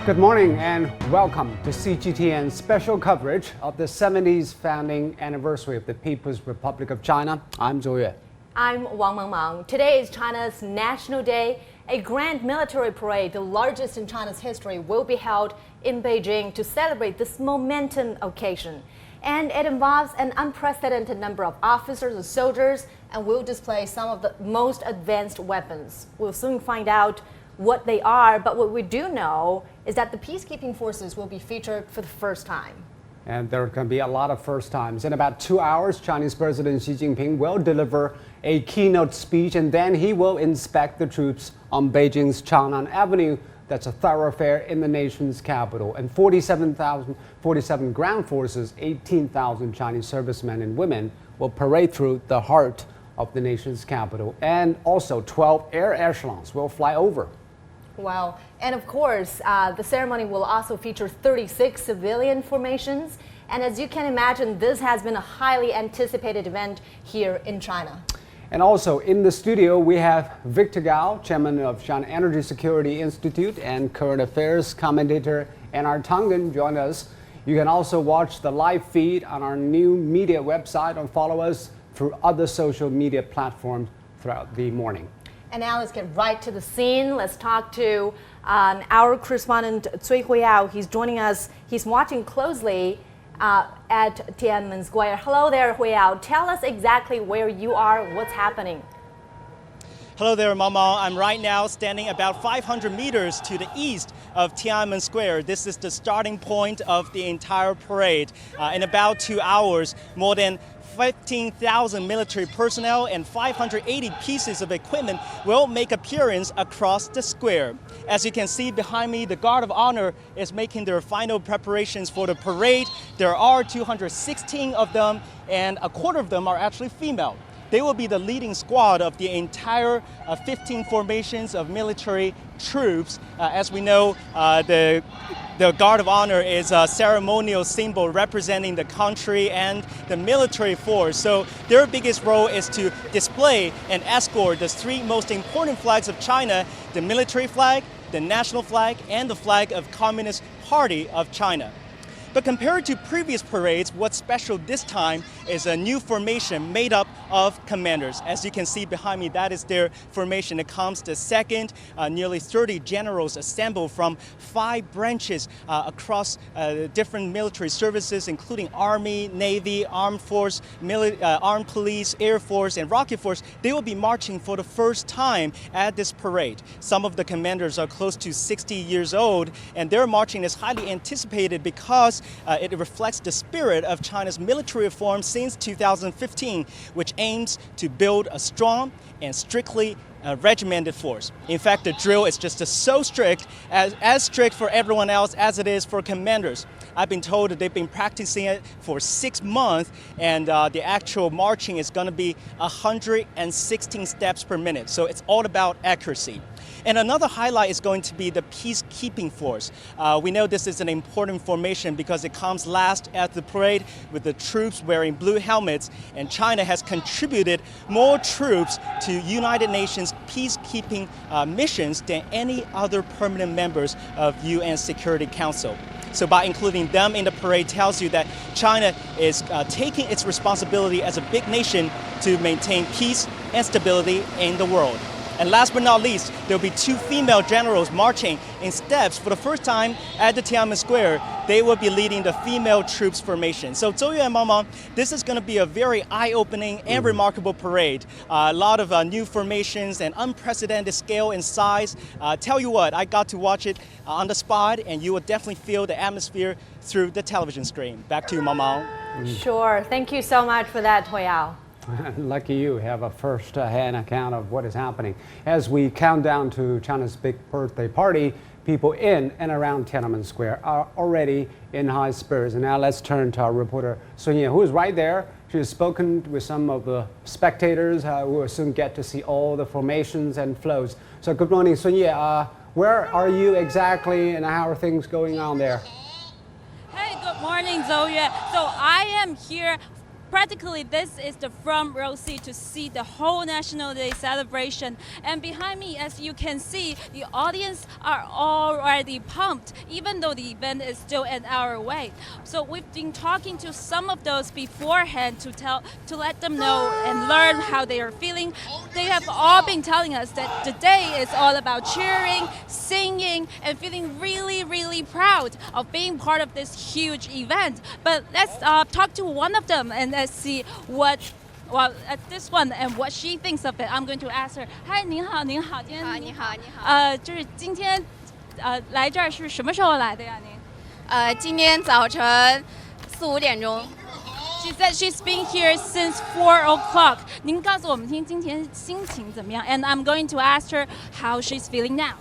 Good morning and welcome to CGTN's special coverage of the 70th founding anniversary of the People's Republic of China. I'm Zhou Yue. I'm Wang Mengmeng. Today is China's National Day. A grand military parade, the largest in China's history, will be held in Beijing to celebrate this momentum occasion. And it involves an unprecedented number of officers and soldiers and will display some of the most advanced weapons. We'll soon find out what they are, but what we do know is that the peacekeeping forces will be featured for the first time. And there are going to be a lot of first times. In about 2 hours, Chinese President Xi Jinping will deliver a keynote speech, and then he will inspect the troops on Beijing's Tian'anmen Avenue. That's a thoroughfare in the nation's capital. And 47 ground forces, 18,000 Chinese servicemen and women will parade through the heart of the nation's capital. And also 12 air echelons will fly over. Well, and of course, the ceremony will also feature 36 civilian formations. And as you can imagine, this has been a highly anticipated event here in China. And also in the studio, we have Victor Gao, chairman of China Energy Security Institute and current affairs commentator Anar Tangen join us. You can also watch the live feed on our new media website and follow us through other social media platforms throughout the morning. And now let's get right to the scene. Let's talk to our correspondent Cui Huiyao. He's joining us. He's watching closely at Tian'anmen Square. Hello there, Huiyao. Tell us exactly where you are, what's happening. Hello there, Mama. I'm right now standing about 500 meters to the east of Tian'anmen Square. This is the starting point of the entire parade. In about 2 hours, more than 15,000 military personnel and 580 pieces of equipment will make appearance across the square. As you can see behind me, the Guard of Honor is making their final preparations for the parade. There are 216 of them, and a quarter of them are actually female. They will be the leading squad of the entire 15 formations of military troops. As we know, the Guard of Honor is a ceremonial symbol representing the country and the military force. So their biggest role is to display and escort the three most important flags of China: the military flag, the national flag, and the flag of Communist Party of China. But compared to previous parades, what's special this time is a new formation made up of commanders. As you can see behind me, that is their formation. It comes the second. Nearly 30 generals assembled from 5 branches across different military services, including Army, Navy, Armed Force, Armed Police, Air Force, and Rocket Force. They will be marching for the first time at this parade. Some of the commanders are close to 60 years old, and their marching is highly anticipated because it reflects the spirit of China's military reform since 2015, which aims to build a strong and strictly regimented force. In fact, the drill is just so strict, as strict for everyone else as it is for commanders. I've been told that they've been practicing it for 6 months, and the actual marching is going to be 116 steps per minute. So it's all about accuracy. And another highlight is going to be the peacekeeping force. We know this is an important formation because it comes last at the parade with the troops wearing blue helmets, and China has contributed more troops to United Nations peacekeeping missions than any other permanent members of UN Security Council. So by including them in the parade tells you that China is taking its responsibility as a big nation to maintain peace and stability in the world. And last but not least, there will be 2 female generals marching in steps for the first time at the Tian'anmen Square. They will be leading the female troops formation. So Zhou Yue and Mama, this is going to be a very eye-opening and remarkable parade. A lot of new formations and unprecedented scale and size. Tell you what, I got to watch it on the spot, and you will definitely feel the atmosphere through the television screen. Back to you, Mama. Sure. Thank you so much for that, Huiyao. Lucky you have a first-hand account of what is happening. As we count down to China's big birthday party, people in and around Tian'anmen Square are already in high spirits. And now let's turn to our reporter Sun Ye, who is right there. She has spoken with some of the spectators who will soon get to see all the formations and flows. So good morning, Sun Ye. Where are you exactly, and how are things going on there? Hey, good morning, Zhou Yue. So I am here practically this is the front row seat to see the whole National Day celebration. And behind me, as you can see, the audience are already pumped, even though the event is still an hour away. So we've been talking to some of those beforehand to let them know and learn how they are feeling. They have all been telling us that the day is all about cheering, singing, and feeling really, really proud of being part of this huge event. But let's talk to one of them and let's see at this one and what she thinks of it. I'm going to ask her. Hi, 您好，您好，今天你好。就是今天来这儿是什么时候来的呀？您？今天早晨4、5点钟。She said she's been here since 4 o'clock. 您告诉我们听今天心情怎么样 ？And I'm going to ask her how she's feeling now.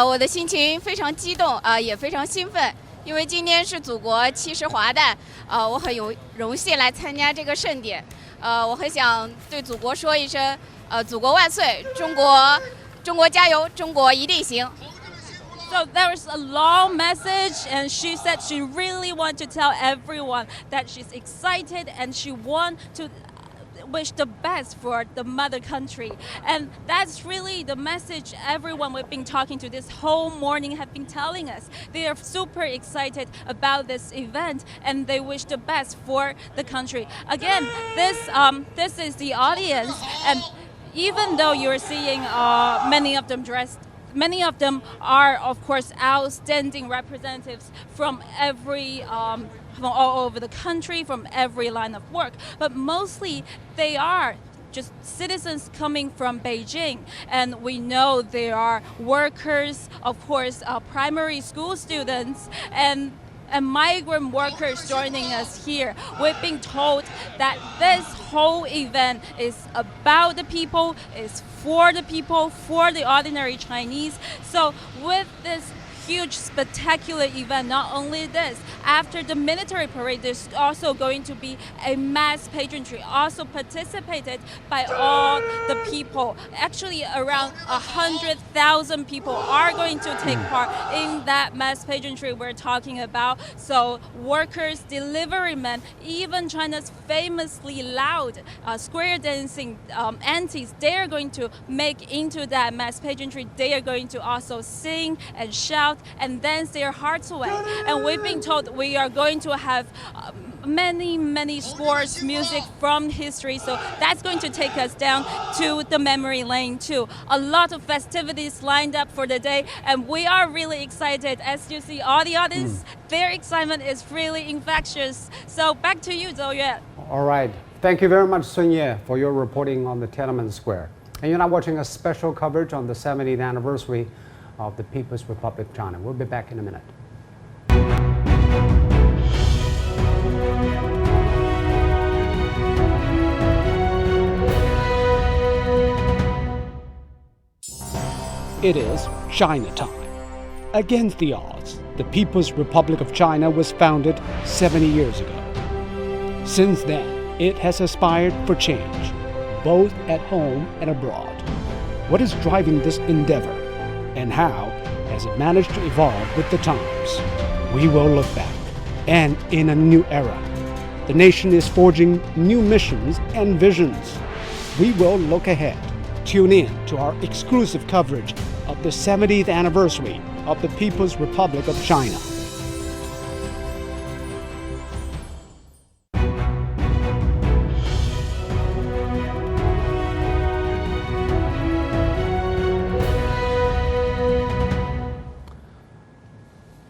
我的心情非常激动也非常兴奋，因为今天是祖国70华诞，我很有荣幸来参加这个盛典。我很想对祖国说一声，祖国万岁，中国加油，中国一定行。So there was a long message, and she said she really wanted to tell everyone that she's excited and she wants to wish the best for the mother country. And that's really the message everyone we've been talking to this whole morning have been telling us. They are super excited about this event and they wish the best for the country. Again, this is the audience, and even though you're seeing many of them are, of course, outstanding representatives from from all over the country, from every line of work. But mostly they are just citizens coming from Beijing. And we know there are workers, of course, primary school students, and migrant workers joining us here. We've been told that this whole event is about the people, is for the people, for the ordinary Chinese. So with this huge spectacular event, not only this, after the military parade, there's also going to be a mass pageantry, also participated by all the people. Actually, around 100,000 people are going to take part in that mass pageantry we're talking about. So workers, deliverymen, even China's famously loud square dancing aunties, they are going to make into that mass pageantry. They are going to also sing and shout and dance their hearts away. And we've been told we are going to have many scores music from history, so that's going to take us down to the memory lane too. A lot of festivities lined up for the day, and we are really excited. As you see, all the audience, their excitement is really infectious. So back to you, Zhou Yue. All right. Thank you very much, Sun Ye, for your reporting on the Tian'anmen Square. And you're now watching a special coverage on the 70th anniversary of the People's Republic of China. We'll be back in a minute. It is China time. Against the odds, the People's Republic of China was founded 70 years ago. Since then, it has aspired for change, both at home and abroad. What is driving this endeavor, and how has it managed to evolve with the times? We will look back, and in a new era. The nation is forging new missions and visions. We will look ahead. Tune in to our exclusive coverage of the 70th anniversary of the People's Republic of China.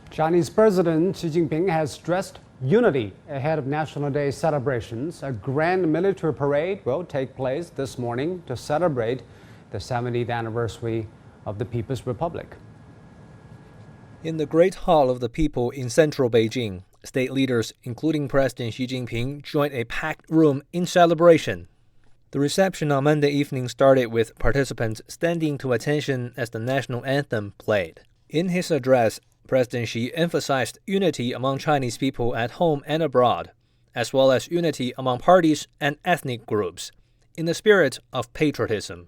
Chinese President Xi Jinping has stressed unity ahead of National Day celebrations. A grand military parade will take place this morning to celebrate the 70th anniversary of the People's Republic. In the Great Hall of the People in central Beijing, state leaders, including President Xi Jinping, joined a packed room in celebration. The reception on Monday evening started with participants standing to attention as the national anthem played. In his address, President Xi emphasized unity among Chinese people at home and abroad, as well as unity among parties and ethnic groups, in the spirit of patriotism.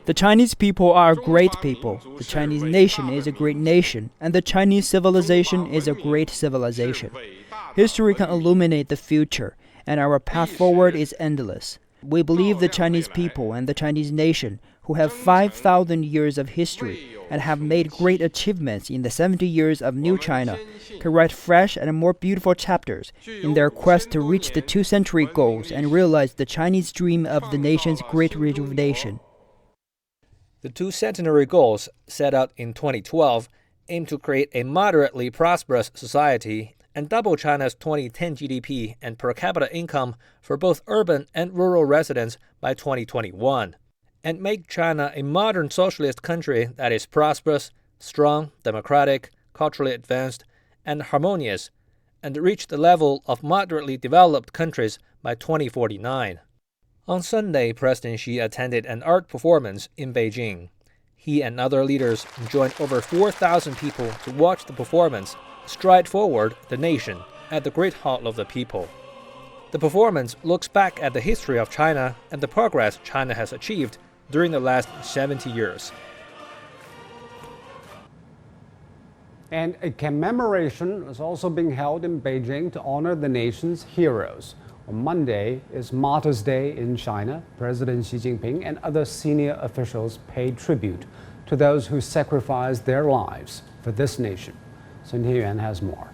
The Chinese people are a great people. The Chinese nation is a great nation, and the Chinese civilization is a great civilization. History can illuminate the future, and our path forward is endless. We believe the Chinese people and the Chinese nation, who have 5,000 years of history and have made great achievements in the 70 years of New China, can write fresh and more beautiful chapters in their quest to reach the two-century goals and realize the Chinese dream of the nation's great rejuvenation. The two centenary goals, set out in 2012, aim to create a moderately prosperous society and double China's 2010 GDP and per capita income for both urban and rural residents by 2021, and make China a modern socialist country that is prosperous, strong, democratic, culturally advanced, and harmonious, and reach the level of moderately developed countries by 2049. On Sunday, President Xi attended an art performance in Beijing. He and other leaders joined over 4,000 people to watch the performance Stride Forward, the Nation, at the Great Hall of the People. The performance looks back at the history of China and the progress China has achieved during the last 70 years. And a commemoration is also being held in Beijing to honor the nation's heroes. On Monday is Martyrs' Day in China. President Xi Jinping and other senior officials paid tribute to those who sacrificed their lives for this nation. Sun Tianyuan has more.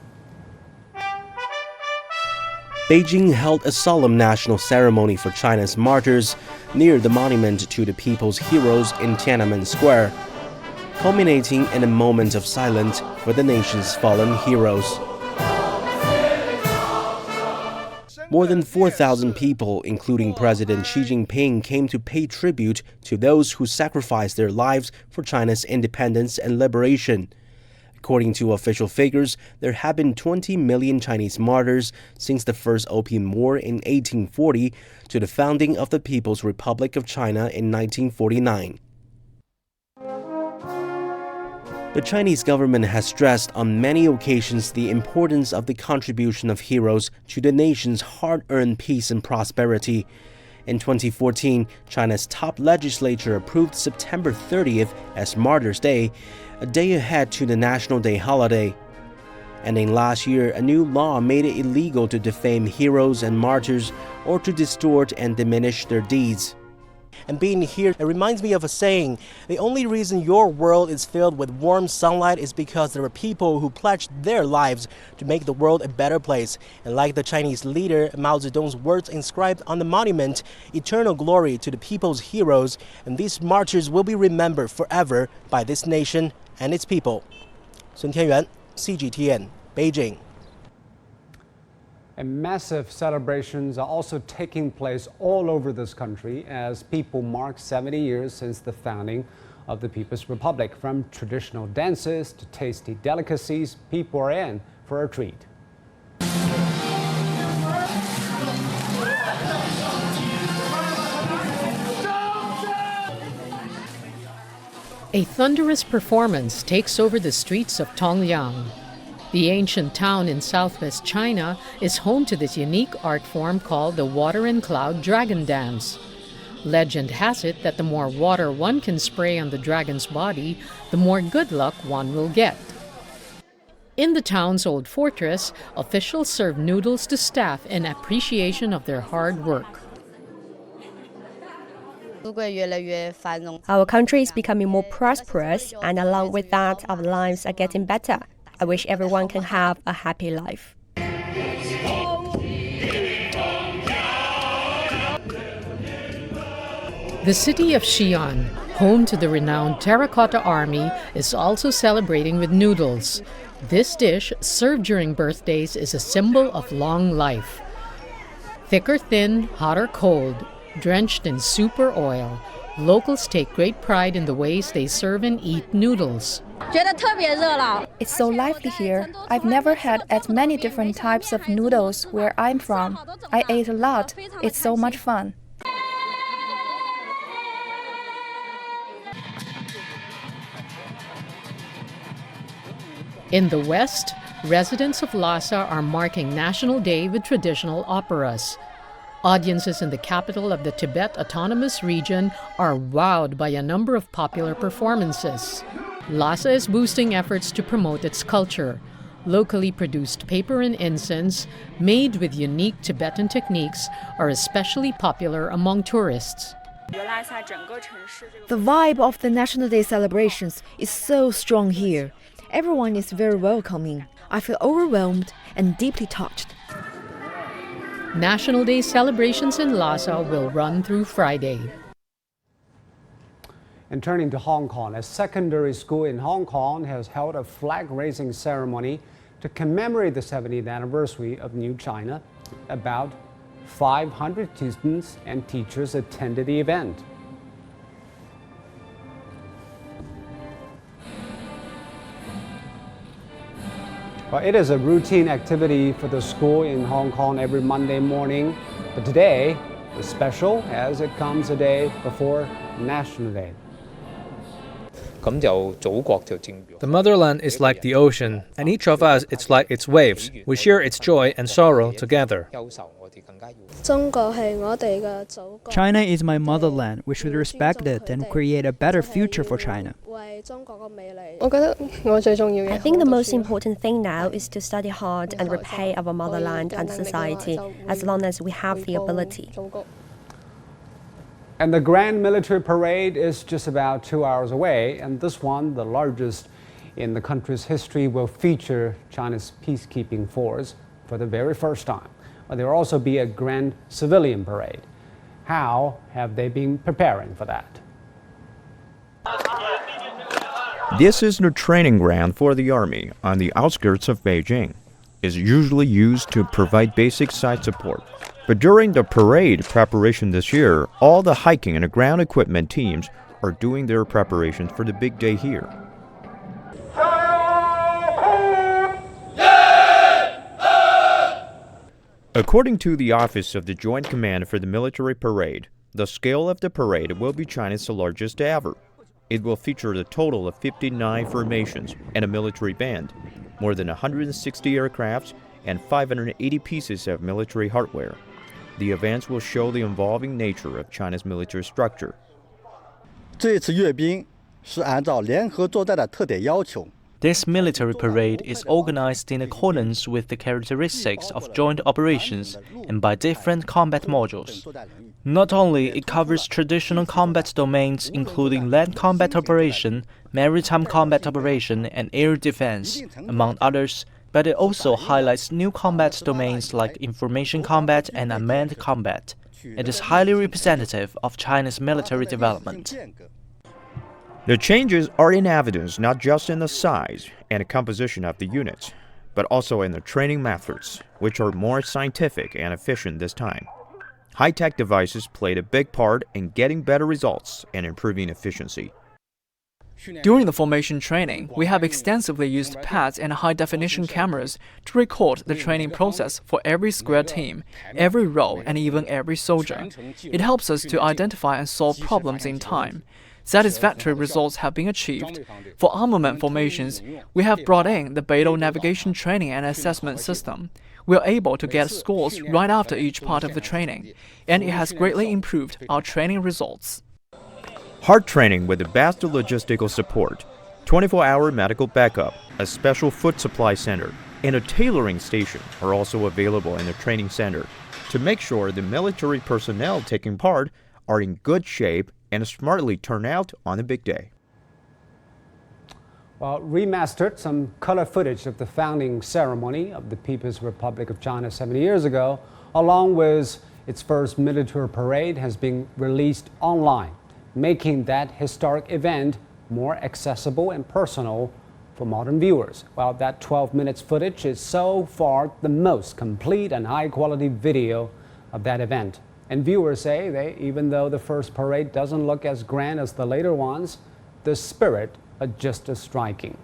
Beijing held a solemn national ceremony for China's martyrs near the monument to the people's heroes in Tian'anmen Square, culminating in a moment of silence for the nation's fallen heroes. More than 4,000 people, including President Xi Jinping, came to pay tribute to those who sacrificed their lives for China's independence and liberation. According to official figures, there have been 20 million Chinese martyrs since the First Opium War in 1840 to the founding of the People's Republic of China in 1949. The Chinese government has stressed on many occasions the importance of the contribution of heroes to the nation's hard-earned peace and prosperity. In 2014, China's top legislature approved September 30th as Martyrs' Day, a day ahead to the National Day holiday. And in last year, a new law made it illegal to defame heroes and martyrs or to distort and diminish their deeds. And being here, it reminds me of a saying, the only reason your world is filled with warm sunlight is because there are people who pledged their lives to make the world a better place. And like the Chinese leader Mao Zedong's words inscribed on the monument, eternal glory to the people's heroes, and these martyrs will be remembered forever by this nation and its people. Sun Tianyuan, CGTN, Beijing. And massive celebrations are also taking place all over this country as people mark 70 years since the founding of the People's Republic. From traditional dances to tasty delicacies, people are in for a treat. A thunderous performance takes over the streets of Tongyang. The ancient town in southwest China is home to this unique art form called the water and cloud dragon dance. Legend has it that the more water one can spray on the dragon's body, the more good luck one will get. In the town's old fortress, officials serve noodles to staff in appreciation of their hard work. Our country is becoming more prosperous, and along with that, our lives are getting better. I wish everyone can have a happy life. The city of Xi'an, home to the renowned Terracotta Army, is also celebrating with noodles. This dish, served during birthdays, is a symbol of long life. Thick or thin, hot or cold, drenched in soup or oil, locals take great pride in the ways they serve and eat noodles. It's so lively here. I've never had as many different types of noodles where I'm from. I ate a lot. It's so much fun. In the West, residents of Lhasa are marking National Day with traditional operas. Audiences in the capital of the Tibet Autonomous Region are wowed by a number of popular performances. Lhasa is boosting efforts to promote its culture. Locally produced paper and incense, made with unique Tibetan techniques, are especially popular among tourists. The vibe of the National Day celebrations is so strong here. Everyone is very welcoming. I feel overwhelmed and deeply touched. National Day celebrations in Lhasa will run through Friday. And turning to Hong Kong, a secondary school in Hong Kong has held a flag-raising ceremony to commemorate the 70th anniversary of New China. About 500 students and teachers attended the event. Well, it is a routine activity for the school in Hong Kong every Monday morning, but today is special as it comes a day before National Day. The motherland is like the ocean, and each of us is like its waves. We share its joy and sorrow together. China is my motherland. We should respect it and create a better future for China. I think the most important thing now is to study hard and repay our motherland and society as long as we have the ability. And the Grand Military Parade is just about 2 hours away, and this one, the largest in the country's history, will feature China's peacekeeping force for the very first time. But there will also be a Grand Civilian Parade. How have they been preparing for that? This is the training ground for the army on the outskirts of Beijing. It's usually used to provide basic site support. But during the parade preparation this year, all the hiking and ground equipment teams are doing their preparations for the big day here. According to the Office of the Joint Command for the Military Parade, the scale of the parade will be China's largest ever. It will feature a total of 59 formations and a military band, more than 160 aircrafts, and 580 pieces of military hardware. The events will show the evolving nature of China's military structure. This military parade is organized in accordance with the characteristics of joint operations and by different combat modules. Not only it covers traditional combat domains including land combat operation, maritime combat operation, and air defense, among others, but it also highlights new combat domains like information combat and unmanned combat. It is highly representative of China's military development. The changes are in evidence not just in the size and composition of the units, but also in the training methods, which are more scientific and efficient this time. High-tech devices played a big part in getting better results and improving efficiency. During the formation training, we have extensively used pads and high-definition cameras to record the training process for every square team, every role, and even every soldier. It helps us to identify and solve problems in time. Satisfactory results have been achieved. For armament formations, we have brought in the Beidou navigation training and assessment system. We are able to get scores right after each part of the training, and it has greatly improved our training results. Hard training with the best logistical support, 24-hour medical backup, a special food supply center, and a tailoring station are also available in the training center to make sure the military personnel taking part are in good shape and smartly turn out on a big day. Well, remastered some color footage of the founding ceremony of the People's Republic of China 70 years ago, along with its first military parade, has been released online, making that historic event more accessible and personal for modern viewers. Well, that 12 minutes footage is so far the most complete and high-quality video of that event. And viewers say even though the first parade doesn't look as grand as the later ones, the spirit is just as striking.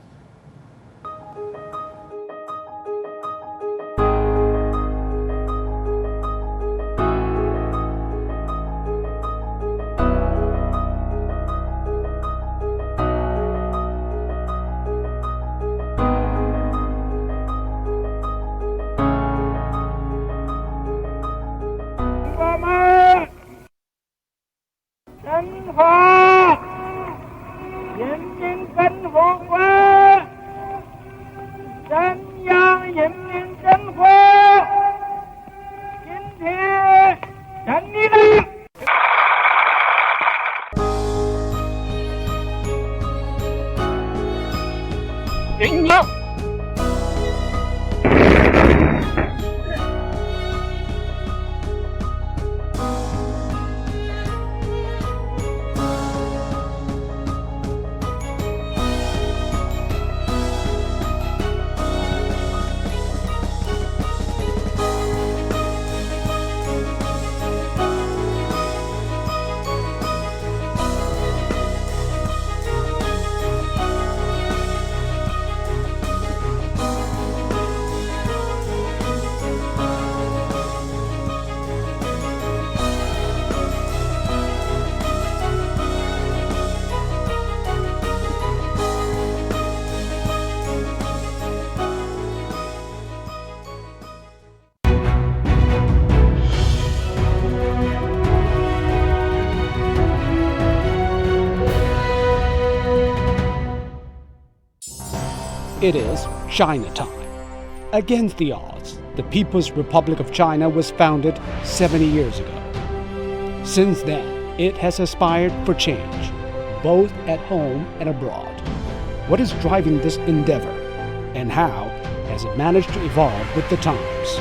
It is Chinatown. Against the odds, the People's Republic of China was founded 70 years ago. Since then, it has aspired for change, both at home and abroad. What is driving this endeavor, and how has it managed to evolve with the times?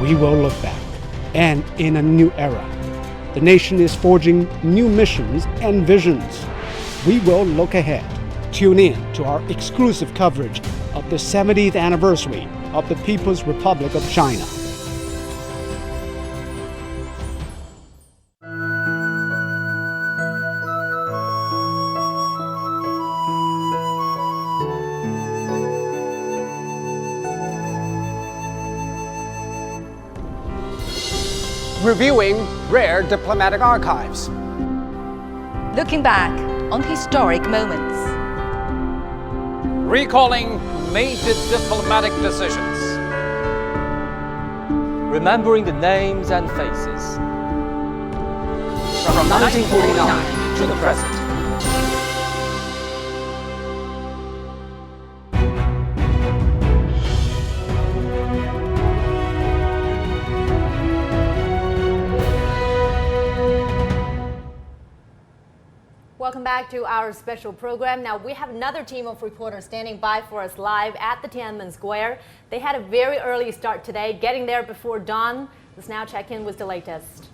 We will look back, and in a new era. The nation is forging new missions and visions. We will look ahead. Tune in to our exclusive coverage of the 70th anniversary of the People's Republic of China. Reviewing rare diplomatic archives. Looking back on historic moments. Recalling major diplomatic decisions. Remembering the names and faces. From 1949 to the present. Welcome back to our special program. Now we have another team of reporters standing by for us live at the Tian'anmen Square. They had a very early start today, getting there before dawn. Let's now check in with the latest.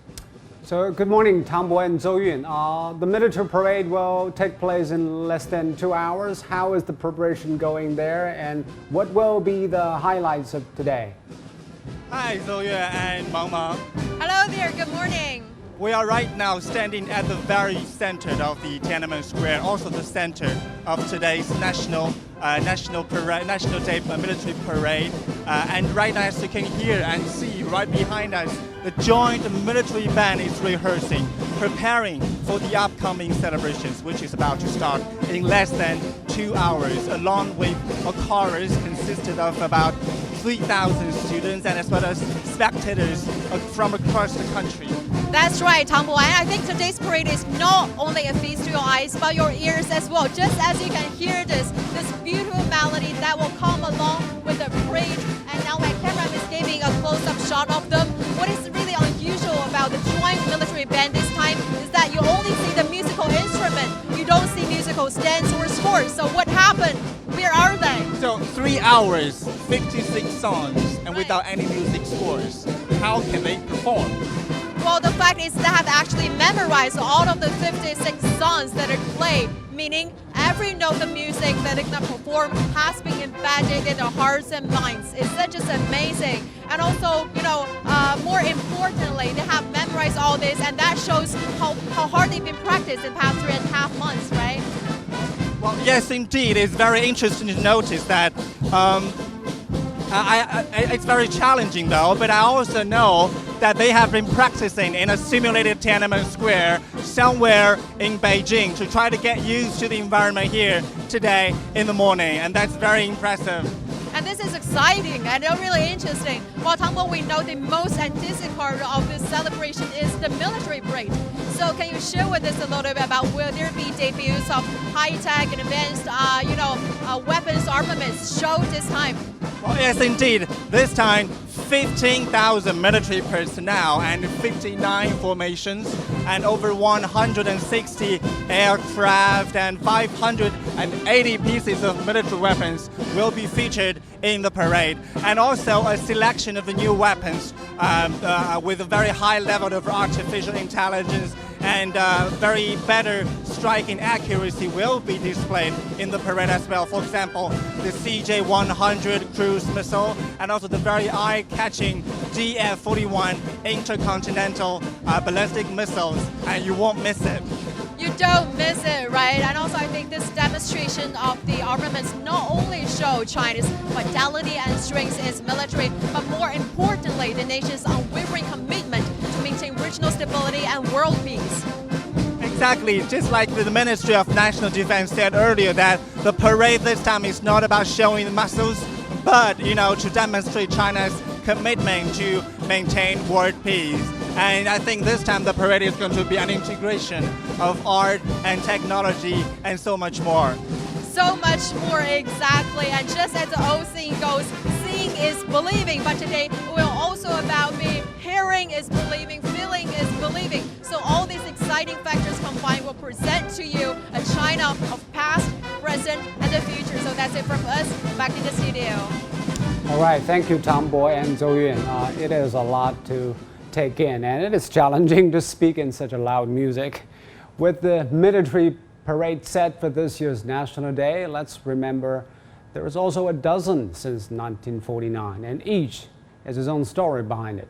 So good morning, Tang Bo and Zhou Yun. The military parade will take place in less than 2 hours. How is the preparation going there, and what will be the highlights of today? Hi, Zhou Yun and Mang Mang. Hello there, good morning. We are right now standing at the very center of the Tian'anmen Square, also the center of today's National Day military parade. And right now, as you can hear and see right behind us, the joint military band is rehearsing, preparing for the upcoming celebrations, which is about to start in less than 2 hours, along with a chorus consisted of about 3,000 students and as well as spectators from across the country. That's right, Tang Bo. And I think today's parade is not only a feast to your eyes, but your ears as well. Just as you can hear this beautiful melody that will come along with the parade. And now my camera is giving a close-up shot of them. What is really unusual about the joint military band this time is that you only see the musical instrument. You don't see musical stands or scores. So what happened? Where are they? So 3 hours, 56 songs, and without any music scores. How can they perform? Well, the fact is they have actually memorized all of the 56 songs that are played, meaning every note of music that they're going to perform has been embedded in their hearts and minds. It's just amazing. And also, more importantly, they have memorized all this, and that shows how hard they've been practiced in the past 3.5 months, right? Well, yes, indeed. It's very interesting to notice that it's very challenging, though, but I also know that they have been practicing in a simulated Tian'anmen Square somewhere in Beijing to try to get used to the environment here today in the morning, and that's very impressive. And this is exciting and really interesting. Well, Tang Bo, we know the most anticipated part of this celebration is the military parade. So can you share with us a little bit about will there be debuts of high-tech and advanced, weapons, armaments show this time? Well, yes, indeed. This time, 15,000 military personnel and 59 formations and over 160 aircraft and 580 pieces of military weapons will be featured in the parade. And also a selection of the new weapons with a very high level of artificial intelligence and very better striking accuracy will be displayed in the parade as well. For example, the CJ-100 cruise missile and also the very eye-catching DF-41 intercontinental ballistic missiles, and you won't miss it. You don't miss it, right? And also I think this demonstration of the armaments not only show China's vitality and strength in its military, but more importantly, the nation's unwavering commitment to maintain regional stability and world peace. Exactly, just like the Ministry of National Defense said earlier that the parade this time is not about showing the muscles, but, to demonstrate China's commitment to maintain world peace. And I think this time the parade is going to be an integration of art and technology and so much more. so much more exactly. And just as the old saying goes, seeing is believing. But today will also about me. Hearing is believing, feeling is believing. So all these exciting factors combined will present to you a China of past, present, and the future. So that's it from us. Back in the studio. All right, thank you, Tomboy and Zhou Yun. It is a lot to take in, and it is challenging to speak in such a loud music. With the military parade set for this year's National Day, let's remember there is also a dozen since 1949, and each has its own story behind it.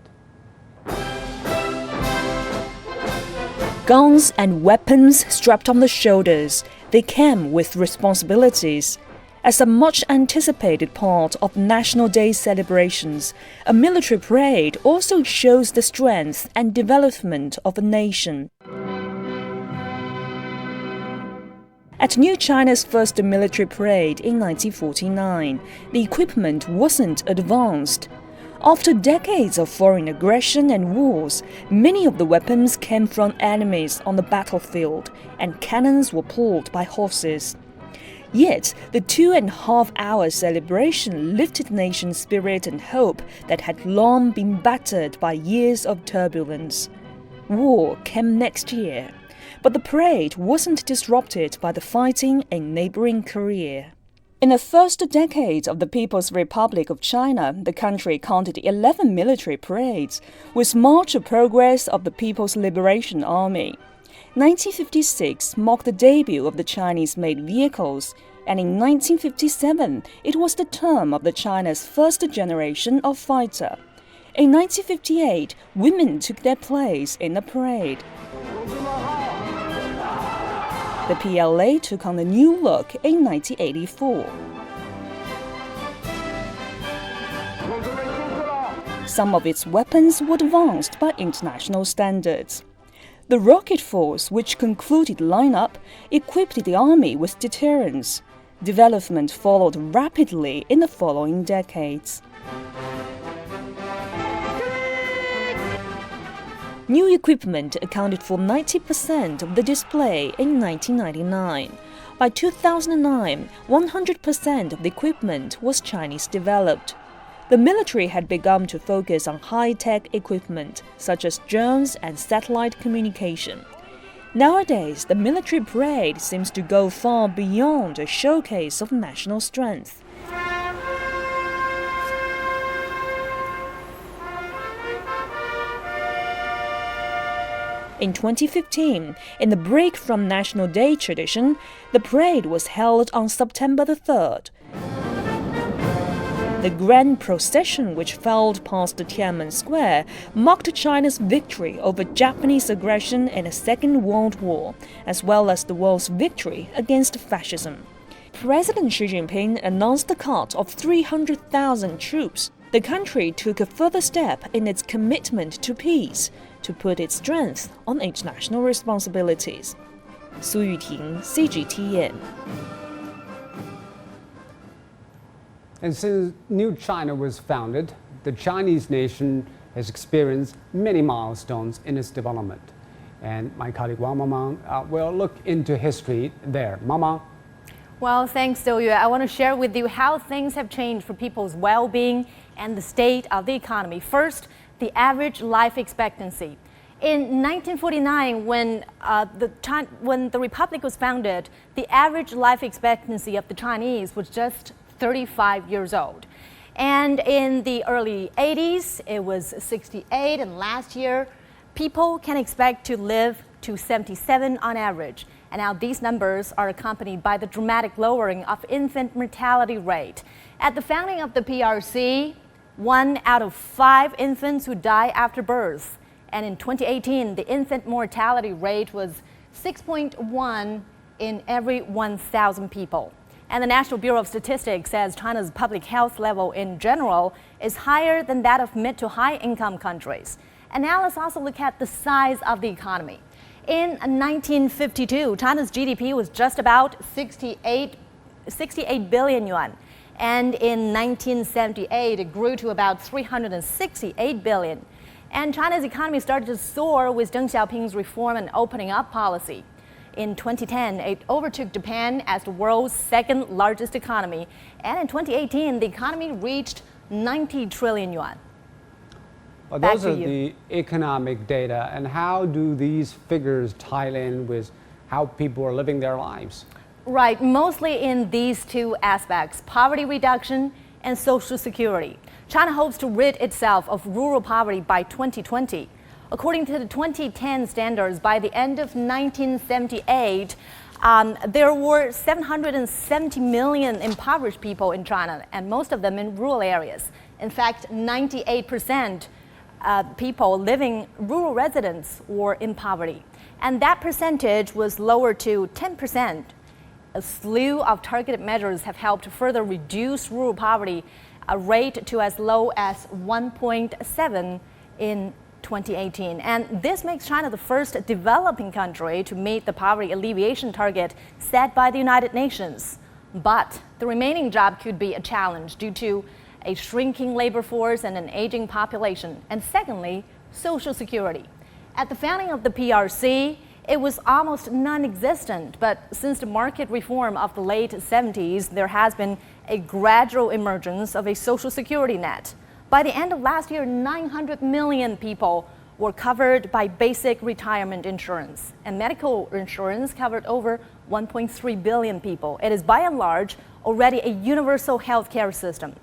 Guns and weapons strapped on the shoulders, they came with responsibilities. As a much-anticipated part of National Day celebrations, a military parade also shows the strength and development of a nation. At New China's first military parade in 1949, the equipment wasn't advanced. After decades of foreign aggression and wars, many of the weapons came from enemies on the battlefield, and cannons were pulled by horses. Yet, the 2.5-hour celebration lifted the nation's spirit and hope that had long been battered by years of turbulence. War came next year, but the parade wasn't disrupted by the fighting in neighboring Korea. In the first decade of the People's Republic of China, the country counted 11 military parades, with March of Progress of the People's Liberation Army. 1956 marked the debut of the Chinese-made vehicles, and in 1957 it was the term of the China's first generation of fighter. In 1958, women took their place in the parade. The PLA took on a new look in 1984. Some of its weapons were advanced by international standards. The rocket force, which concluded the lineup, equipped the army with deterrents. Development followed rapidly in the following decades. New equipment accounted for 90% of the display in 1999. By 2009, 100% of the equipment was Chinese-developed. The military had begun to focus on high-tech equipment, such as drones and satellite communication. Nowadays, the military parade seems to go far beyond a showcase of national strength. In 2015, in the break from National Day tradition, the parade was held on September the 3rd. The grand procession, which filed past the Tian'anmen Square, marked China's victory over Japanese aggression in the Second World War, as well as the world's victory against fascism. President Xi Jinping announced the cut of 300,000 troops. The country took a further step in its commitment to peace, to put its strength on international responsibilities. Su Yuting, CGTN. And since New China was founded, the Chinese nation has experienced many milestones in its development. And my colleague Wang Mamang will look into history there. Mamang? Well, thanks, Zhou Yun. I want to share with you how things have changed for people's well-being and the state of the economy. First, the average life expectancy. In 1949, when the Republic was founded, the average life expectancy of the Chinese was just 35 years old. And in the early 80s, it was 68, and last year, people can expect to live to 77 on average. And now these numbers are accompanied by the dramatic lowering of infant mortality rate. At the founding of the PRC, 1 out of 5 infants would die after birth. And in 2018, the infant mortality rate was 6.1 in every 1,000 people. And the National Bureau of Statistics says China's public health level in general is higher than that of mid to high income countries. And now let's also look at the size of the economy. In 1952, China's GDP was just about 68 billion yuan. And in 1978, it grew to about 368 billion. And China's economy started to soar with Deng Xiaoping's reform and opening up policy. In 2010, it overtook Japan as the world's second largest economy. And in 2018, the economy reached 90 trillion yuan. Well, those are the economic data. And how do these figures tie in with how people are living their lives? Right, mostly in these two aspects, poverty reduction and social security. China hopes to rid itself of rural poverty by 2020. According to the 2010 standards, by the end of 1978, there were 770 million impoverished people in China, and most of them in rural areas. In fact, 98% rural residents were in poverty. And that percentage was lowered to 10%. A slew of targeted measures have helped further reduce rural poverty rate to as low as 1.7 in 2018. And this makes China the first developing country to meet the poverty alleviation target set by the United Nations. But the remaining job could be a challenge due to a shrinking labor force and an aging population. And secondly, social security. At the founding of the PRC, it was almost non-existent, but since the market reform of the late 70s, there has been a gradual emergence of a social security net. By the end of last year, 900 million people were covered by basic retirement insurance, and medical insurance covered over 1.3 billion people. It is by and large already a universal healthcare system.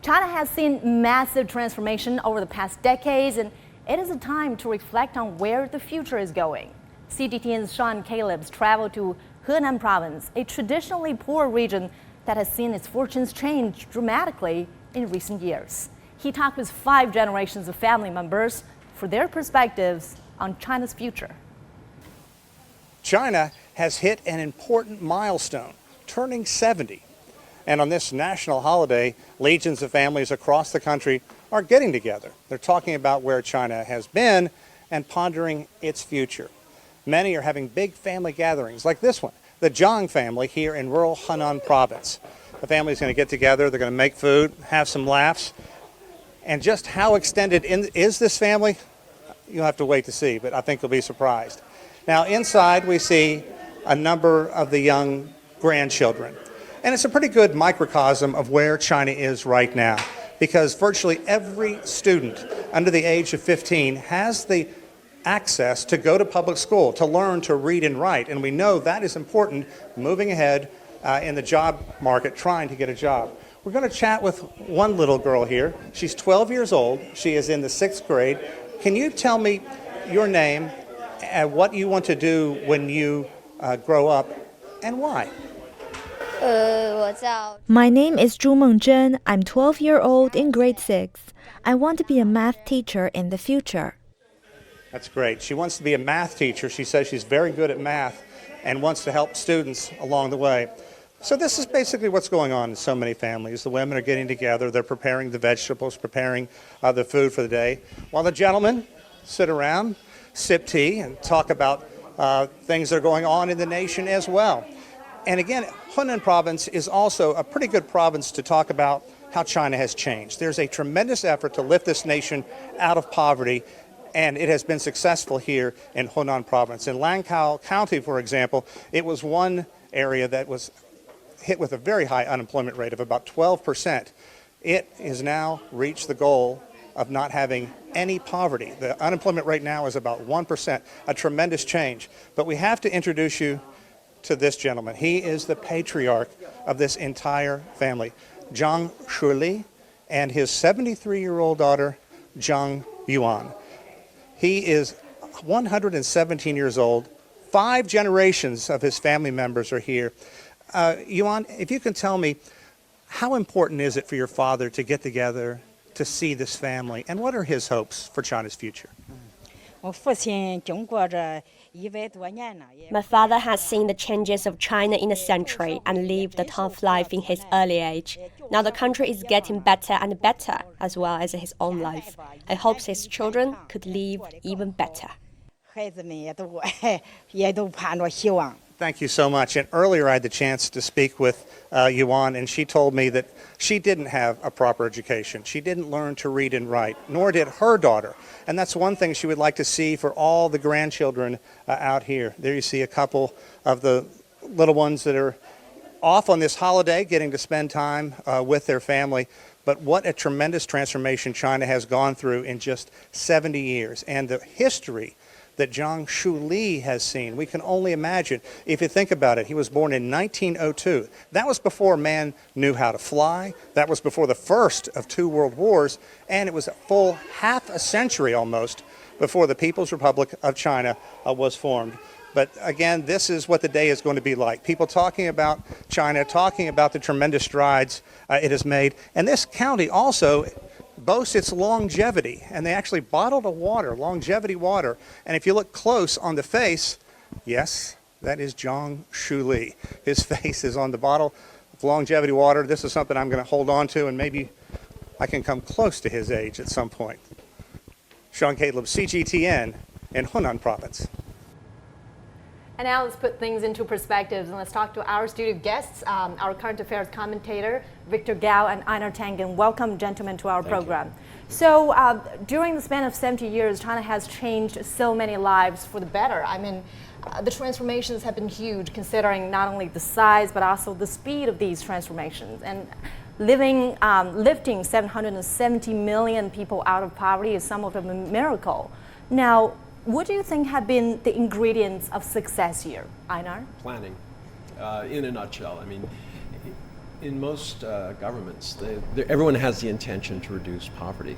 China has seen massive transformation over the past decades, and it is a time to reflect on where the future is going. CGTN's Sean Caleb's traveled to Henan province, a traditionally poor region that has seen its fortunes change dramatically in recent years. He talked with 5 generations of family members for their perspectives on China's future. China has hit an important milestone, turning 70. And on this national holiday, legions of families across the country are getting together. They're talking about where China has been and pondering its future. Many are having big family gatherings like this one, the Zhang family here in rural Henan province. The family's going to get together, they're going to make food, have some laughs. And just how extended is this family? You'll have to wait to see, but I think you'll be surprised. Now inside we see a number of the young grandchildren. And it's a pretty good microcosm of where China is right now, because virtually every student under the age of 15 has the access to go to public school, to learn to read and write. And we know that is important moving ahead in the job market, trying to get a job. We're going to chat with one little girl here. She's 12 years old. She is in the 6th grade. Can you tell me your name and what you want to do when you grow up and why? My name is Zhu Mengzhen. I'm 12-year-old in grade 6. I want to be a math teacher in the future. That's great. She wants to be a math teacher. She says she's very good at math and wants to help students along the way. So this is basically what's going on in so many families. The women are getting together. They're preparing the vegetables, preparing the food for the day, while the gentlemen sit around, sip tea, and talk about things that are going on in the nation as well. And again, Henan province is also a pretty good province to talk about how China has changed. There's a tremendous effort to lift this nation out of poverty, and it has been successful here in Henan province. In Langkou County, for example, it was one area that was hit with a very high unemployment rate of about 12%. It has now reached the goal of not having any poverty. The unemployment rate now is about 1%, a tremendous change. But we have to introduce you to this gentleman. He is the patriarch of this entire family, Zhang Shuli, and his 73-year-old daughter, Zhang Yuan. He is 117 years old. 5 generations of his family members are here. Yuan, if you can tell me, how important is it for your father to get together to see this family, and what are his hopes for China's future? My father has seen the changes of China in a century and lived a tough life in his early age. Now the country is getting better and better, as well as his own life. I hope his children could live even better. Thank you so much. And earlier I had the chance to speak with Yuan, and she told me that she didn't have a proper education. She didn't learn to read and write, nor did her daughter. And that's one thing she would like to see for all the grandchildren out here. There you see a couple of the little ones that are off on this holiday, getting to spend time with their family. But what a tremendous transformation China has gone through in just 70 years. And the history that Zhang Shuli has seen, we can only imagine. If you think about it, he was born in 1902. That was before man knew how to fly. That was before the first of 2 world wars. And it was a full half a century almost before the People's Republic of China was formed. But again, this is what the day is going to be like. People talking about China, talking about the tremendous strides it has made. And this county also boasts its longevity. And they actually bottled a water, longevity water. And if you look close on the face, yes, that is Zhang Shuli. His face is on the bottle of longevity water. This is something I'm going to hold on to, and maybe I can come close to his age at some point. Sean Caleb, CGTN in Hunan Province. And now let's put things into perspective, and let's talk to our studio guests, our current affairs commentator, Victor Gao and Einar Tangen. Welcome, gentlemen, to our program. So during the span of 70 years, China has changed so many lives for the better. I mean, the transformations have been huge, considering not only the size, but also the speed of these transformations. And lifting 770 million people out of poverty is somewhat of a miracle. Now, what do you think have been the ingredients of success here, Einar? Planning, in a nutshell. I mean, in most governments, everyone has the intention to reduce poverty.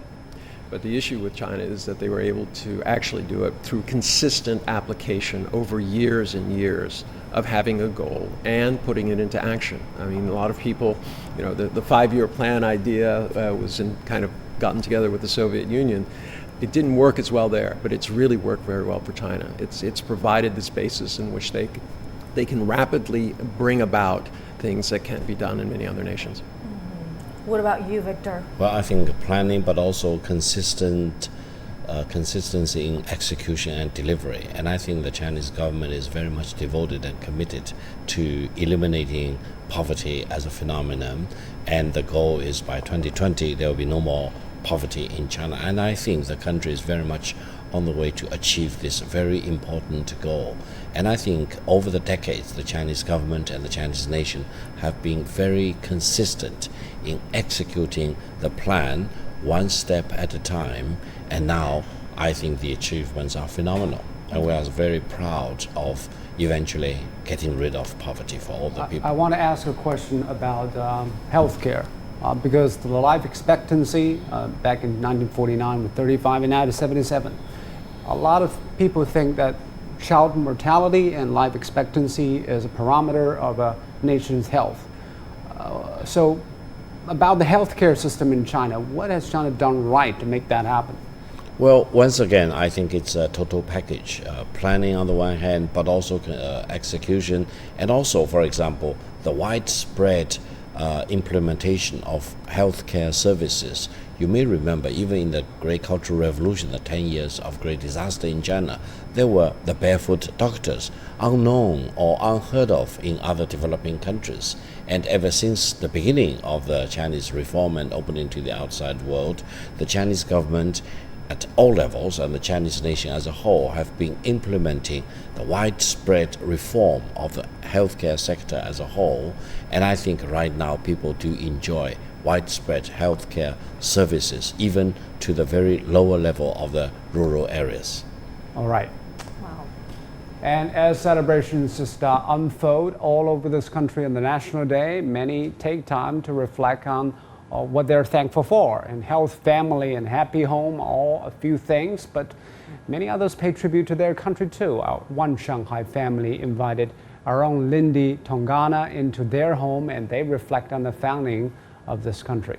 But the issue with China is that they were able to actually do it through consistent application over years and years of having a goal and putting it into action. I mean, a lot of people, you know, the 5-year plan idea was kind of gotten together with the Soviet Union. It didn't work as well there, but it's really worked very well for China. It's provided this basis in which they can rapidly bring about things that can't be done in many other nations. Mm-hmm. What about you, Victor? Well, I think planning, but also consistency in execution and delivery. And I think the Chinese government is very much devoted and committed to eliminating poverty as a phenomenon. And the goal is by 2020, there will be no more poverty in China, and I think the country is very much on the way to achieve this very important goal. And I think over the decades, the Chinese government and the Chinese nation have been very consistent in executing the plan one step at a time, and now I think the achievements are phenomenal, and we are very proud of eventually getting rid of poverty for all the people. I want to ask a question about healthcare. Because the life expectancy back in 1949 was 35 and now it's 77. A lot of people think that child mortality and life expectancy is a parameter of a nation's health. So about the healthcare system in China, what has China done right to make that happen? Well, once again, I think it's a total package. Planning on the one hand, but also execution, and also, for example, the widespread implementation of healthcare services. You may remember, even in the Great Cultural Revolution, the 10 years of great disaster in China, there were the barefoot doctors, unknown or unheard of in other developing countries. And ever since the beginning of the Chinese reform and opening to the outside world, the Chinese government at all levels and the Chinese nation as a whole have been implementing the widespread reform of the healthcare sector as a whole. And I think right now people do enjoy widespread healthcare services, even to the very lower level of the rural areas. All right. Wow. And as celebrations just unfold all over this country on the National Day, many take time to reflect on what they're thankful for. And health, family, and happy home, all a few things, but many others pay tribute to their country too. One Shanghai family invited our own Lindy Tongana into their home, and they reflect on the founding of this country.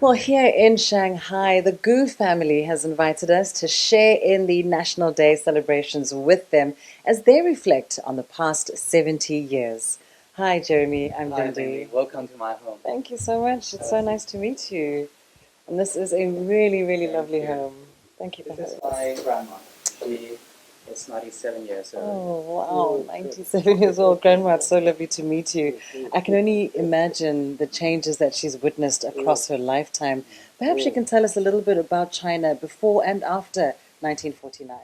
Well, here in Shanghai, the Gu family has invited us to share in the National Day celebrations with them as they reflect on the past 70 years. Hi, Jeremy. I'm Lindy. Lindy. Welcome to my home. Thank you so much. It's so nice to meet you. And this is a really, really lovely home. Thank you for This is my grandma. She It's 97 years old. Oh, wow, 97 years old. Grandma, it's so lovely to meet you. I can only imagine the changes that she's witnessed across her lifetime. Perhaps you can tell us a little bit about China before and after 1949.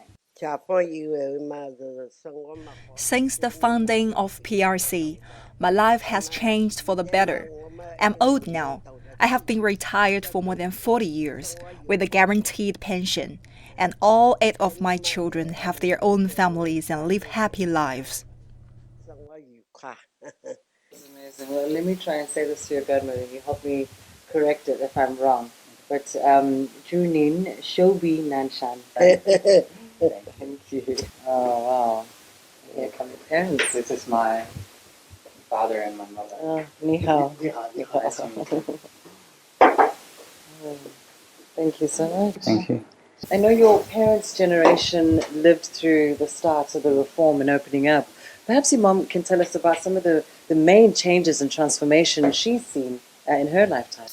Since the founding of PRC, my life has changed for the better. I'm old now. I have been retired for more than 40 years with a guaranteed pension, and all 8 of my children have their own families and live happy lives. Amazing. Well, let me try and say this to your godmother. You help me correct it if I'm wrong. But Junin Shobi Nanshan. Thank you. Oh, wow. Here come the parents. This is my father and my mother. Oh, ni hao. Thank you so much. Thank you. I know your parents' generation lived through the start of the reform and opening up. Perhaps your mom can tell us about some of the main changes and transformation she's seen in her lifetime.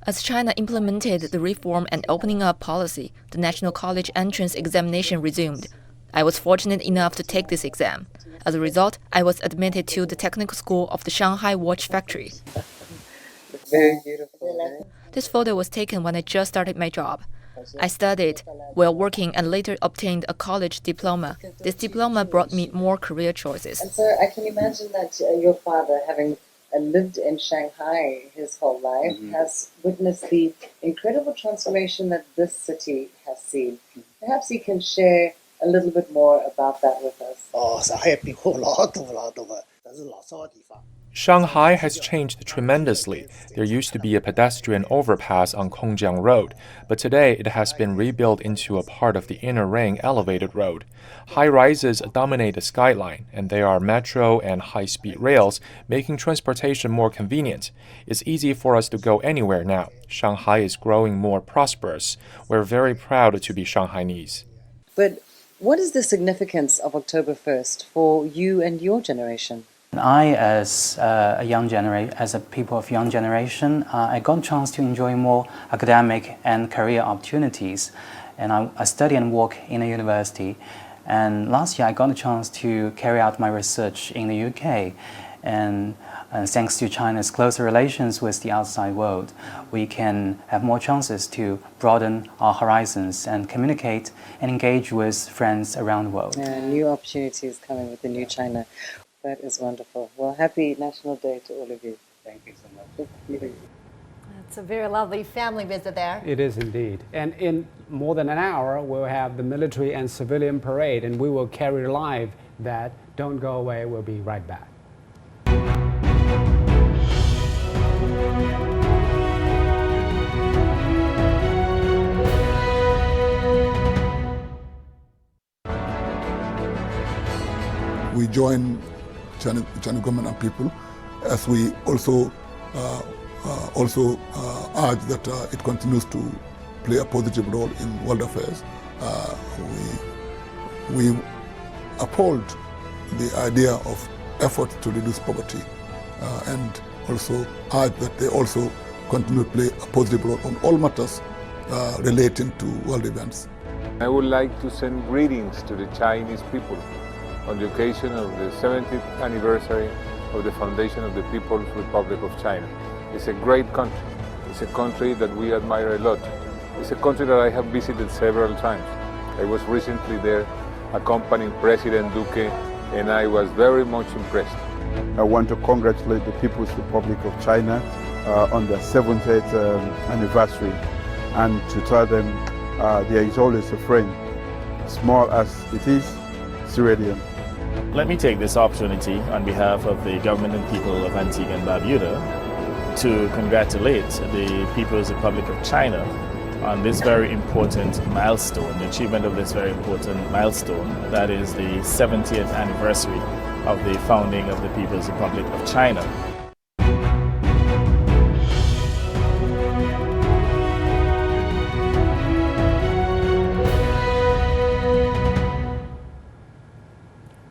As China implemented the reform and opening up policy, the National College entrance examination resumed. I was fortunate enough to take this exam. As a result, I was admitted to the technical school of the Shanghai watch factory. Very beautiful. This photo was taken when I just started my job. I studied while working and later obtained a college diploma. This diploma brought me more career choices. And so I can imagine that your father, having lived in Shanghai his whole life, has witnessed the incredible transformation that this city has seen. Perhaps he can share a little bit more about that with us. Shanghai has changed tremendously. There used to be a pedestrian overpass on Kongjiang Road, but today it has been rebuilt into a part of the inner ring elevated road. High-rises dominate the skyline, and there are metro and high-speed rails, making transportation more convenient. It's easy for us to go anywhere now. Shanghai is growing more prosperous. We're very proud to be Shanghainese. But what is the significance of October 1st for you and your generation? I, as a people of young generation, I got a chance to enjoy more academic and career opportunities. And I study and work in a university. And last year, I got a chance to carry out my research in the UK. And thanks to China's closer relations with the outside world, we can have more chances to broaden our horizons and communicate and engage with friends around the world. New opportunities coming with the new China. That is wonderful. Well, happy National Day to all of you. Thank you so much. It's a very lovely family visit there. It is indeed. And in more than an hour, we'll have the military and civilian parade, and we will carry live that. Don't go away. We'll be right back. We join Chinese government and people as we also urge that it continues to play a positive role in world affairs. We uphold the idea of effort to reduce poverty and also urge that they also continue to play a positive role on all matters relating to world events. I would like to send greetings to the Chinese people on the occasion of the 70th anniversary of the foundation of the People's Republic of China. It's a great country. It's a country that we admire a lot. It's a country that I have visited several times. I was recently there accompanying President Duque, and I was very much impressed. I want to congratulate the People's Republic of China on their 70th anniversary and to tell them there is always a friend, small as it is, Cyrilian. Let me take this opportunity on behalf of the government and people of Antigua and Barbuda to congratulate the People's Republic of China on this very important milestone, the achievement of this very important milestone, that is the 70th anniversary of the founding of the People's Republic of China.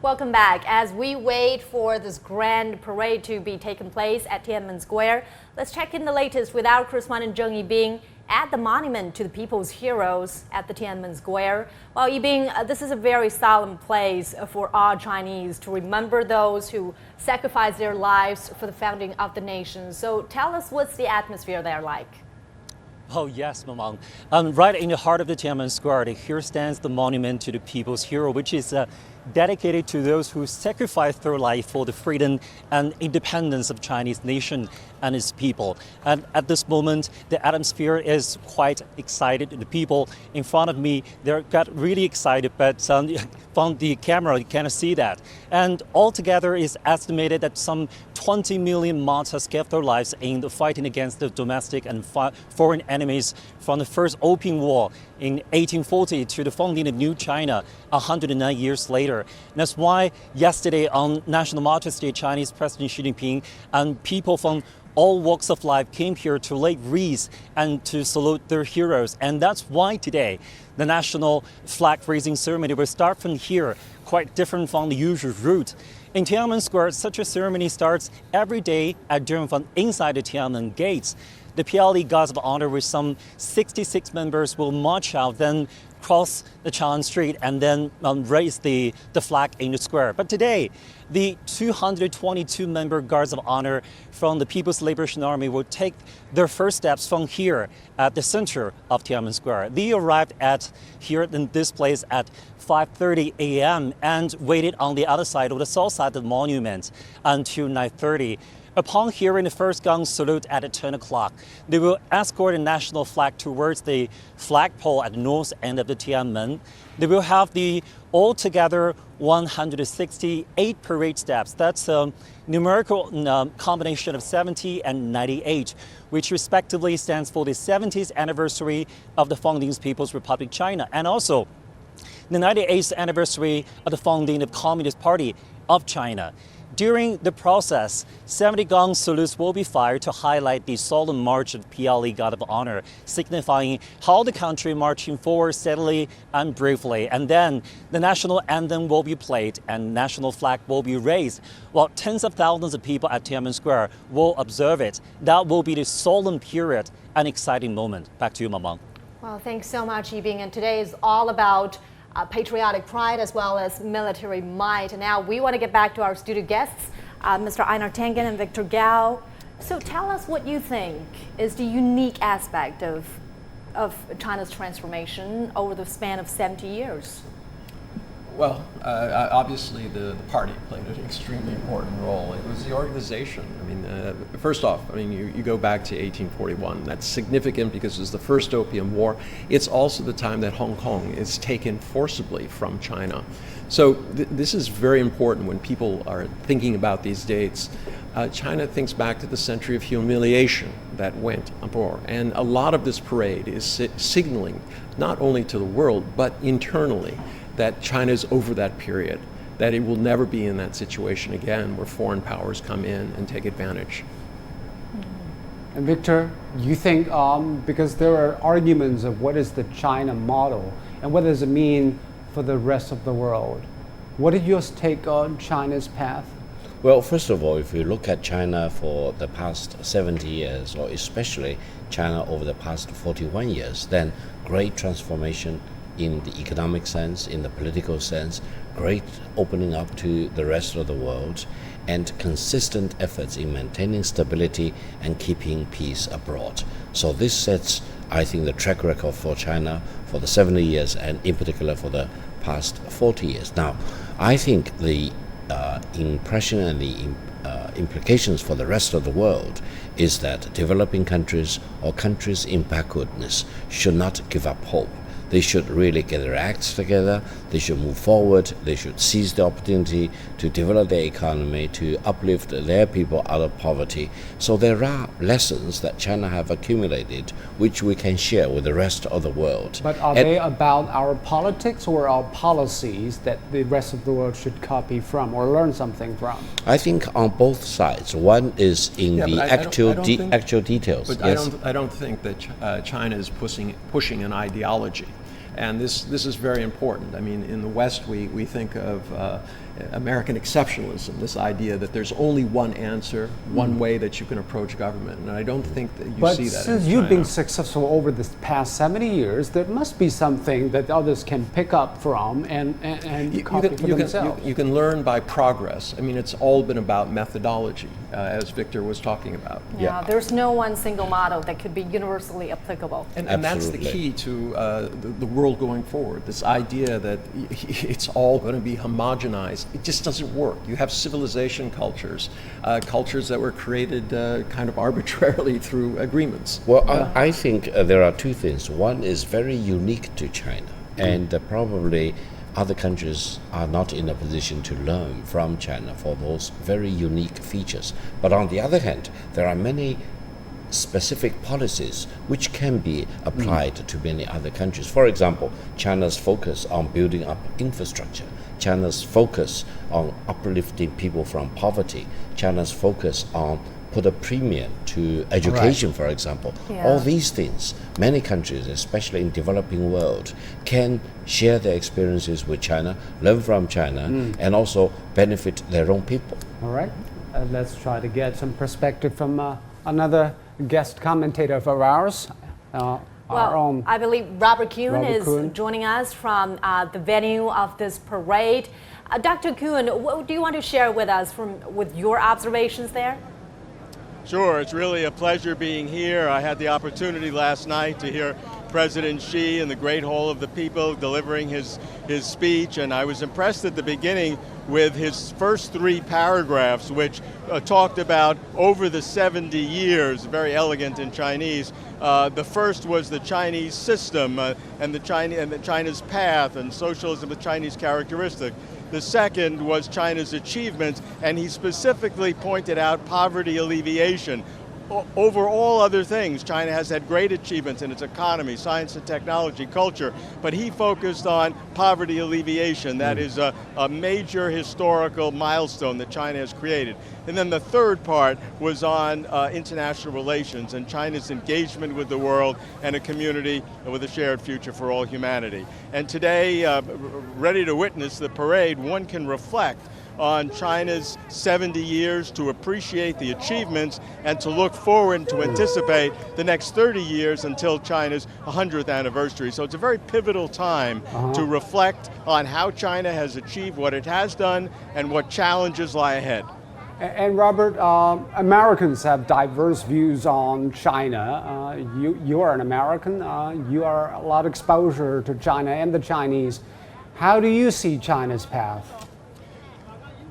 Welcome back. As we wait for this grand parade to be taken place at Tian'anmen Square, let's check in the latest with our correspondent Zheng Yibing at the monument to the people's heroes at the Tian'anmen Square. Well, Yibing, this is a very solemn place for all Chinese to remember those who sacrificed their lives for the founding of the nation. So tell us, what's the atmosphere there like? Oh yes, Mamang. Right in the heart of the Tian'anmen Square, here stands the monument to the people's hero, which is dedicated to those who sacrificed their life for the freedom and independence of Chinese nation and its people. And at this moment, the atmosphere is quite excited. The people in front of me, they got really excited, but from the camera, you cannot see that. And altogether, it's estimated that some 20 million martyrs gave their lives in the fighting against the domestic and foreign enemies from the First Opium War in 1840 to the founding of New China 109 years later. And that's why yesterday on National Martyrs Day, Chinese President Xi Jinping and people from all walks of life came here to lay wreaths and to salute their heroes. And that's why today the national flag raising ceremony will start from here, quite different from the usual route. In Tian'anmen Square, such a ceremony starts every day at dawn from inside the Tian'anmen gates. The PLE Guards of Honor with some 66 members will march out, then cross the Chang'an Street and then raise the flag in the square. But today, the 222-member Guards of Honor from the People's Liberation Army will take their first steps from here at the center of Tian'anmen Square. They arrived here in this place at 5:30 a.m. and waited on the other side or the south side of the monument until 9:30. Upon hearing the first gong salute at 10 o'clock, they will escort the national flag towards the flagpole at the north end of the Tian'anmen. They will have the altogether 168 parade steps. That's a numerical combination of 70 and 98, which respectively stands for the 70th anniversary of the founding of People's Republic of China and also the 98th anniversary of the founding of the Communist Party of China. During the process, 70 gong salutes will be fired to highlight the solemn march of PLE Guard of Honor, signifying how the country marching forward steadily and bravely. And then the national anthem will be played and national flag will be raised, while tens of thousands of people at Tian'anmen Square will observe it. That will be the solemn period, an exciting moment. Back to you, Mamang. Well, thanks so much, Yibing. And today is all about patriotic pride as well as military might. And now we want to get back to our studio guests, Mr. Einar Tengen and Victor Gao. So tell us what you think is the unique aspect of China's transformation over the span of 70 years. Well, obviously the party played an extremely important role. It was the organization. I mean, first off, I mean, you go back to 1841. That's significant because it was the first Opium War. It's also the time that Hong Kong is taken forcibly from China. So this is very important when people are thinking about these dates. China thinks back to the century of humiliation that went before. And a lot of this parade is signaling not only to the world, but internally, that China is over that period, that it will never be in that situation again where foreign powers come in and take advantage. And Victor, you think, because there are arguments of what is the China model and what does it mean for the rest of the world, what is your take on China's path? Well, first of all, if you look at China for the past 70 years, or especially China over the past 41 years, then great transformation in the economic sense, in the political sense, great opening up to the rest of the world, and consistent efforts in maintaining stability and keeping peace abroad. So this sets, I think, the track record for China for the 70 years and in particular for the past 40 years. Now, I think the impression and the implications for the rest of the world is that developing countries or countries in backwardness should not give up hope. They should really get their acts together, they should move forward, they should seize the opportunity to develop their economy, to uplift their people out of poverty. So there are lessons that China have accumulated which we can share with the rest of the world. But are they about our politics or our policies that the rest of the world should copy from or learn something from? I think on both sides. One is in the actual details. But yes? I don't think that China is pushing an ideology. And this is very important. I mean, in the West, we think of American exceptionalism, this idea that there's only one answer, one way that you can approach government. And I don't think that you see that in China. But since you've been successful over the past 70 years, there must be something that others can pick up from and copy for themselves. You can learn by progress. I mean, it's all been about methodology, as Victor was talking about. Yeah, there's no one single model that could be universally applicable. And that's the key to the world going forward, this idea that it's all going to be homogenized. It just doesn't work. You have civilization cultures, cultures that were created kind of arbitrarily through agreements. Well, I think there are two things. One is very unique to China, and probably other countries are not in a position to learn from China for those very unique features. But on the other hand, there are many specific policies which can be applied to many other countries. For example, China's focus on building up infrastructure, China's focus on uplifting people from poverty, China's focus on put a premium to education, for example. All these things, many countries, especially in developing world, can share their experiences with China, learn from China, and also benefit their own people. All right, let's try to get some perspective from another guest commentator of ours. Our own I believe Robert Kuhn is joining us from the venue of this parade. Dr. Kuhn, what do you want to share with us with your observations there? Sure, it's really a pleasure being here. I had the opportunity last night to hear President Xi in the Great Hall of the People delivering his speech, and I was impressed at the beginning with his first 3 paragraphs, which talked about over the 70 years, very elegant in Chinese. The first was the Chinese system and China's path and socialism with Chinese characteristic. The second was China's achievements, and he specifically pointed out poverty alleviation. Over all other things, China has had great achievements in its economy, science and technology, culture, but he focused on poverty alleviation. That is a major historical milestone that China has created. And then the third part was on international relations and China's engagement with the world and a community with a shared future for all humanity. And today, ready to witness the parade, one can reflect on China's 70 years, to appreciate the achievements and to look forward and to anticipate the next 30 years until China's 100th anniversary. So it's a very pivotal time to reflect on how China has achieved what it has done and what challenges lie ahead. And Robert, Americans have diverse views on China. You are an American. You are a lot of exposure to China and the Chinese. How do you see China's path?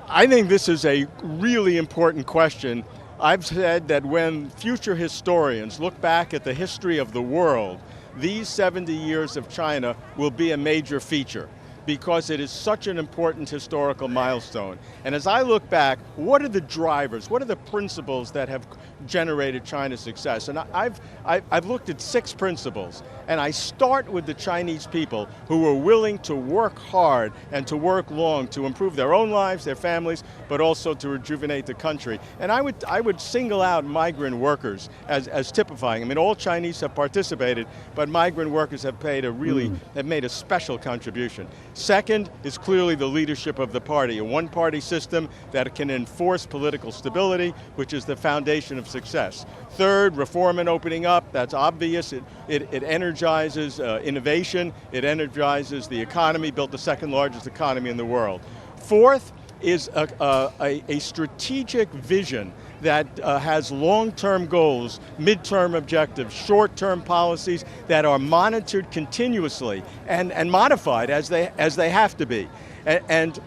I think this is a really important question. I've said that when future historians look back at the history of the world, these 70 years of China will be a major feature because it is such an important historical milestone. And as I look back, what are the drivers? What are the principles that have generated China's success? And I've looked at 6 principles, and I start with the Chinese people who were willing to work hard and to work long to improve their own lives, their families, but also to rejuvenate the country. And I would single out migrant workers as typifying. I mean, all Chinese have participated, but migrant workers have made a special contribution. Second is clearly the leadership of the party, a one-party system that can enforce political stability, which is the foundation of success. Third, reform and opening up, that's obvious. It energizes innovation, it energizes the economy, built the second largest economy in the world. Fourth is a strategic vision that has long-term goals, mid-term objectives, short-term policies that are monitored continuously and modified as they have to be. And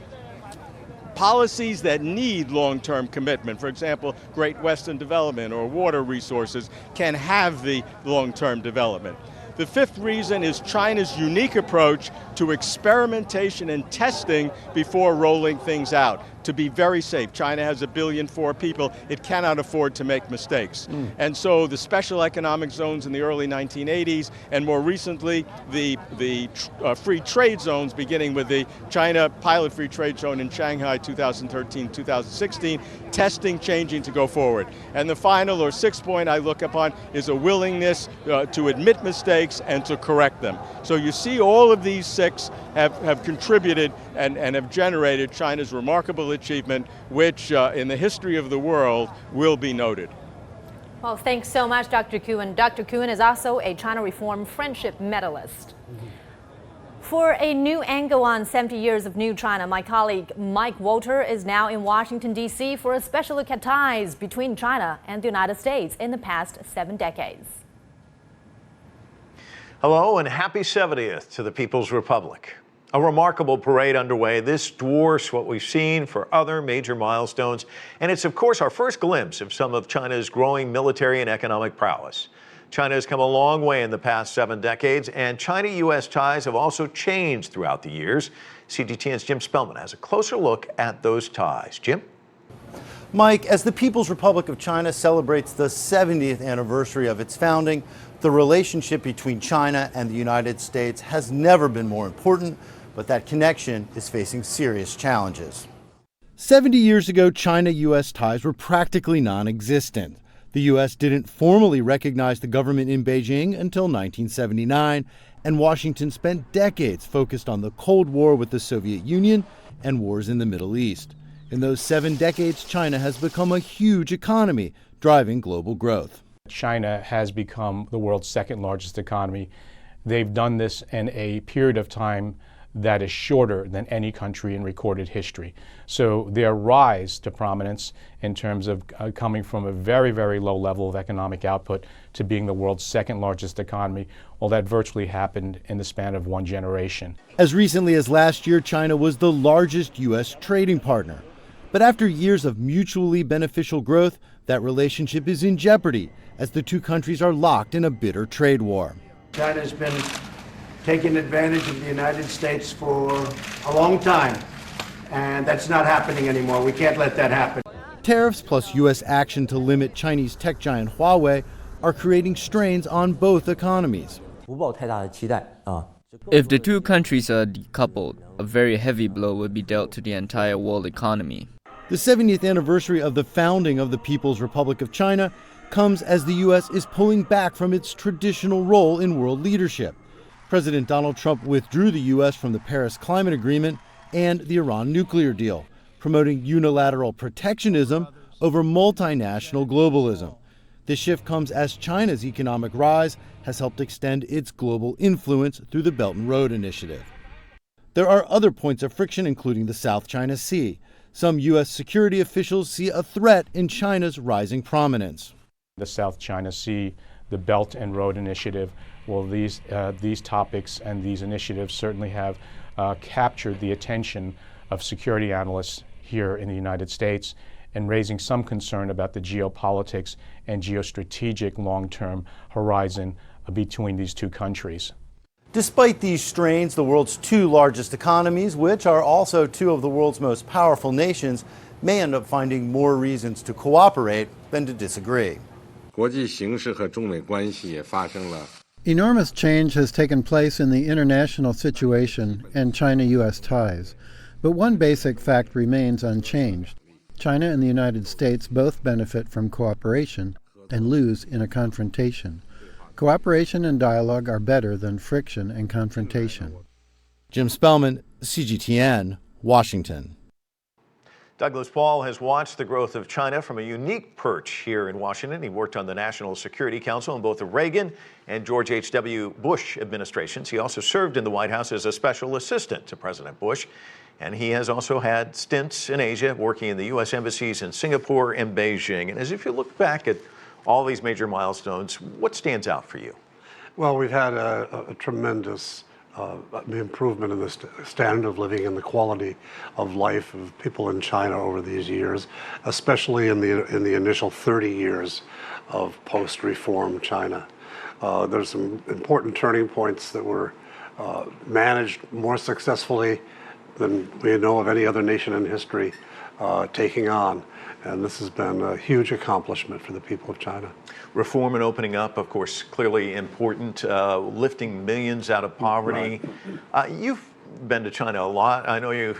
policies that need long-term commitment, for example, Great Western Development or water resources, can have the long-term development. The fifth reason is China's unique approach to experimentation and testing before rolling things out, to be very safe. China has 1.4 billion people. It cannot afford to make mistakes. And so the special economic zones in the early 1980s, and more recently, the free trade zones, beginning with the China pilot free trade zone in Shanghai 2013-2016, testing, changing to go forward. And the final or 6th point I look upon is a willingness to admit mistakes mistakes and to correct them. So you see all of these 6 have contributed and have generated China's remarkable achievement, which in the history of the world will be noted. Well, thanks so much, Dr. Kuhn. Dr. Kuhn is also a China Reform Friendship Medalist. For a new angle on 70 years of New China, my colleague Mike Walter is now in Washington, D.C. for a special look at ties between China and the United States in the past 7 decades. Hello and happy 70th to the People's Republic. A remarkable parade underway. This dwarfs what we've seen for other major milestones, and it's of course our first glimpse of some of China's growing military and economic prowess. China has come a long way in the past 7 decades, and China-U.S. ties have also changed throughout the years. CGTN's Jim Spellman has a closer look at those ties. Jim? Mike, as the People's Republic of China celebrates the 70th anniversary of its founding, the relationship between China and the United States has never been more important, but that connection is facing serious challenges. 70 years ago, China-U.S. ties were practically non-existent. The U.S. didn't formally recognize the government in Beijing until 1979, and Washington spent decades focused on the Cold War with the Soviet Union and wars in the Middle East. In those 7 decades, China has become a huge economy, driving global growth. China has become the world's 2nd largest economy. They've done this in a period of time that is shorter than any country in recorded history. So their rise to prominence in terms of coming from a very, very low level of economic output to being the world's 2nd largest economy, well, that virtually happened in the span of 1 generation. As recently as last year, China was the largest U.S. trading partner. But after years of mutually beneficial growth, that relationship is in jeopardy as the 2 countries are locked in a bitter trade war. China's been taking advantage of the United States for a long time, and that's not happening anymore. We can't let that happen. Tariffs plus U.S. action to limit Chinese tech giant Huawei are creating strains on both economies. If the 2 countries are decoupled, a very heavy blow would be dealt to the entire world economy. The 70th anniversary of the founding of the People's Republic of China comes as the U.S. is pulling back from its traditional role in world leadership. President Donald Trump withdrew the U.S. from the Paris Climate Agreement and the Iran nuclear deal, promoting unilateral protectionism over multinational globalism. This shift comes as China's economic rise has helped extend its global influence through the Belt and Road Initiative. There are other points of friction, including the South China Sea. Some U.S. security officials see a threat in China's rising prominence. The South China Sea, the Belt and Road Initiative, well, these topics and these initiatives certainly have captured the attention of security analysts here in the United States and raising some concern about the geopolitics and geostrategic long-term horizon between these 2 countries. Despite these strains, the world's 2 largest economies, which are also 2 of the world's most powerful nations, may end up finding more reasons to cooperate than to disagree. Enormous change has taken place in the international situation and China-U.S. ties, but one basic fact remains unchanged. China and the United States both benefit from cooperation and lose in a confrontation. Cooperation and dialogue are better than friction and confrontation. Jim Spellman, CGTN, Washington. Douglas Paul has watched the growth of China from a unique perch here in Washington. He worked on the National Security Council in both the Reagan and George H.W. Bush administrations. He also served in the White House as a special assistant to President Bush. And he has also had stints in Asia, working in the U.S. embassies in Singapore and Beijing. And as if you look back at all these major milestones, what stands out for you? Well, we've had a tremendous improvement in the standard of living and the quality of life of people in China over these years, especially in the initial 30 years of post-reform China. There's some important turning points that were managed more successfully than we know of any other nation in history taking on. And this has been a huge accomplishment for the people of China. Reform and opening up, of course, clearly important, lifting millions out of poverty. Right. You've been to China a lot. I know you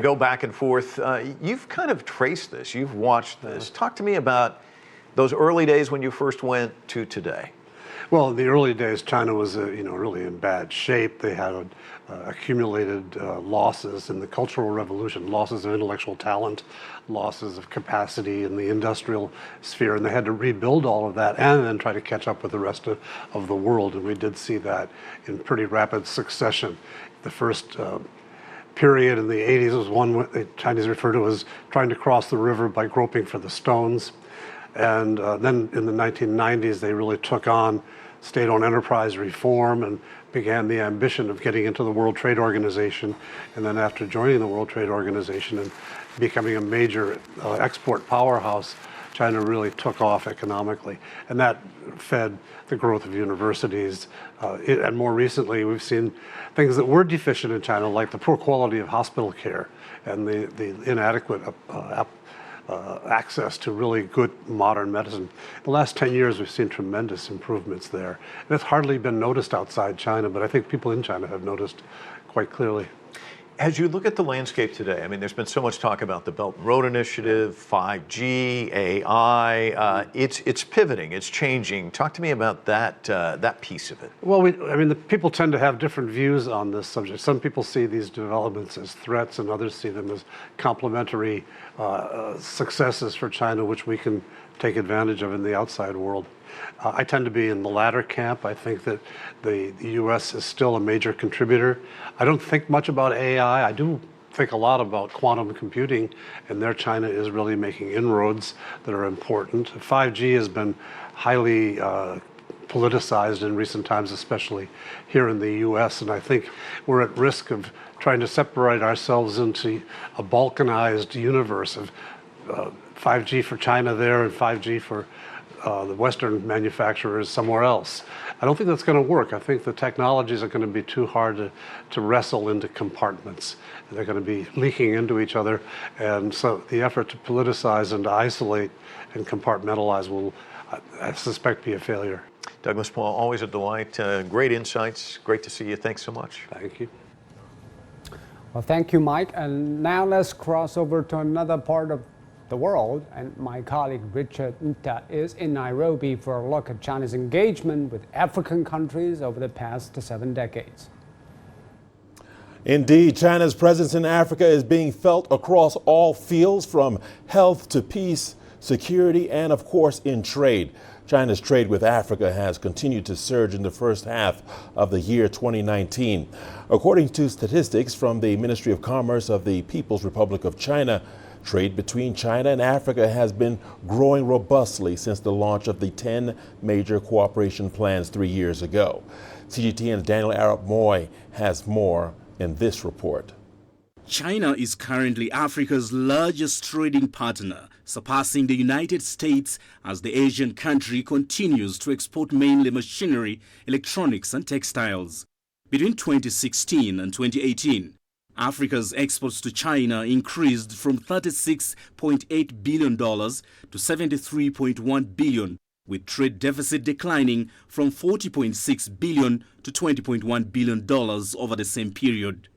go back and forth. You've kind of traced this. You've watched this. Talk to me about those early days when you first went to today. Well, in the early days, China was, really in bad shape. They had accumulated losses in the Cultural Revolution, losses of intellectual talent, losses of capacity in the industrial sphere, and they had to rebuild all of that and then try to catch up with the rest of the world. And we did see that in pretty rapid succession. The first period in the 80s was one the Chinese refer to as trying to cross the river by groping for the stones. And then in the 1990s, they really took on state-owned enterprise reform and began the ambition of getting into the World Trade Organization. And then after joining the World Trade Organization and becoming a major export powerhouse, China really took off economically. And that fed the growth of universities. And more recently, we've seen things that were deficient in China, like the poor quality of hospital care and the inadequate access to really good modern medicine. The last 10 years, we've seen tremendous improvements there. And it's hardly been noticed outside China, but I think people in China have noticed quite clearly. As you look at the landscape today, I mean, there's been so much talk about the Belt and Road Initiative, 5G, AI. It's pivoting, it's changing. Talk to me about that piece of it. Well, the people tend to have different views on this subject. Some people see these developments as threats, and others see them as complementary successes for China, which we can take advantage of in the outside world. I tend to be in the latter camp. I think that the U.S. is still a major contributor. I don't think much about AI. I do think a lot about quantum computing, and there China is really making inroads that are important. 5G has been highly politicized in recent times, especially here in the U.S., and I think we're at risk of trying to separate ourselves into a balkanized universe of 5G for China there and 5G for the Western manufacturers somewhere else. I don't think that's going to work. I think the technologies are going to be too hard to wrestle into compartments. They're going to be leaking into each other, and so the effort to politicize and to isolate and compartmentalize will, I suspect, be a failure. Douglas Paul, always a delight. Great insights. Great to see you. Thanks so much. Thank you. Well, thank you, Mike. And now let's cross over to another part of the world, and my colleague Richard Nta is in Nairobi for a look at China's engagement with African countries over the past 7 decades. Indeed, China's presence in Africa is being felt across all fields, from health to peace, security, and of course in trade. China's trade with Africa has continued to surge in the first half of the year 2019. According to statistics from the Ministry of Commerce of the People's Republic of China, trade between China and Africa has been growing robustly since the launch of the 10 major cooperation plans 3 years ago. CGTN's Daniel Arap Moy has more in this report. China is currently Africa's largest trading partner, surpassing the United States as the Asian country continues to export mainly machinery, electronics and textiles. Between 2016 and 2018, Africa's exports to China increased from $36.8 billion to $73.1 billion, with trade deficit declining from $40.6 billion to $20.1 billion over the same period.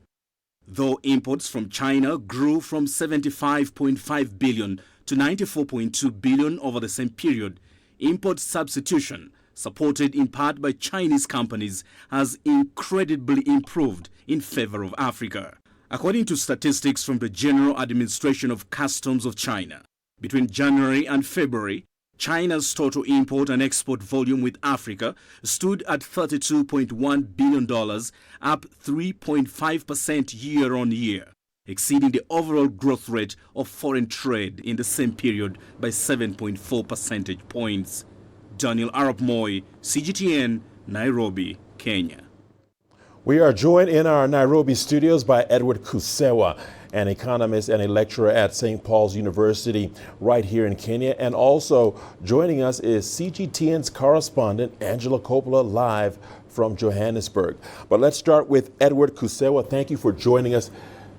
Though imports from China grew from $75.5 billion to $94.2 billion over the same period, import substitution, supported in part by Chinese companies, has incredibly improved in favor of Africa. According to statistics from the General Administration of Customs of China, between January and February, China's total import and export volume with Africa stood at $32.1 billion, up 3.5% year on year, exceeding the overall growth rate of foreign trade in the same period by 7.4 percentage points. Daniel Arap Moy, CGTN, Nairobi, Kenya. We are joined in our Nairobi studios by Edward Kusewa, an economist and a lecturer at St. Paul's University right here in Kenya. And also joining us is CGTN's correspondent Angela Coppola, live from Johannesburg. But let's start with Edward Kusewa. Thank you for joining us.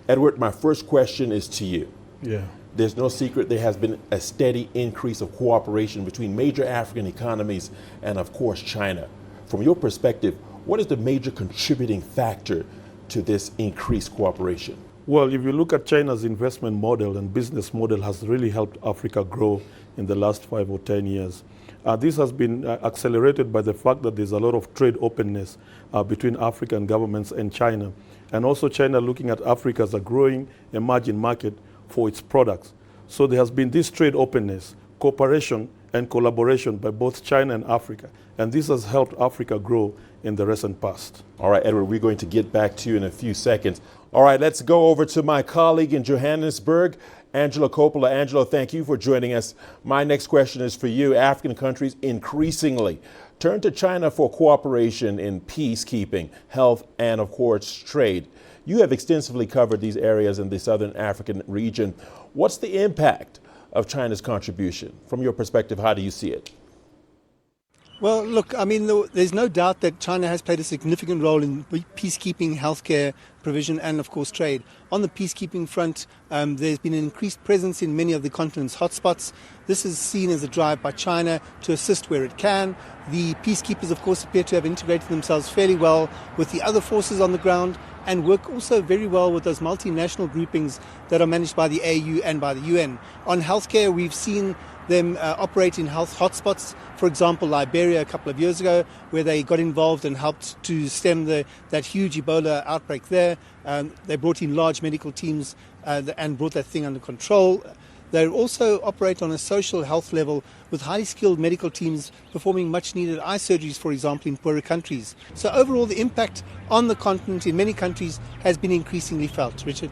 Edward, my first question is to you. Yeah. There's no secret there has been a steady increase of cooperation between major African economies and, of course, China. From your perspective, what is the major contributing factor to this increased cooperation? Well, if you look at China's investment model and business model has really helped Africa grow in the last 5 or 10 years. This has been accelerated by the fact that there's a lot of trade openness between African governments and China. And also China looking at Africa as a growing emerging market for its products. So there has been this trade openness, cooperation and collaboration by both China and Africa. And this has helped Africa grow in the recent past. All right, Edward, we're going to get back to you in a few seconds. All right, let's go over to my colleague in Johannesburg, Angelo Coppola. Angelo, thank you for joining us. My next question is for you. African countries increasingly turn to China for cooperation in peacekeeping, health, and of course, trade. You have extensively covered these areas in the Southern African region. What's the impact of China's contribution? From your perspective, how do you see it? Well, look, I mean, there's no doubt that China has played a significant role in peacekeeping, healthcare provision, and, of course, trade. On the peacekeeping front, there's been an increased presence in many of the continent's hotspots. This is seen as a drive by China to assist where it can. The peacekeepers, of course, appear to have integrated themselves fairly well with the other forces on the ground and work also very well with those multinational groupings that are managed by the AU and by the UN. On healthcare, we've seen them operate in health hotspots. For example, Liberia a couple of years ago, where they got involved and helped to stem that huge Ebola outbreak there. They brought in large medical teams and brought that thing under control. They also operate on a social health level with highly skilled medical teams performing much needed eye surgeries, for example, in poorer countries. So overall, the impact on the continent in many countries has been increasingly felt. Richard.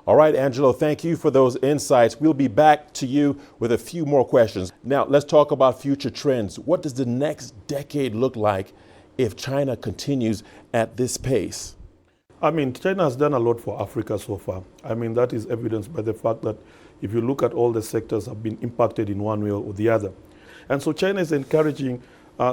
All right, Angelo, thank you for those insights. We'll be back to you with a few more questions. Now, let's talk about future trends. What does the next decade look like if China continues at this pace? I mean, China has done a lot for Africa so far. I mean, that is evidenced by the fact that if you look at all the sectors have been impacted in one way or the other. And so China is encouraging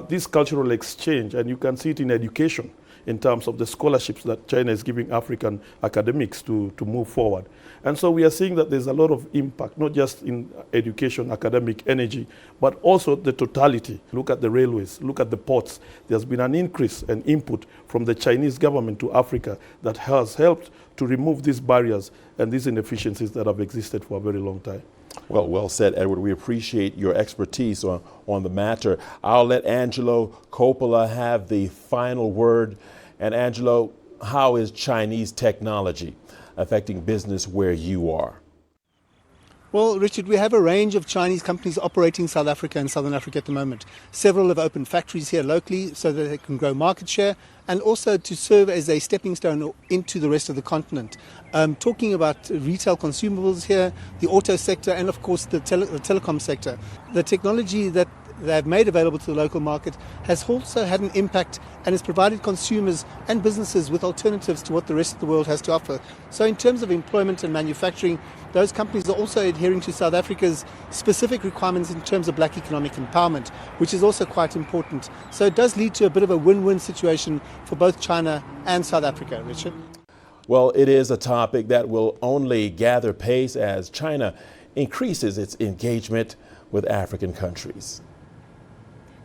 this cultural exchange, and you can see it in education in terms of the scholarships that China is giving African academics to move forward. And so we are seeing that there's a lot of impact, not just in education, academic, energy, but also the totality. Look at the railways, look at the ports. There's been an increase and input from the Chinese government to Africa that has helped to remove these barriers and these inefficiencies that have existed for a very long time. Well said, Edward. We appreciate your expertise on the matter. I'll let Angelo Coppola have the final word. And Angelo, how is Chinese technology affecting business where you are? Well, Richard, we have a range of Chinese companies operating in South Africa and Southern Africa at the moment. Several have opened factories here locally so that they can grow market share and also to serve as a stepping stone into the rest of the continent. Talking about retail consumables here, the auto sector, and of course the telecom sector. The technology that they've made available to the local market has also had an impact and has provided consumers and businesses with alternatives to what the rest of the world has to offer. So in terms of employment and manufacturing, those companies are also adhering to South Africa's specific requirements in terms of black economic empowerment, which is also quite important. So it does lead to a bit of a win-win situation for both China and South Africa, Richard. Well, it is a topic that will only gather pace as China increases its engagement with African countries.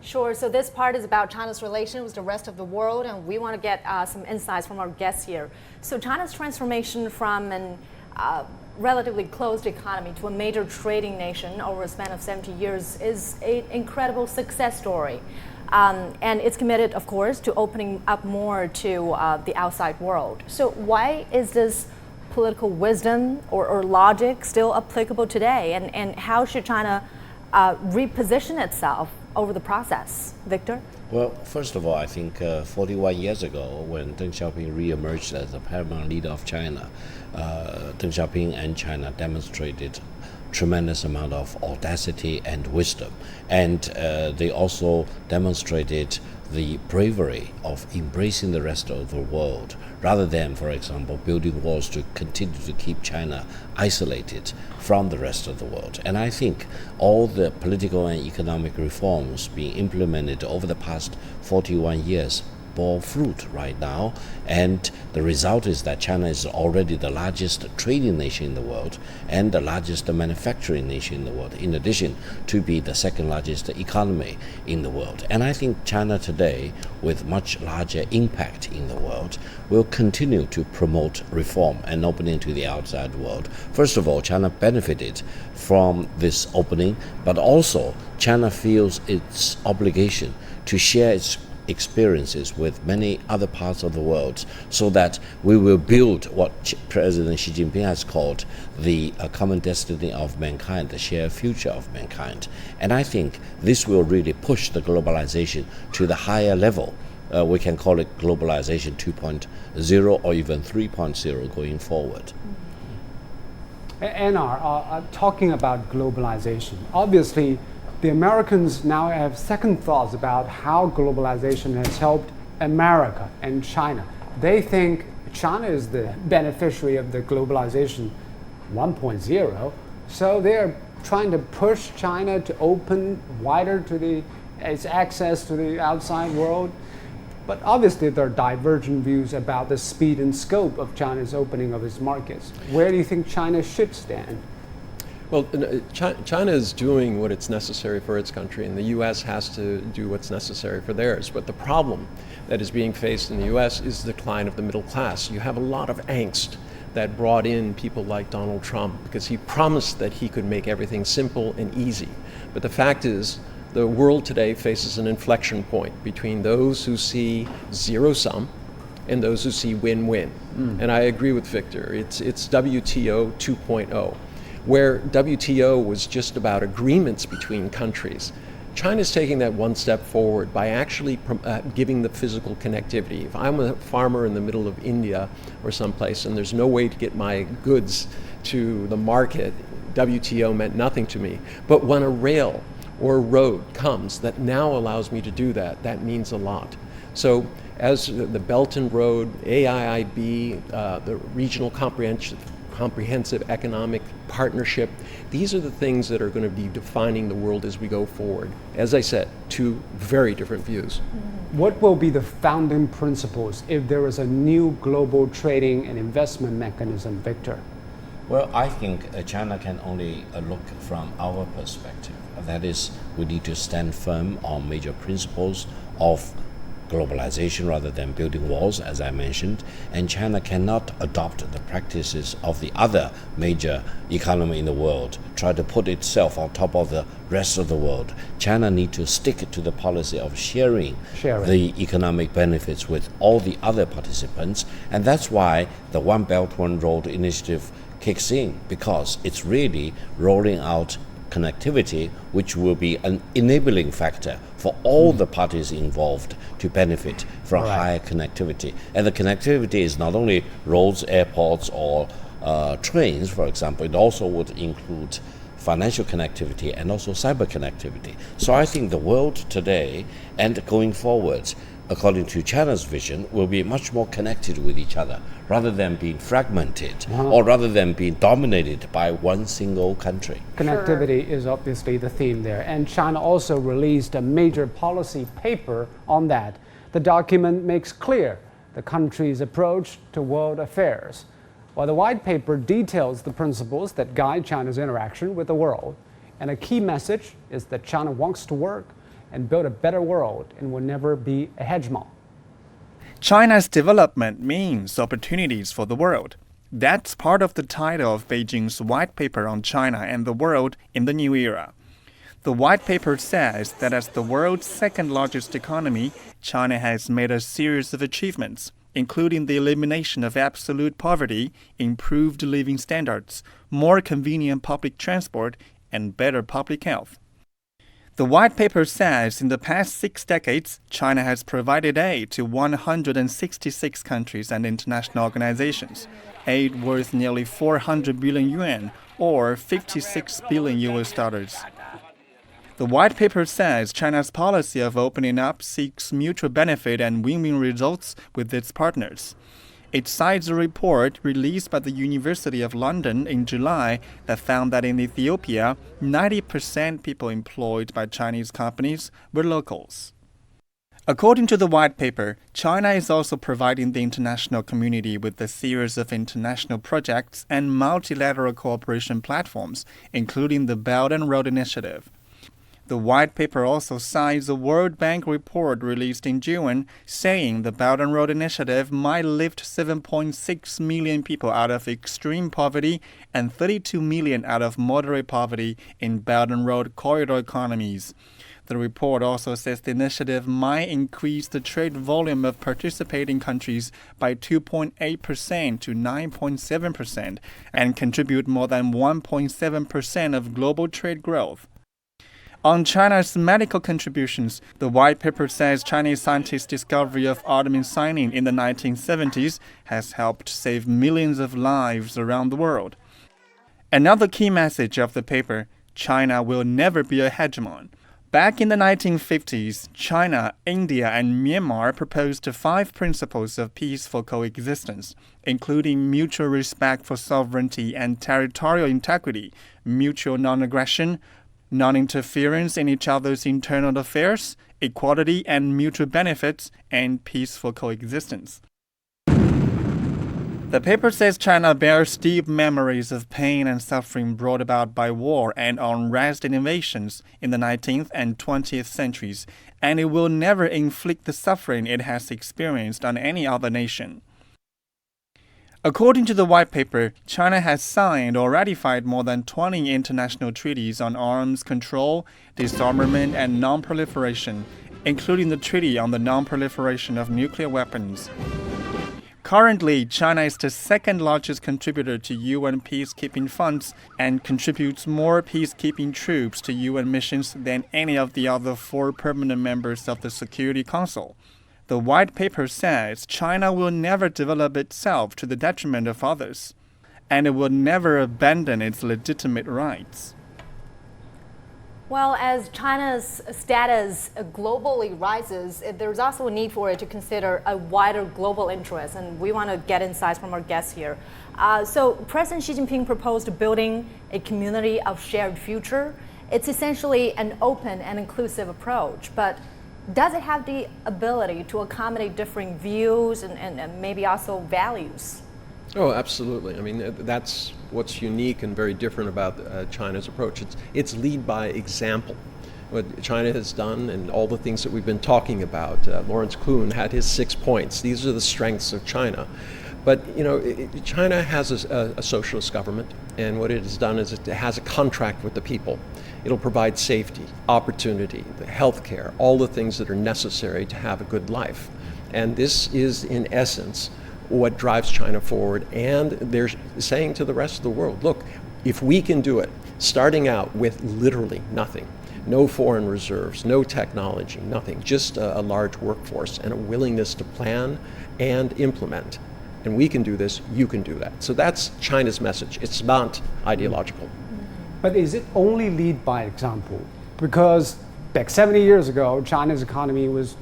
Sure. So this part is about China's relations with the rest of the world, and we want to get some insights from our guests here. So China's transformation from an relatively closed economy to a major trading nation over a span of 70 years is an incredible success story. And it's committed, of course, to opening up more to the outside world. So why is this political wisdom or logic still applicable today? And how should China reposition itself over the process? Victor? Well, first of all, I think 41 years ago, when Deng Xiaoping re-emerged as the paramount leader of China, Deng Xiaoping and China demonstrated tremendous amount of audacity and wisdom. And they also demonstrated the bravery of embracing the rest of the world, rather than, for example, building walls to continue to keep China isolated from the rest of the world. And I think all the political and economic reforms being implemented over the past 41 years bore fruit right now. And the result is that China is already the largest trading nation in the world and the largest manufacturing nation in the world, in addition to be the second largest economy in the world. And I think China today, with much larger impact in the world, will continue to promote reform and opening to the outside world. First of all, China benefited from this opening, but also China feels its obligation to share its experiences with many other parts of the world so that we will build what President Xi Jinping has called the common destiny of mankind, the shared future of mankind. And I think this will really push the globalization to the higher level. We can call it globalization 2.0 or even 3.0 going forward. NR, talking about globalization, obviously the Americans now have second thoughts about how globalization has helped America and China. They think China is the beneficiary of the globalization 1.0, so they're trying to push China to open wider to its access to the outside world. But obviously there are divergent views about the speed and scope of China's opening of its markets. Where do you think China should stand? Well, China is doing what it's necessary for its country, and the U.S. has to do what's necessary for theirs. But the problem that is being faced in the U.S. is the decline of the middle class. You have a lot of angst that brought in people like Donald Trump because he promised that he could make everything simple and easy. But the fact is, the world today faces an inflection point between those who see zero-sum and those who see win-win. And I agree with Victor. It's WTO 2.0. Where WTO was just about agreements between countries. China's taking that one step forward by actually giving the physical connectivity. If I'm a farmer in the middle of India or someplace and there's no way to get my goods to the market, WTO meant nothing to me. But when a rail or a road comes that now allows me to do that, that means a lot. So as the Belt and Road, AIIB, the Regional Comprehensive Economic Partnership, these are the things that are going to be defining the world as we go forward. As I said, two very different views. What will be the founding principles if there is a new global trading and investment mechanism, Victor? Well, I think China can only look from our perspective. That is, we need to stand firm on major principles of globalization rather than building walls, as I mentioned, and China cannot adopt the practices of the other major economy in the world, try to put itself on top of the rest of the world. China needs to stick to the policy of sharing the economic benefits with all the other participants, and that's why the One Belt, One Road initiative kicks in, because it's really rolling out connectivity, which will be an enabling factor for all the parties involved to benefit from higher connectivity. And the connectivity is not only roads, airports, or trains, for example. It also would include financial connectivity and also cyber connectivity. So I think the world today and going forward, according to China's vision, will be much more connected with each other rather than being fragmented or rather than being dominated by one single country. Connectivity is obviously the theme there, and China also released a major policy paper on that. The document makes clear the country's approach to world affairs, while the white paper details the principles that guide China's interaction with the world. And a key message is that China wants to work and build a better world and will never be a hegemon. China's development means opportunities for the world. That's part of the title of Beijing's White Paper on China and the World in the New Era. The White Paper says that as the world's second largest economy, China has made a series of achievements, including the elimination of absolute poverty, improved living standards, more convenient public transport, and better public health. The White Paper says in the past 6 decades, China has provided aid to 166 countries and international organizations, aid worth nearly 400 billion yuan, or $56 billion. The White Paper says China's policy of opening up seeks mutual benefit and win-win results with its partners. It cites a report released by the University of London in July that found that in Ethiopia, 90% people employed by Chinese companies were locals. According to the white paper, China is also providing the international community with a series of international projects and multilateral cooperation platforms, including the Belt and Road Initiative. The white paper also cites a World Bank report released in June saying the Belt and Road Initiative might lift 7.6 million people out of extreme poverty and 32 million out of moderate poverty in Belt and Road corridor economies. The report also says the initiative might increase the trade volume of participating countries by 2.8% to 9.7% and contribute more than 1.7% of global trade growth. On China's medical contributions, the white paper says Chinese scientists' discovery of artemisinin in the 1970s has helped save millions of lives around the world. Another key message of the paper: China will never be a hegemon. Back in the 1950s, China, India, and Myanmar proposed 5 principles of peaceful coexistence, including mutual respect for sovereignty and territorial integrity, mutual non-aggression, non-interference in each other's internal affairs, equality and mutual benefits, and peaceful coexistence. The paper says China bears deep memories of pain and suffering brought about by war and unrest and invasions in the 19th and 20th centuries, and it will never inflict the suffering it has experienced on any other nation. According to the white paper, China has signed or ratified more than 20 international treaties on arms control, disarmament, and non-proliferation, including the Treaty on the Non-Proliferation of Nuclear Weapons. Currently, China is the second largest contributor to UN peacekeeping funds and contributes more peacekeeping troops to UN missions than any of the other 4 permanent members of the Security Council. The white paper says China will never develop itself to the detriment of others, and it will never abandon its legitimate rights. Well, as China's status globally rises, there's also a need for it to consider a wider global interest, and we want to get insights from our guests here. So President Xi Jinping proposed building a community of shared future. It's essentially an open and inclusive approach, but does it have the ability to accommodate differing views and maybe also values? Oh, absolutely. I mean, that's what's unique and very different about China's approach. It's lead by example. What China has done and all the things that we've been talking about. Lawrence Kuhn had his 6 points. These are the strengths of China. But, you know, China has a socialist government, and what it has done is it has a contract with the people. It'll provide safety, opportunity, the health care, all the things that are necessary to have a good life. And this is, in essence, what drives China forward, and they're saying to the rest of the world, look, if we can do it, starting out with literally nothing, no foreign reserves, no technology, nothing, just a large workforce and a willingness to plan and implement, and we can do this, you can do that. So that's China's message. It's not ideological. But is it only lead by example? Because back 70 years ago, China's economy was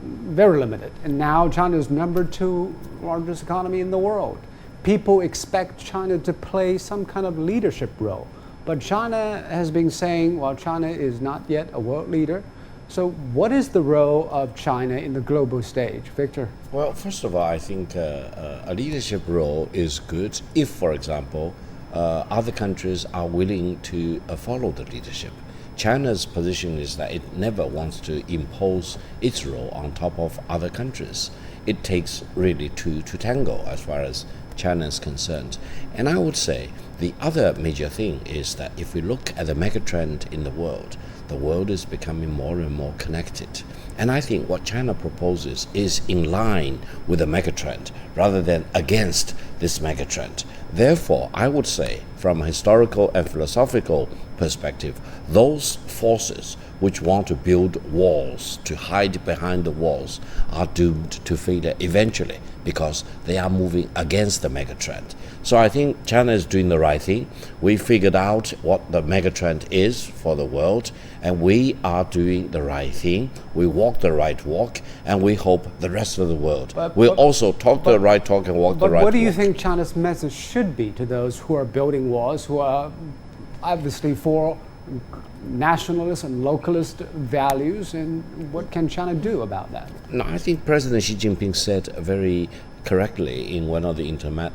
very limited, and now China is number 2 largest economy in the world. People expect China to play some kind of leadership role, but China has been saying, well, China is not yet a world leader. So what is the role of China in the global stage? Victor? Well, first of all, I think a leadership role is good if, for example, other countries are willing to follow the leadership. China's position is that it never wants to impose its role on top of other countries. It takes really two to tango as far as China is concerned. And I would say the other major thing is that if we look at the megatrend in the world is becoming more and more connected. And I think what China proposes is in line with the megatrend rather than against this megatrend. Therefore, I would say from a historical and philosophical perspective, those forces which want to build walls, to hide behind the walls, are doomed to failure eventually because they are moving against the megatrend. So I think China is doing the right thing. We figured out what the megatrend is for the world, and we are doing the right thing. We walk the right walk, and we hope the rest of the world will also talk the right talk and walk the right walk. But what do you think China's message should be to those who are building walls, who are obviously for nationalist and localist values, and what can China do about that? No, I think President Xi Jinping said very correctly in one of the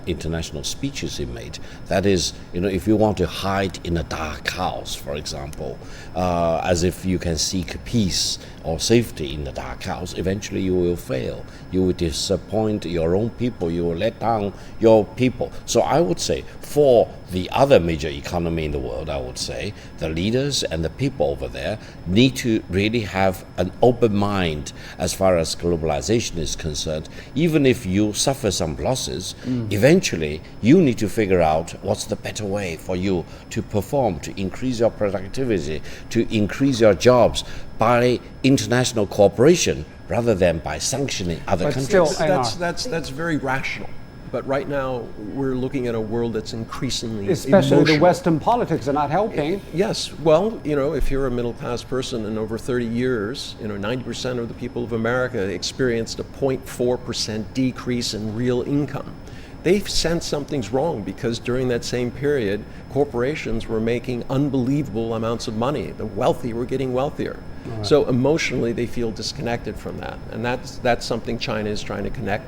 international speeches he made. That is, if you want to hide in a dark house, for example, as if you can seek peace or safety in the dark house, eventually you will fail. You will disappoint your own people. You will let down your people. So I would say for the other major economy in the world, I would say the leaders and the people over there need to really have an open mind as far as globalization is concerned. Even if you suffer some losses, eventually you need to figure out what's the better way for you to perform, to increase your productivity, to increase your jobs by international cooperation rather than by sanctioning other countries. That's very rational. But right now, we're looking at a world that's increasingly especially emotional. the Western politics are not helping. Yes, well, if you're a middle-class person and over 30 years, 90% of the people of America experienced a 0.4% decrease in real income. They've sensed something's wrong because during that same period, corporations were making unbelievable amounts of money. The wealthy were getting wealthier. Right. So emotionally, they feel disconnected from that. And that's something China is trying to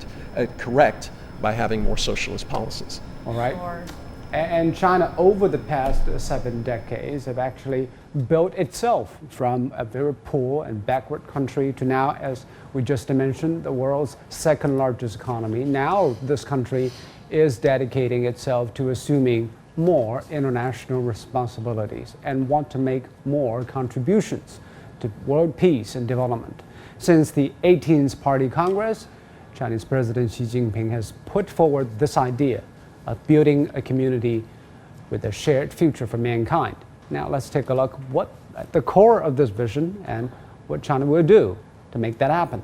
correct by having more socialist policies. All right. And China, over the past 7 decades, have actually built itself from a very poor and backward country to now, as we just mentioned, the world's second largest economy. Now this country is dedicating itself to assuming more international responsibilities and want to make more contributions to world peace and development. Since the 18th Party Congress, Chinese President Xi Jinping has put forward this idea of building a community with a shared future for mankind. Now let's take a look at the core of this vision and what China will do to make that happen.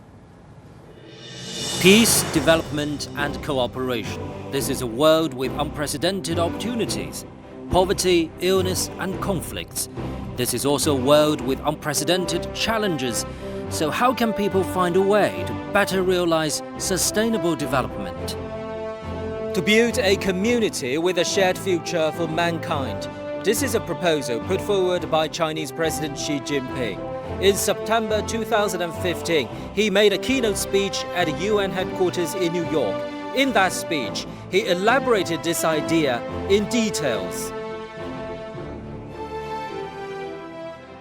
Peace, development and cooperation. This is a world with unprecedented opportunities. Poverty, illness and conflicts. This is also a world with unprecedented challenges. So how can people find a way to better realize sustainable development? To build a community with a shared future for mankind. This is a proposal put forward by Chinese President Xi Jinping. In September 2015, he made a keynote speech at the UN headquarters in New York. In that speech, he elaborated this idea in details.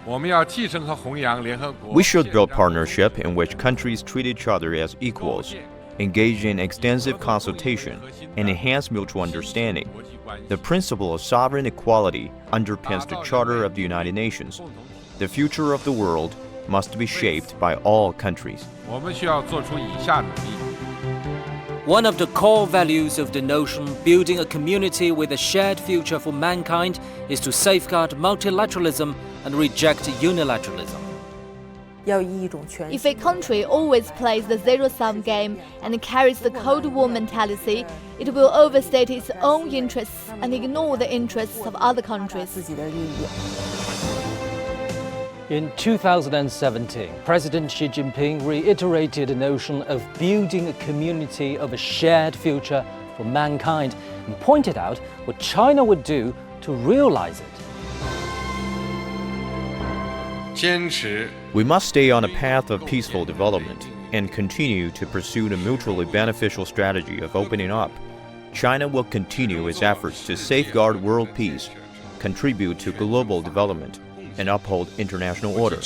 We should build partnership in which countries treat each other as equals, engage in extensive consultation, and enhance mutual understanding. The principle of sovereign equality underpins the Charter of the United Nations. The future of the world must be shaped by all countries. One of the core values of the notion building a community with a shared future for mankind is to safeguard multilateralism and reject unilateralism. If a country always plays the zero-sum game and carries the Cold War mentality, it will overstate its own interests and ignore the interests of other countries. In 2017, President Xi Jinping reiterated the notion of building a community of a shared future for mankind and pointed out what China would do to realize it. We must stay on a path of peaceful development and continue to pursue the mutually beneficial strategy of opening up. China will continue its efforts to safeguard world peace, contribute to global development, and uphold international order.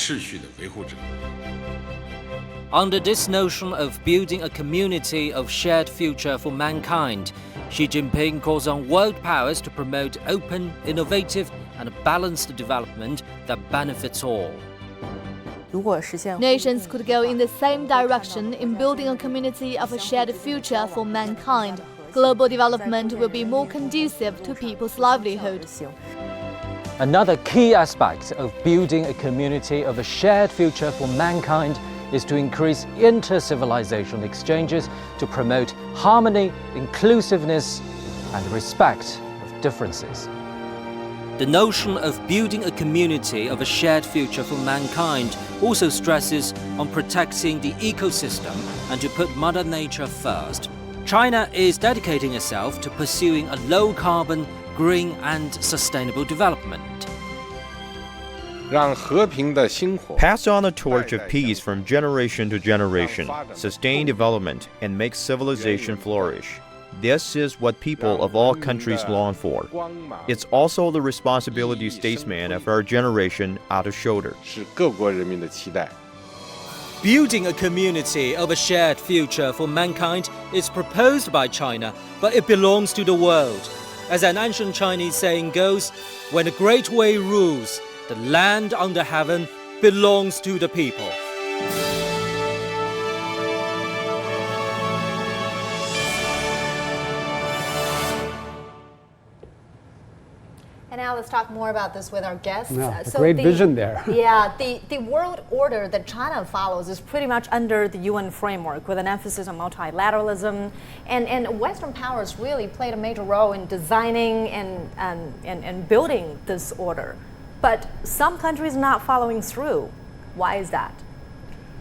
Under this notion of building a community of shared future for mankind, Xi Jinping calls on world powers to promote open, innovative, and balanced development that benefits all. Nations could go in the same direction in building a community of a shared future for mankind. Global development will be more conducive to people's livelihood. Another key aspect of building a community of a shared future for mankind is to increase inter-civilization exchanges to promote harmony, inclusiveness, and respect of differences. The notion of building a community of a shared future for mankind also stresses on protecting the ecosystem and to put Mother Nature first. China is dedicating itself to pursuing a low-carbon, green and sustainable development. Pass on the torch of peace from generation to generation, sustain development, and make civilization flourish. This is what people of all countries long for. It's also the responsibility statesmen of our generation are to shoulder. Building a community of a shared future for mankind is proposed by China, but it belongs to the world. As an ancient Chinese saying goes, when the Great Way rules, the land under heaven belongs to the people. And now let's talk more about this with our guests. Yeah, great vision there. Yeah, the world order that China follows is pretty much under the UN framework with an emphasis on multilateralism. And Western powers really played a major role in designing and building this order. But some countries are not following through. Why is that?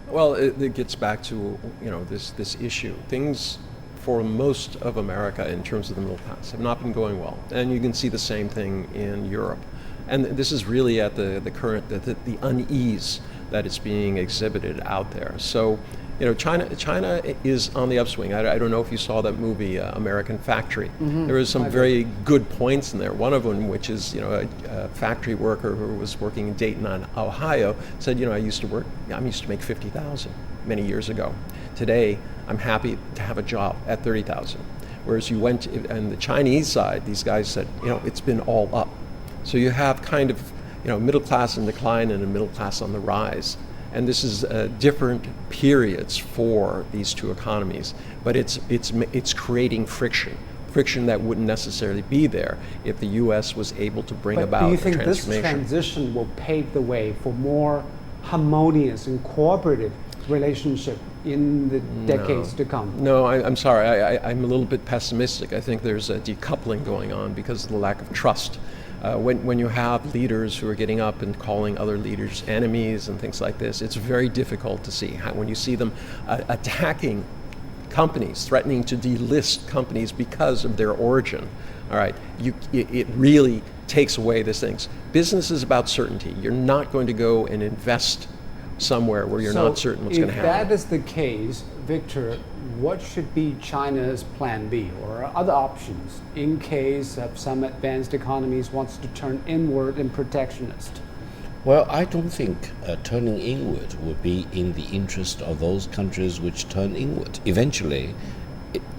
Well, it gets back to this issue. Things for most of America in terms of the middle class have not been going well, and you can see the same thing in Europe. And this is really at the current the unease that is being exhibited out there. So, China is on the upswing. I don't know if you saw that movie, American Factory. Mm-hmm. There was some very good points in there. One of them, which is a factory worker who was working in Dayton, Ohio, said, I'm used to make $50,000 many years ago. Today, I'm happy to have a job at $30,000. Whereas you went on the Chinese side, these guys said, it's been all up. So you have kind of, middle class in decline and a middle class on the rise. And this is different periods for these two economies, but it's creating friction that wouldn't necessarily be there if the U.S. was able to bring about do you a think transformation. This transition will pave the way for more harmonious and cooperative relationship in the decades to come? No, I'm sorry. I'm a little bit pessimistic. I think there's a decoupling going on because of the lack of trust. When you have leaders who are getting up and calling other leaders enemies and things like this, it's very difficult to see when you see them attacking companies, threatening to delist companies because of their origin. All right, it really takes away these things. Business is about certainty. You're not going to go and invest somewhere where you're not certain what's going to happen. If that is the case, Victor, what should be China's plan B or other options in case of some advanced economies wants to turn inward and protectionist? Well, I don't think turning inward would be in the interest of those countries which turn inward. Eventually,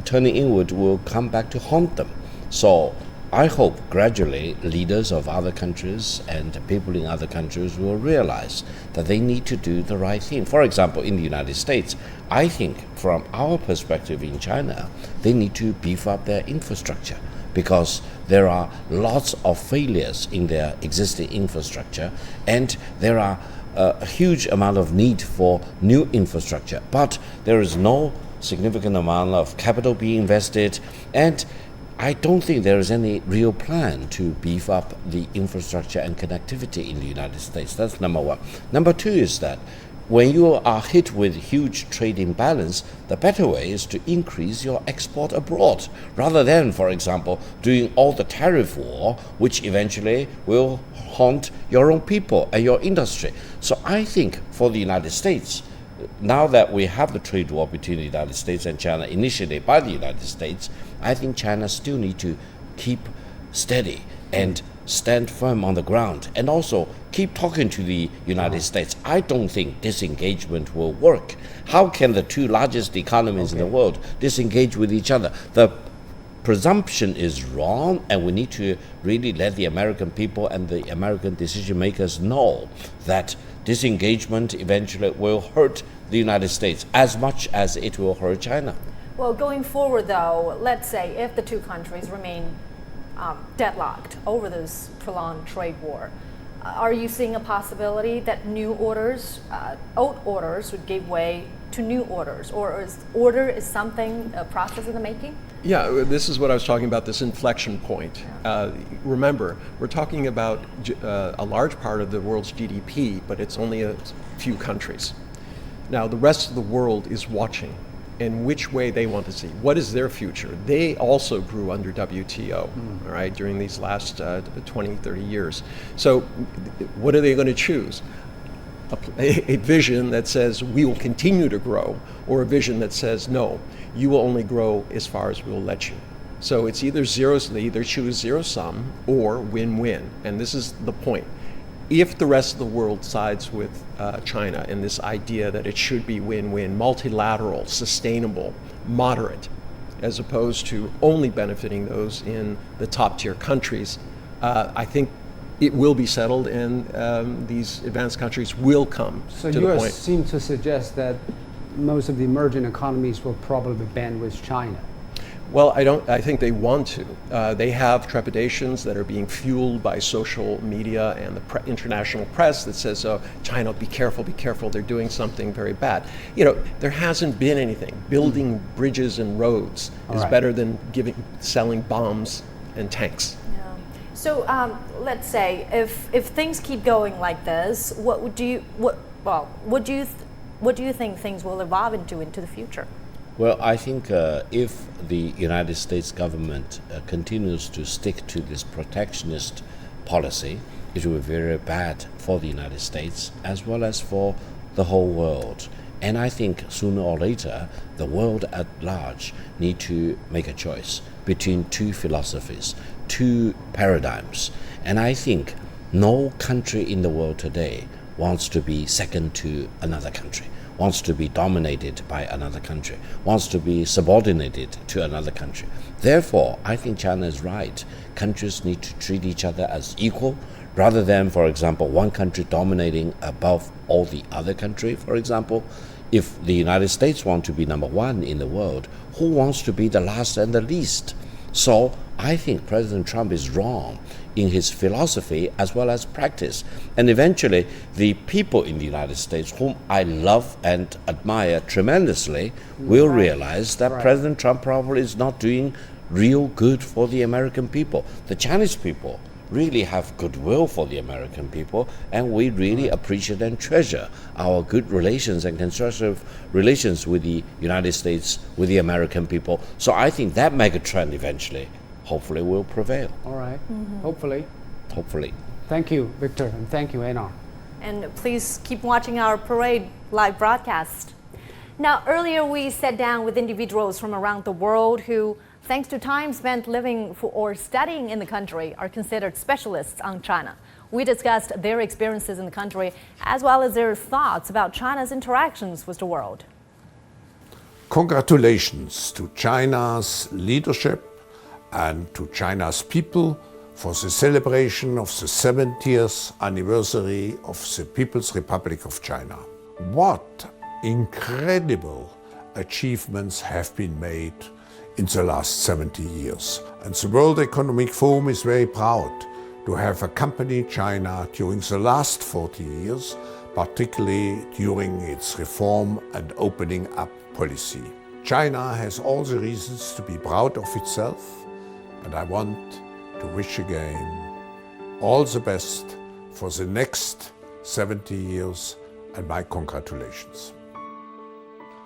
turning inward will come back to haunt them. So I hope gradually leaders of other countries and people in other countries will realize that they need to do the right thing. For example, in the United States, I think from our perspective in China, they need to beef up their infrastructure because there are lots of failures in their existing infrastructure and there are a huge amount of need for new infrastructure. But there is no significant amount of capital being invested, and I don't think there is any real plan to beef up the infrastructure and connectivity in the United States. That's number one. Number two is that when you are hit with huge trade imbalance, the better way is to increase your export abroad, rather than, for example, doing all the tariff war, which eventually will haunt your own people and your industry. So I think for the United States, now that we have the trade war between the United States and China, initiated by the United States, I think China still need to keep steady and stand firm on the ground and also keep talking to the United States. I don't think disengagement will work. How can the two largest economies in the world disengage with each other? The presumption is wrong, and we need to really let the American people and the American decision makers know that disengagement eventually will hurt the United States as much as it will hurt China. Well, going forward, though, let's say if the two countries remain deadlocked over this prolonged trade war, are you seeing a possibility that new orders, old orders, would give way to new orders, or is something a process in the making? Yeah, this is what I was talking about, this inflection point. Remember, we're talking about a large part of the world's GDP, but it's only a few countries. Now, the rest of the world is watching. and which way they want to see. What is their future? They also grew under WTO, all right, during these last 20, 30 years. So what are they going to choose? A vision that says we will continue to grow, or a vision that says no, you will only grow as far as we'll let you. So it's either they either choose zero sum or win-win, and this is the point. If the rest of the world sides with China in this idea that it should be win-win, multilateral, sustainable, moderate, as opposed to only benefiting those in the top-tier countries, I think it will be settled, and these advanced countries will come to the point. So you seem to suggest that most of the emerging economies will probably band with China. Well, I think they want to. They have trepidations that are being fueled by social media and the international press that says, oh, China, be careful, they're doing something very bad. You know, there hasn't been anything. Building bridges and roads is better than selling bombs and tanks. Yeah. So let's say if things keep going like this, what do you think things will evolve into the future? Well, I think if the United States government continues to stick to this protectionist policy, it will be very bad for the United States as well as for the whole world. And I think sooner or later, the world at large need to make a choice between two philosophies, two paradigms. And I think no country in the world today wants to be second to another country, wants to be dominated by another country, wants to be subordinated to another country. Therefore, I think China is right. Countries need to treat each other as equal, rather than, for example, one country dominating above all the other country. For example, if the United States want to be number one in the world, who wants to be the last and the least? So I think President Trump is wrong in his philosophy as well as practice. And eventually, the people in the United States, whom I love and admire tremendously, will realize that President Trump probably is not doing real good for the American people. The Chinese people really have goodwill for the American people, and we really appreciate and treasure our good relations and constructive relations with the United States, with the American people. So I think that megatrend eventually, hopefully, will prevail. All right. Hopefully. Hopefully. Thank you, Victor, and thank you, Einar. And please keep watching our parade live broadcast. Now, earlier we sat down with individuals from around the world who, thanks to time spent living or studying in the country, are considered specialists on China. We discussed their experiences in the country as well as their thoughts about China's interactions with the world. Congratulations to China's leadership and to China's people for the celebration of the 70th anniversary of the People's Republic of China. What incredible achievements have been made in the last 70 years. And the World Economic Forum is very proud to have accompanied China during the last 40 years, particularly during its reform and opening up policy. China has all the reasons to be proud of itself, and I want to wish again all the best for the next 70 years, and my congratulations.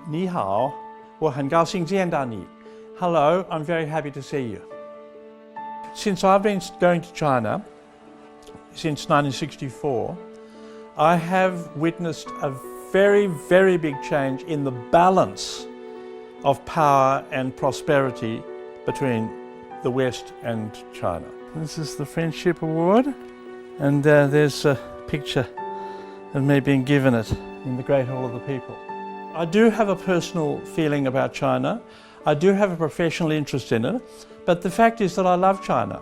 你好，我很高兴见到你。Hello, I'm very happy to see you. Since I've been going to China since 1964, I have witnessed a very, very big change in the balance of power and prosperity between the West and China. This is the Friendship Award, and there's a picture of me being given it in the Great Hall of the People. I do have a personal feeling about China. I do have a professional interest in it, but the fact is that I love China.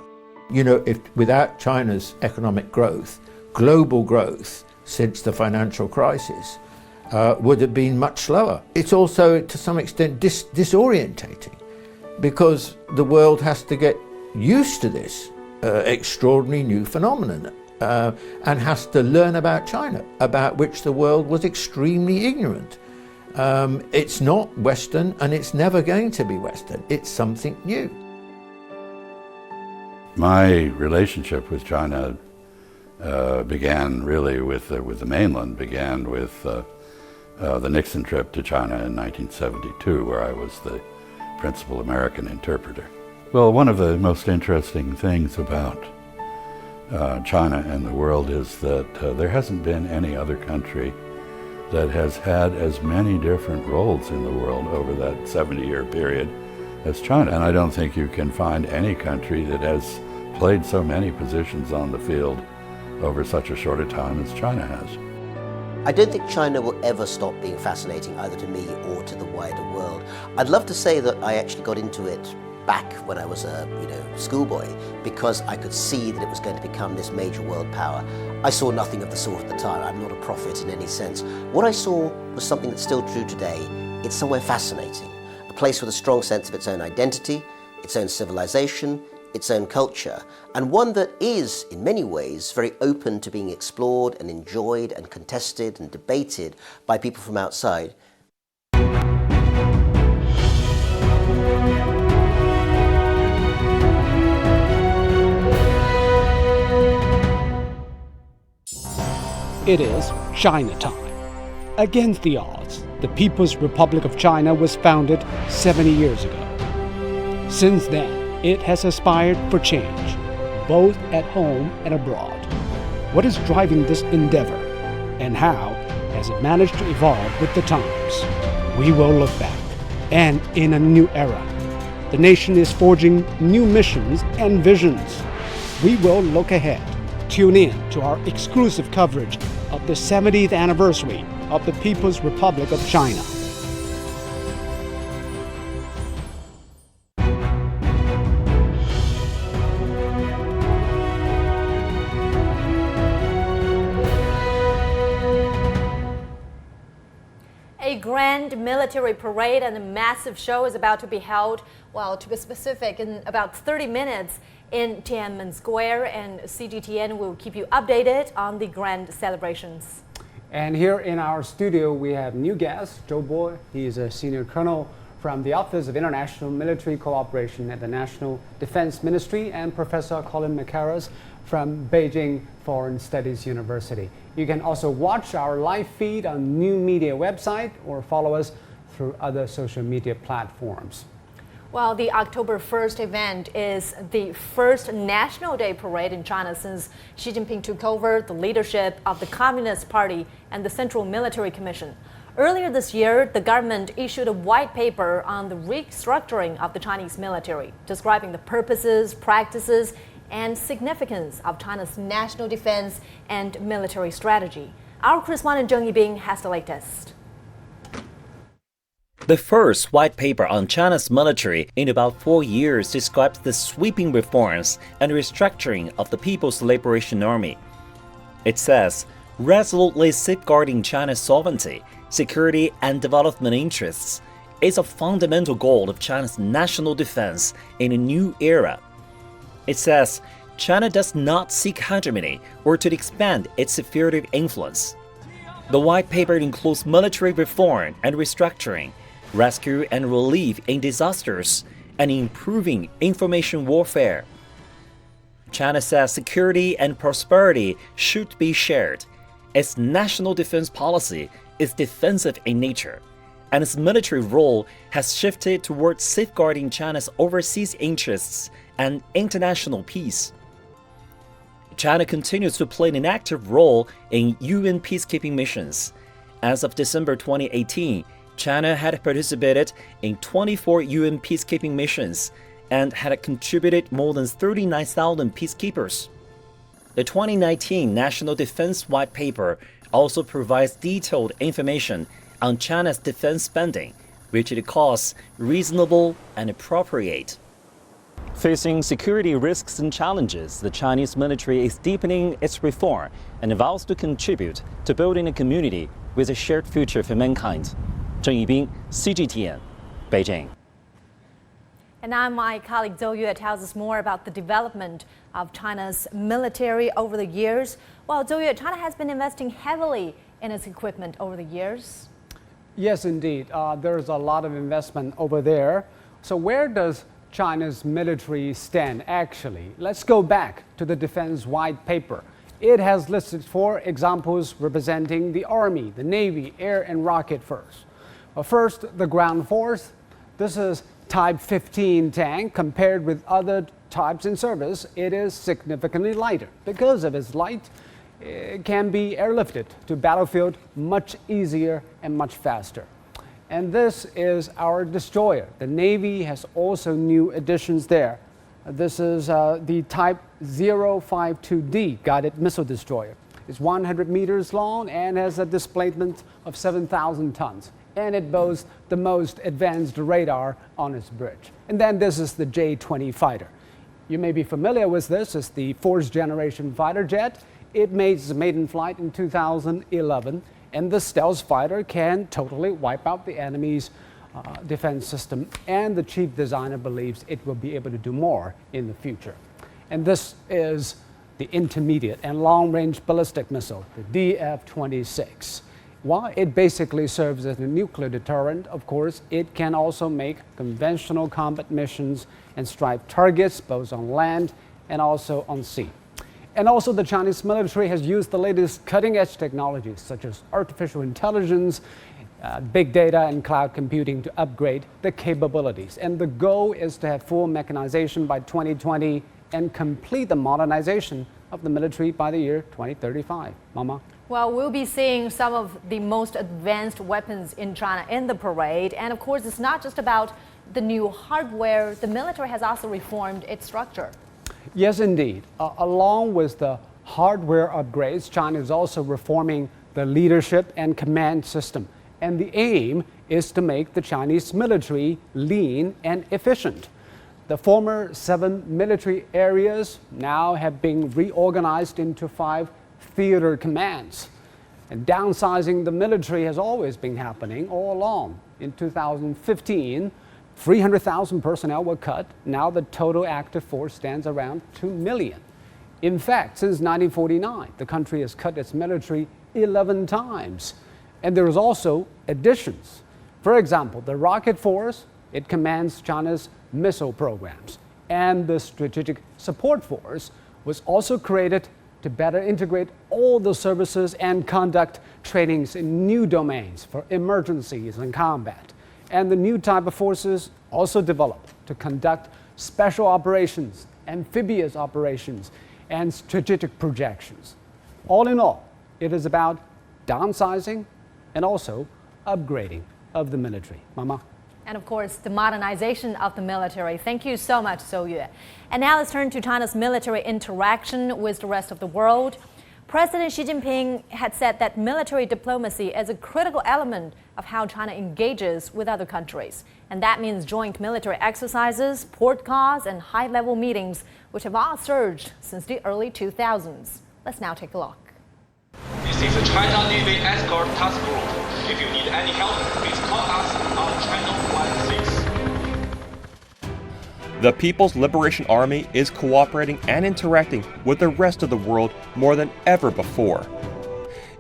You know, without China's economic growth, global growth since the financial crisis would have been much slower. It's also, to some extent, disorientating because the world has to get used to this extraordinary new phenomenon and has to learn about China, about which the world was extremely ignorant. It's not Western and it's never going to be Western. It's something new. My relationship with China began really with the mainland, began with the Nixon trip to China in 1972, where I was the principal American interpreter. Well, one of the most interesting things about China and the world is that there hasn't been any other country that has had as many different roles in the world over that 70-year period as China. And I don't think you can find any country that has played so many positions on the field over such a short a time as China has. I don't think China will ever stop being fascinating either to me or to the wider world. I'd love to say that I actually got into it back when I was a schoolboy because I could see that it was going to become this major world power. I saw nothing of the sort at the time. I'm not a prophet in any sense. What I saw was something that's still true today. It's somewhere fascinating, a place with a strong sense of its own identity, its own civilization, its own culture, and one that is, in many ways, very open to being explored and enjoyed and contested and debated by people from outside. It is Chinatown. Against the odds, the People's Republic of China was founded 70 years ago. Since then, it has aspired for change, both at home and abroad. What is driving this endeavor, and how has it managed to evolve with the times? We will look back, and in a new era. The nation is forging new missions and visions. We will look ahead. Tune in to our exclusive coverage of the 70th anniversary of the People's Republic of China. A grand military parade and a massive show is about to be held, well, to be specific, in about 30 minutes in Tian'anmen Square, and CGTN will keep you updated on the grand celebrations. And here in our studio, we have new guest, Zhou Bo. He is a senior colonel from the Office of International Military Cooperation at the National Defense Ministry, and Professor Colin McCarras from Beijing Foreign Studies University. You can also watch our live feed on New Media website or follow us through other social media platforms. Well, the October 1st event is the first National Day parade in China since Xi Jinping took over the leadership of the Communist Party and the Central Military Commission. Earlier this year, the government issued a white paper on the restructuring of the Chinese military, describing the purposes, practices, and significance of China's national defense and military strategy. Our correspondent Zheng Yibing has the latest. The first white paper on China's military in about 4 years describes the sweeping reforms and restructuring of the People's Liberation Army. It says, resolutely safeguarding China's sovereignty, security, and development interests is a fundamental goal of China's national defense in a new era. It says, China does not seek hegemony or to expand its sphere of influence. The white paper includes military reform and restructuring, rescue and relief in disasters, and improving information warfare. China says security and prosperity should be shared. Its national defense policy is defensive in nature, and its military role has shifted towards safeguarding China's overseas interests and international peace. China continues to play an active role in UN peacekeeping missions. As of December 2018, China had participated in 24 UN peacekeeping missions and had contributed more than 39,000 peacekeepers. The 2019 National Defense White Paper also provides detailed information on China's defense spending, which it calls reasonable and appropriate. Facing security risks and challenges, the Chinese military is deepening its reform and vows to contribute to building a community with a shared future for mankind. Zheng Yibing, CGTN, Beijing. And now my colleague Zhou Yue tells us more about the development of China's military over the years. Well, Zhou Yue, China has been investing heavily in its equipment over the years. Yes, indeed. There's a lot of investment over there. So where does China's military stand actually? Let's go back to the Defense White Paper. It has listed 4 examples representing the Army, the Navy, Air, and Rocket Force. First, the ground force. This is Type 15 tank. Compared with other types in service, it is significantly lighter. Because of its light, it can be airlifted to battlefield much easier and much faster. And this is our destroyer. The Navy has also new additions there. This is the Type 052D guided missile destroyer. It's 100 meters long and has a displacement of 7,000 tons. And it boasts the most advanced radar on its bridge. And then this is the J-20 fighter. You may be familiar with this. It's the 4th generation fighter jet. It made its maiden flight in 2011. And the stealth fighter can totally wipe out the enemy's defense system, and the chief designer believes it will be able to do more in the future. And this is the intermediate and long-range ballistic missile, the DF-26. While it basically serves as a nuclear deterrent, of course, it can also make conventional combat missions and strike targets both on land and also on sea. And also the Chinese military has used the latest cutting-edge technologies such as artificial intelligence, big data and cloud computing to upgrade the capabilities. And the goal is to have full mechanization by 2020 and complete the modernization of the military by the year 2035. Mama? Well, we'll be seeing some of the most advanced weapons in China in the parade. And of course, it's not just about the new hardware. The military has also reformed its structure. Yes, indeed. Along with the hardware upgrades, China is also reforming the leadership and command system. And the aim is to make the Chinese military lean and efficient. The former 7 military areas now have been reorganized into 5 theater commands. And downsizing the military has always been happening all along. In 2015, 300,000 personnel were cut. Now the total active force stands around 2 million. In fact, since 1949, the country has cut its military 11 times. And there is also additions. For example, the Rocket Force, it commands China's missile programs. And the Strategic Support Force was also created to better integrate all the services and conduct trainings in new domains for emergencies and combat. And the new type of forces also developed to conduct special operations, amphibious operations, and strategic projections. All in all, it is about downsizing and also upgrading of the military. Mama? And of course, the modernization of the military. Thank you so much, So Yue. And now let's turn to China's military interaction with the rest of the world. President Xi Jinping had said that military diplomacy is a critical element of how China engages with other countries. And that means joint military exercises, port calls, and high-level meetings, which have all surged since the early 2000s. Let's now take a look. This is the China Navy Escort Task Group. If you need any help, please call us on Channel 16. The People's Liberation Army is cooperating and interacting with the rest of the world more than ever before.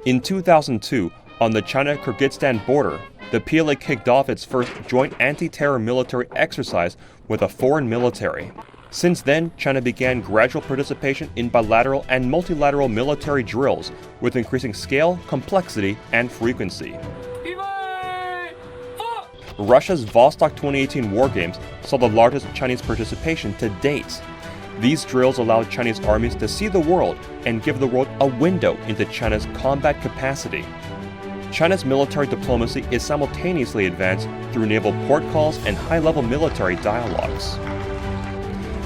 In 2002, on the China-Kyrgyzstan border, the PLA kicked off its first joint anti-terror military exercise with a foreign military. Since then, China began gradual participation in bilateral and multilateral military drills with increasing scale, complexity, and frequency. Russia's Vostok 2018 War Games saw the largest Chinese participation to date. These drills allowed Chinese armies to see the world and give the world a window into China's combat capacity. China's military diplomacy is simultaneously advanced through naval port calls and high-level military dialogues.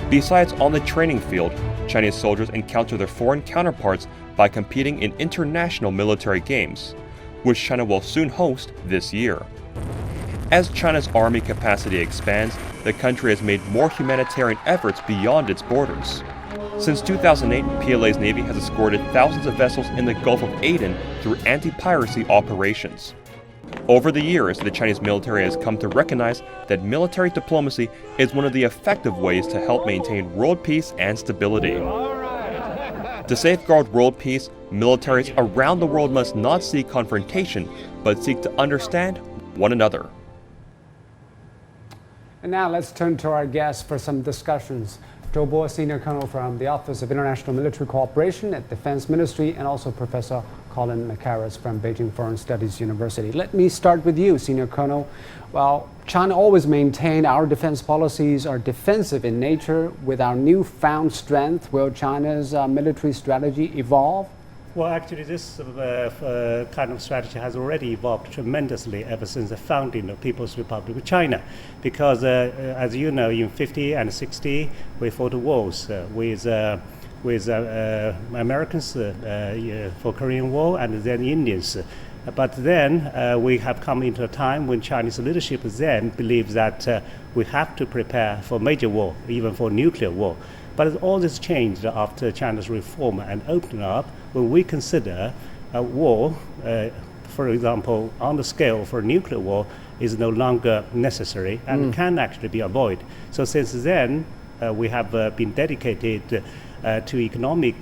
Besides on the training field, Chinese soldiers encounter their foreign counterparts by competing in international military games, which China will soon host this year. As China's army capacity expands, the country has made more humanitarian efforts beyond its borders. Since 2008, PLA's Navy has escorted thousands of vessels in the Gulf of Aden through anti-piracy operations. Over the years, the Chinese military has come to recognize that military diplomacy is one of the effective ways to help maintain world peace and stability. To safeguard world peace, militaries around the world must not seek confrontation, but seek to understand one another. And now let's turn to our guests for some discussions. Zhou Bo, Senior Colonel from the Office of International Military Cooperation at Defense Ministry, and also Professor Colin McCarris from Beijing Foreign Studies University. Let me start with you, Senior Colonel. Well, China always maintained our defense policies are defensive in nature. With our newfound strength, will China's military strategy evolve? Well, actually, this kind of strategy has already evolved tremendously ever since the founding of People's Republic of China. Because, as you know, in 50 and 60, we fought wars with Americans for Korean War and then Indians. But then we have come into a time when Chinese leadership then believes that we have to prepare for major war, even for nuclear war. But all this changed after China's reform and opening up when we consider a war, for example, on the scale for nuclear war is no longer necessary and can actually be avoided. So since then, we have been dedicated to economic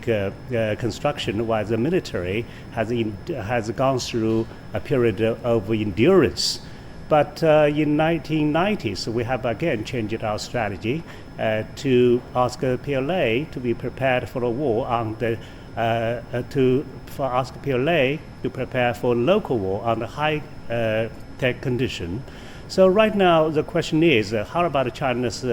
construction, while the military has gone through a period of endurance. But in 1990s, we have again changed our strategy to ask PLA to be prepared for a war on the ask PLA to prepare for local war on the high tech condition. So right now the question is, how about China's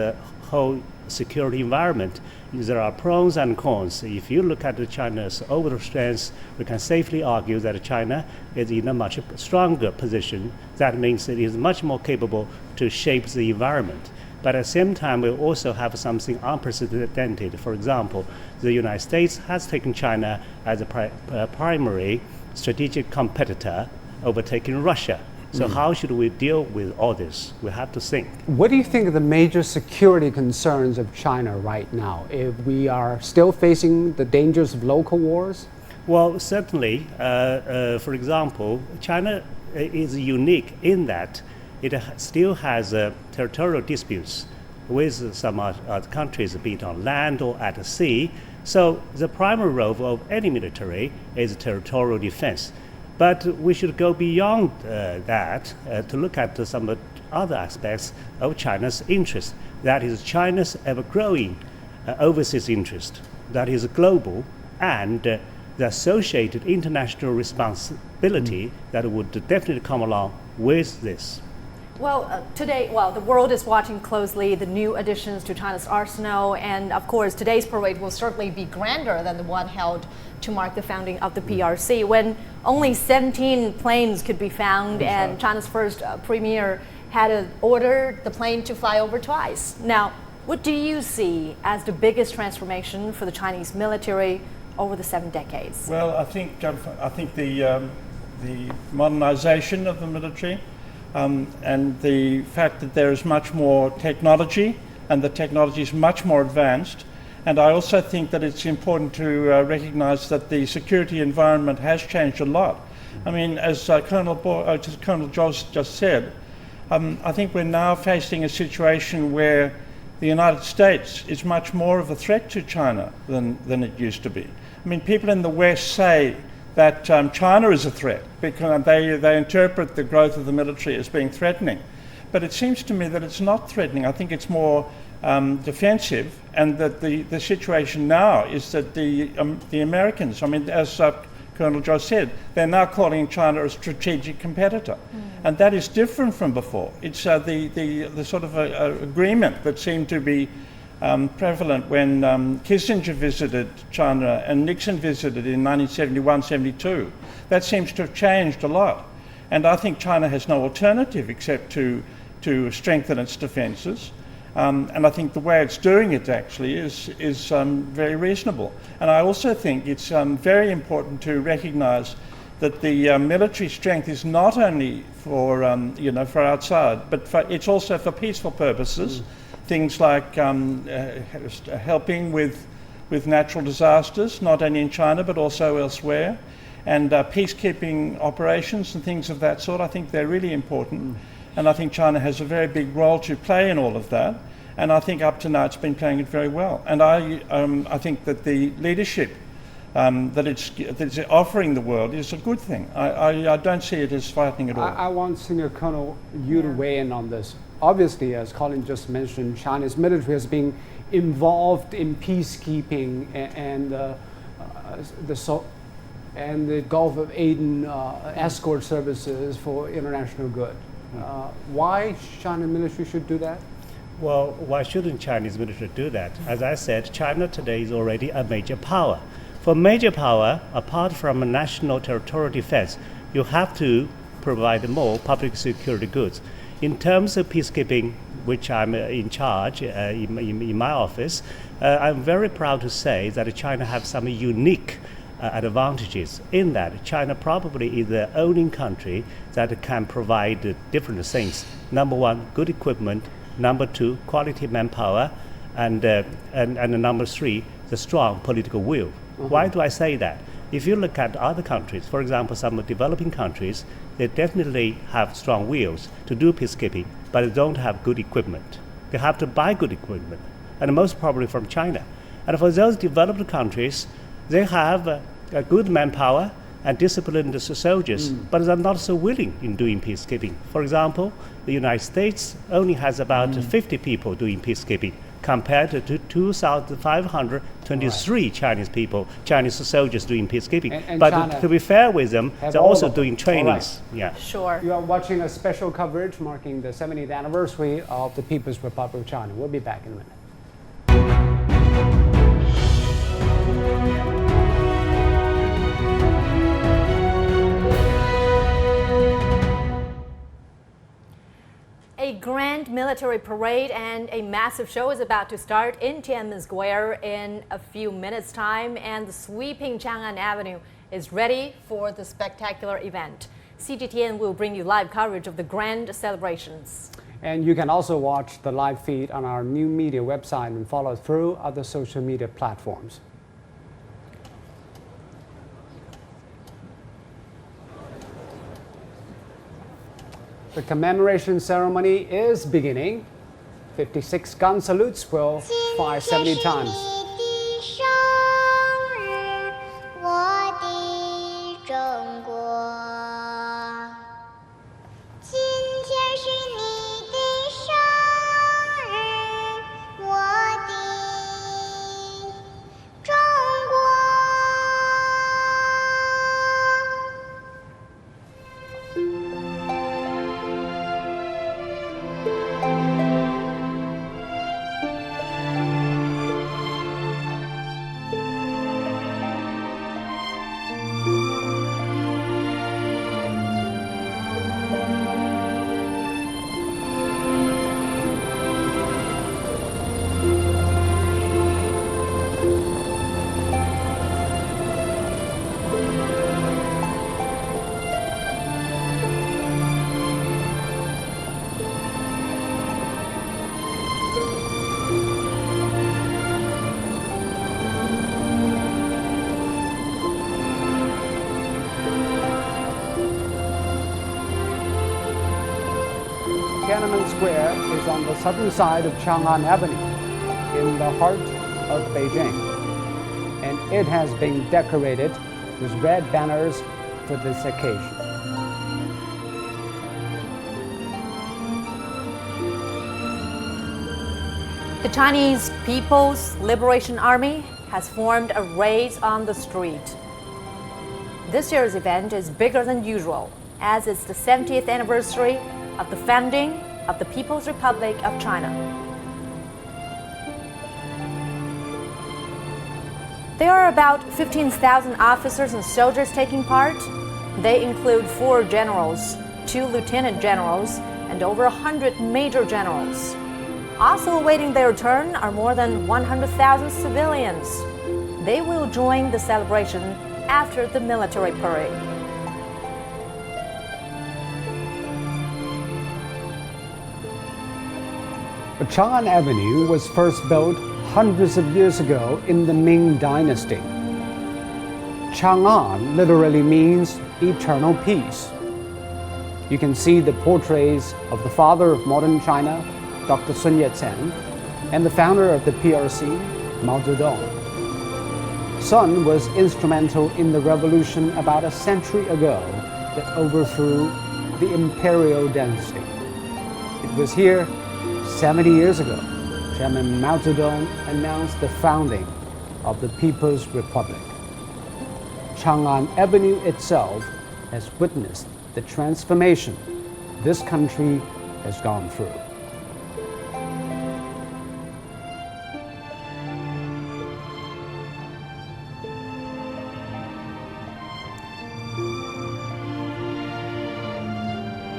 whole security environment? There are pros and cons. If you look at China's overall strengths, we can safely argue that China is in a much stronger position. That means it is much more capable to shape the environment. But at the same time, we also have something unprecedented. For example, the United States has taken China as a primary strategic competitor, overtaking Russia. So how should we deal with all this? We have to think. What do you think are the major security concerns of China right now? If we are still facing the dangers of local wars? Well, certainly. For example, China is unique in that it still has territorial disputes with some other countries, be it on land or at sea. So the primary role of any military is territorial defense. But we should go beyond that to look at some other aspects of China's interest. That is China's ever-growing overseas interest. That is global, and the associated international responsibility that would definitely come along with this. Well, today, the world is watching closely the new additions to China's arsenal, and of course, today's parade will certainly be grander than the one held to mark the founding of the PRC, when only 17 planes could be found, and China's first premier had ordered the plane to fly over twice. Now, what do you see as the biggest transformation for the Chinese military over the 7 decades? Well, I think the modernization of the military. And the fact that there is much more technology and the technology is much more advanced. And I also think that it's important to recognize that the security environment has changed a lot. I mean, as Colonel Joss just said, I think we're now facing a situation where the United States is much more of a threat to China than it used to be. I mean, people in the West say that China is a threat because they interpret the growth of the military as being threatening. But it seems to me that it's not threatening. I think it's more defensive, and that the situation now is that the Americans, I mean, as Colonel Joe said, they're now calling China a strategic competitor. And that is different from before. It's the sort of agreement that seemed to be prevalent when Kissinger visited China and Nixon visited in 1971-72. That seems to have changed a lot. And I think China has no alternative except to strengthen its defences. And I think the way it's doing it actually is very reasonable. And I also think it's very important to recognise that the military strength is not only for for outside, but it's also for peaceful purposes. Things like helping with natural disasters, not only in China but also elsewhere, and peacekeeping operations and things of that sort. I think they're really important, and I think China has a very big role to play in all of that. And I think up to now it's been playing it very well. And I think that the leadership that it's offering the world is a good thing. I don't see it as frightening at all. I want Senior Colonel you to weigh in on this. Obviously, as Colin just mentioned, China's military has been involved in peacekeeping and the Gulf of Aden escort services for international good. Why China military should do that? Well, why shouldn't Chinese military do that? As I said, China today is already a major power. For major power, apart from a national territorial defense, you have to provide more public security goods. In terms of peacekeeping, which I'm in charge in my office, I'm very proud to say that China has some unique advantages in that China probably is the only country that can provide different things. Number one, good equipment. Number two, quality manpower. And number three, the strong political will. Why do I say that? If you look at other countries, for example, some developing countries, they definitely have strong wills to do peacekeeping, but they don't have good equipment. They have to buy good equipment, and most probably from China. And for those developed countries, they have a good manpower and disciplined soldiers, but they're not so willing in doing peacekeeping. For example, the United States only has about 50 people doing peacekeeping compared to 2,523 Chinese soldiers doing peacekeeping. And but China to be fair with them, they're also doing trainings. Right. Yeah. Sure. You are watching a special coverage marking the 70th anniversary of the People's Republic of China. We'll be back in a minute. A grand military parade and a massive show is about to start in Tian'anmen Square in a few minutes' time, and the sweeping Chang'an Avenue is ready for the spectacular event. CGTN will bring you live coverage of the grand celebrations. And you can also watch the live feed on our new media website and follow through other social media platforms. The commemoration ceremony is beginning. 56 gun salutes will fire 70 times. Tian'anmen Square is on the southern side of Chang'an Avenue, in the heart of Beijing, and it has been decorated with red banners for this occasion. The Chinese People's Liberation Army has formed a race on the street. This year's event is bigger than usual, as it's the 70th anniversary of the founding of the People's Republic of China. There are about 15,000 officers and soldiers taking part. They include 4 generals, 2 lieutenant generals, and over 100 major generals. Also awaiting their turn are more than 100,000 civilians. They will join the celebration after the military parade. Chang'an Avenue was first built hundreds of years ago in the Ming Dynasty. Chang'an literally means eternal peace. You can see the portraits of the father of modern China, Dr. Sun Yat-sen, and the founder of the PRC, Mao Zedong. Sun was instrumental in the revolution about a century ago that overthrew the imperial dynasty. It was here 70 years ago Chairman Mao Zedong announced the founding of the People's Republic. Chang'an Avenue itself has witnessed the transformation this country has gone through.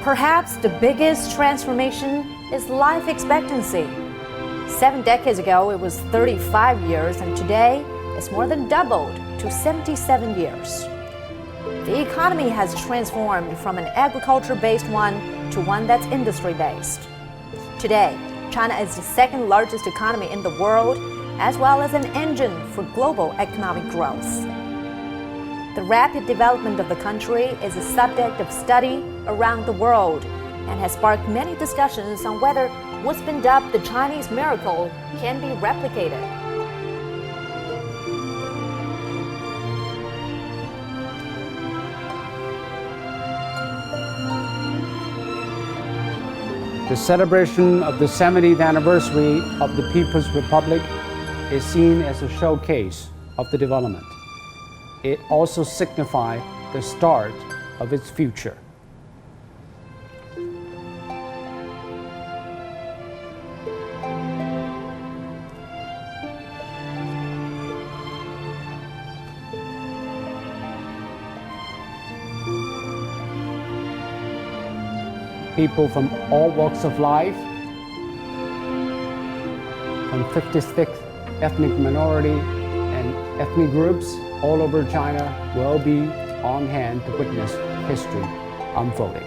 Perhaps the biggest transformation is life expectancy. 7 decades ago, it was 35 years, and today it's more than doubled to 77 years. The economy has transformed from an agriculture-based one to one that's industry-based. Today, China is the second largest economy in the world, as well as an engine for global economic growth. The rapid development of the country is a subject of study around the world and has sparked many discussions on whether what's been dubbed the Chinese miracle can be replicated. The celebration of the 70th anniversary of the People's Republic is seen as a showcase of the development. It also signifies the start of its future. People from all walks of life, from 56 ethnic minority and ethnic groups all over China will be on hand to witness history unfolding.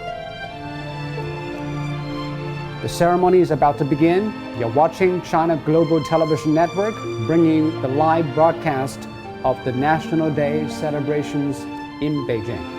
The ceremony is about to begin. You're watching China Global Television Network, bringing the live broadcast of the National Day celebrations in Beijing.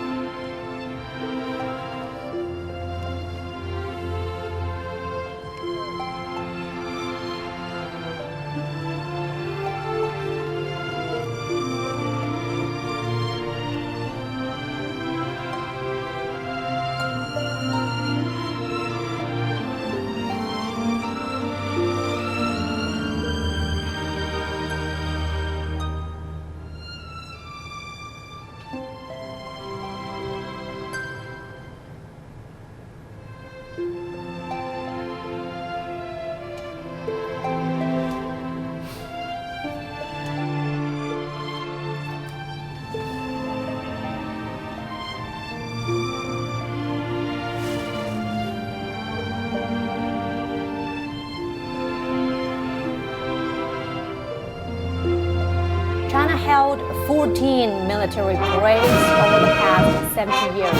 China held 14 military parades over the past 70 years.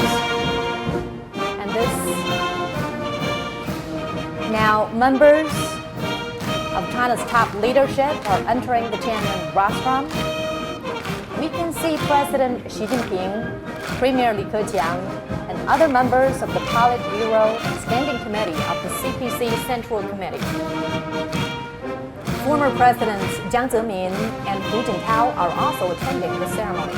And now members of China's top leadership are entering the Tian'anmen rostrum. We can see President Xi Jinping, Premier Li Keqiang, and other members of the Politburo Standing Committee of the CPC Central Committee. Former Presidents Jiang Zemin and Hu Jintao are also attending the ceremony.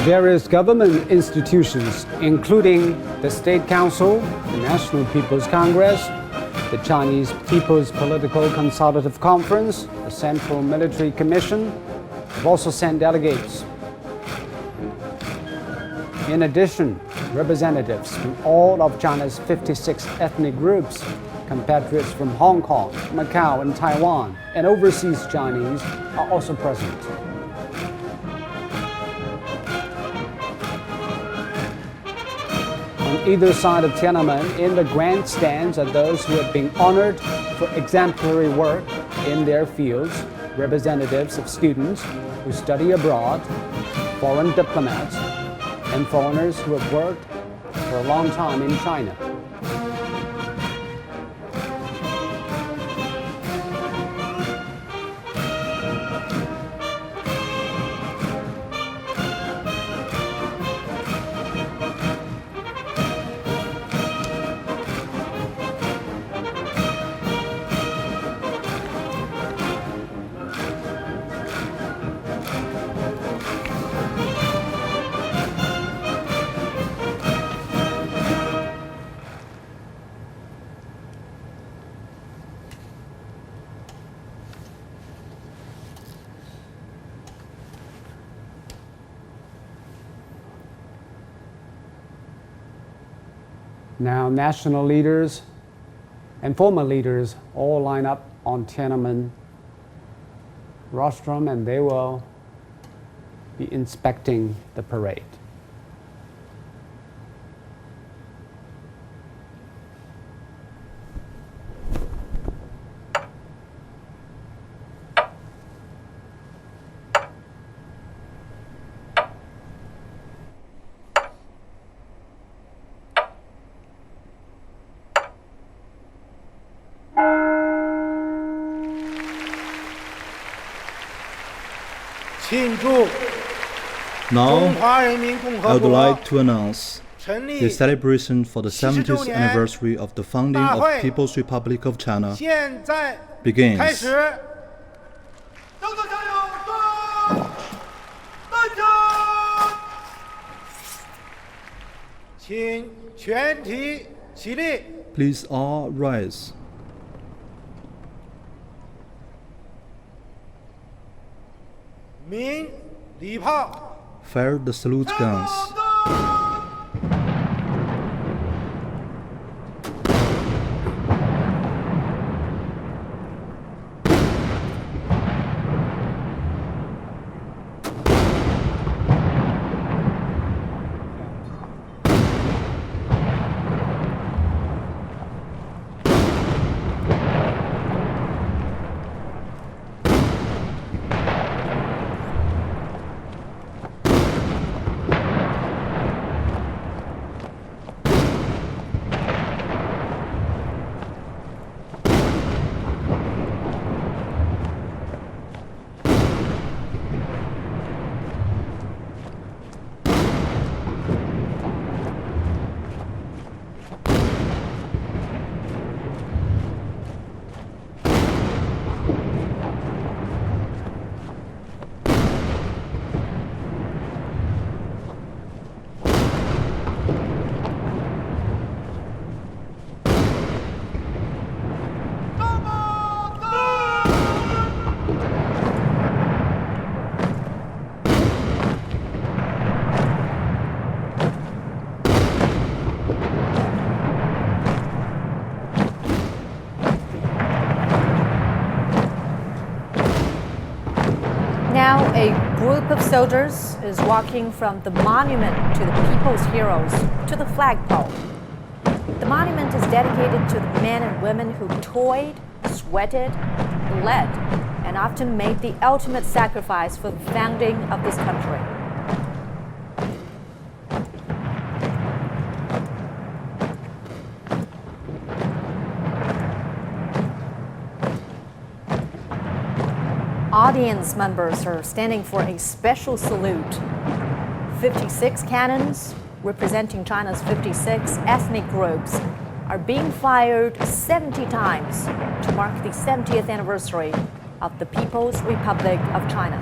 Various government institutions, including the State Council, the National People's Congress, the Chinese People's Political Consultative Conference, the Central Military Commission, have also sent delegates. In addition, representatives from all of China's 56 ethnic groups, compatriots from Hong Kong, Macau, and Taiwan, and overseas Chinese are also present. On either side of Tian'anmen, in the grandstands, are those who have been honored for exemplary work in their fields, representatives of students who study abroad, foreign diplomats, and foreigners who have worked for a long time in China. Now, national leaders and former leaders all line up on Tian'anmen rostrum, and they will be inspecting the parade. Now, I would like to announce the celebration for the 70th anniversary of the founding of People's Republic of China begins. Please all rise. Fire the salute guns. Now a group of soldiers is walking from the monument to the people's heroes to the flagpole. The monument is dedicated to the men and women who toiled, sweated, bled, and often made the ultimate sacrifice for the founding of this country. Audience members are standing for a special salute. 56 cannons, representing China's 56 ethnic groups, are being fired 70 times to mark the 70th anniversary of the People's Republic of China.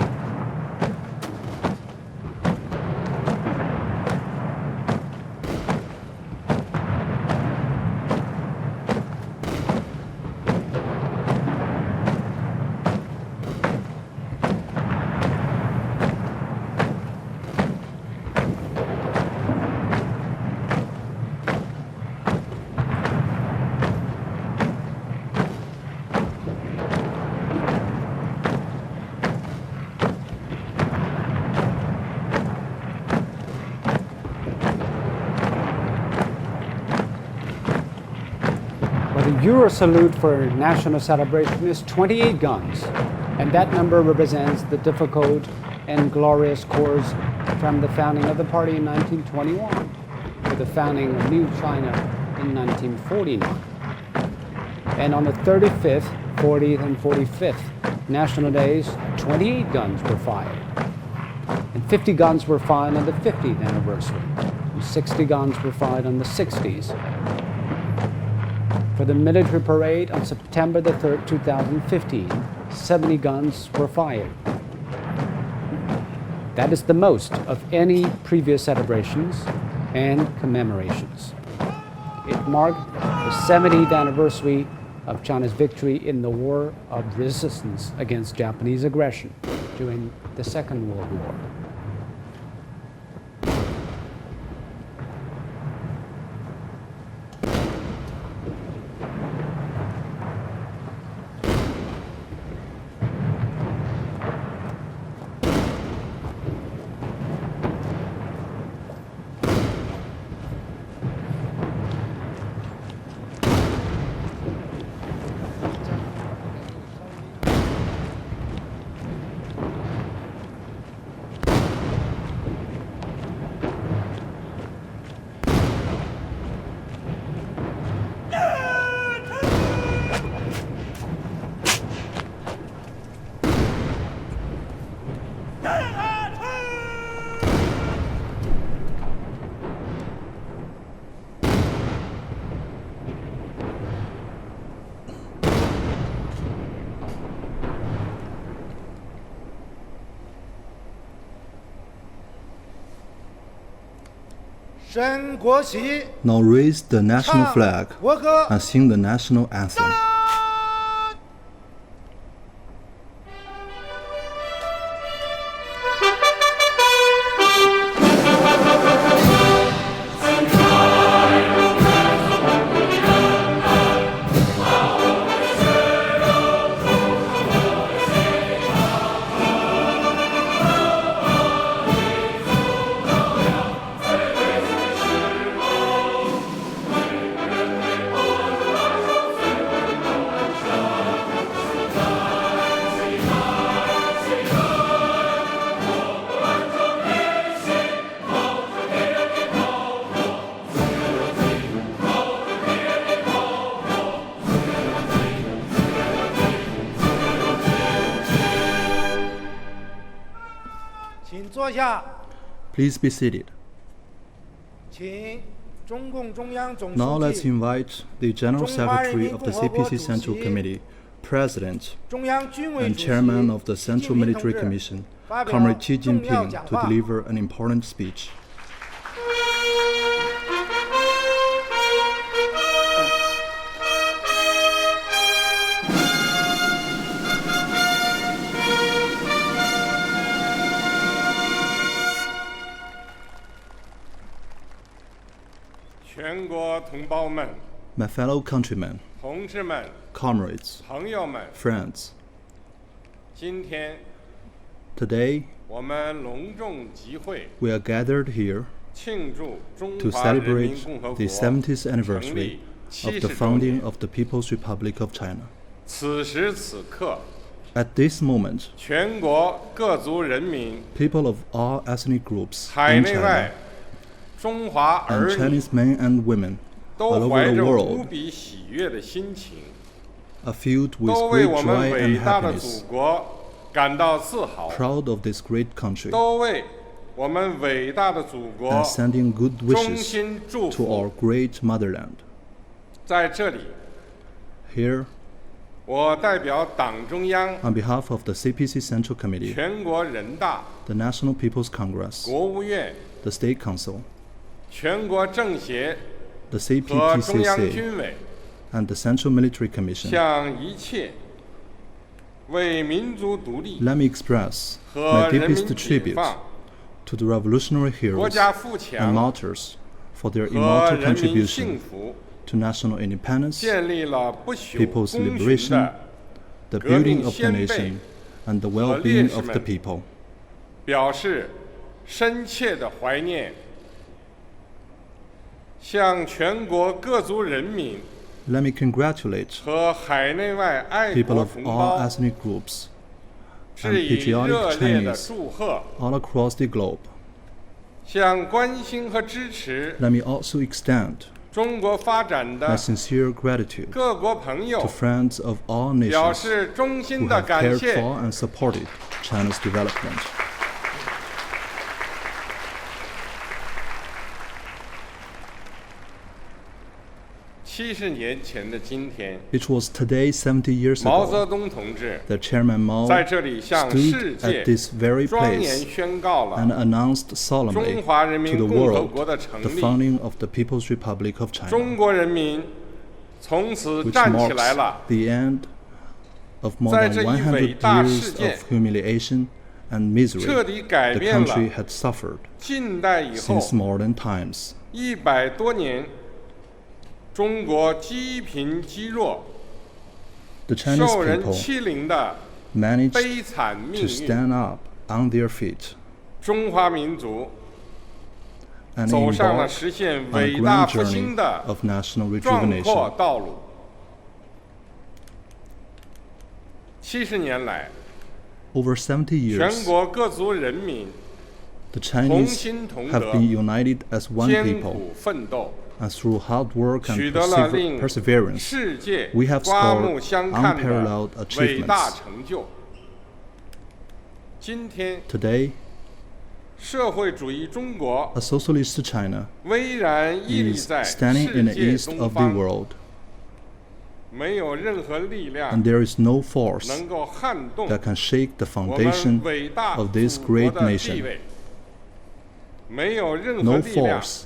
The Euro salute for national celebration is 28 guns, and that number represents the difficult and glorious course from the founding of the party in 1921 to the founding of New China in 1949. And on the 35th, 40th, and 45th national days, 28 guns were fired. And 50 guns were fired on the 50th anniversary, and 60 guns were fired on the 60s. For the military parade on September the 3rd, 2015, 70 guns were fired. That is the most of any previous celebrations and commemorations. It marked the 70th anniversary of China's victory in the War of Resistance against Japanese aggression during the Second World War. Now raise the national flag and sing the national anthem. Please be seated. Now let's invite the General Secretary of the CPC Central Committee, President, and Chairman of the Central Military Commission, Comrade Xi Jinping, to deliver an important speech. My fellow countrymen, comrades, friends, today we are gathered here to celebrate the 70th anniversary of the founding of the People's Republic of China. At this moment, people of all ethnic groups in China and Chinese men and women all over the world are filled with great joy and happiness, proud of this great country, and sending good wishes to our great motherland. Here, on behalf of the CPC Central Committee, the National People's Congress, the State Council, the CPPCC, and the Central Military Commission, let me express my deepest tribute to the revolutionary heroes and martyrs for their immortal contribution to national independence, people's liberation, the building of the nation, and the well-being of the people. Let me congratulate people of all ethnic groups and patriotic Chinese all across the globe. Let me also extend my sincere gratitude to friends of all nations who have cared for and supported China's development. It was today 70 years ago that Chairman Mao stood at this very place and announced solemnly to the world the founding of the People's Republic of China, which marks the end of more than 100 years of humiliation and misery the country had suffered since modern times. The Chinese people managed to stand up on their feet and embark on a grand journey of national rejuvenation. Over 70 years, the Chinese have been united as one people, and through hard work and perseverance, we have scored unparalleled achievements. Today, 社会主义中国 a socialist China 巍然屹立 is 在 standing in 世 the 界 east 东 of the 方， world, 没有任何力量 and there is no force 能够撼动 that can shake the 我们 foundation 伟大 of 祖 this 国 great 的地 nation. 位，没有任何 No 力量 force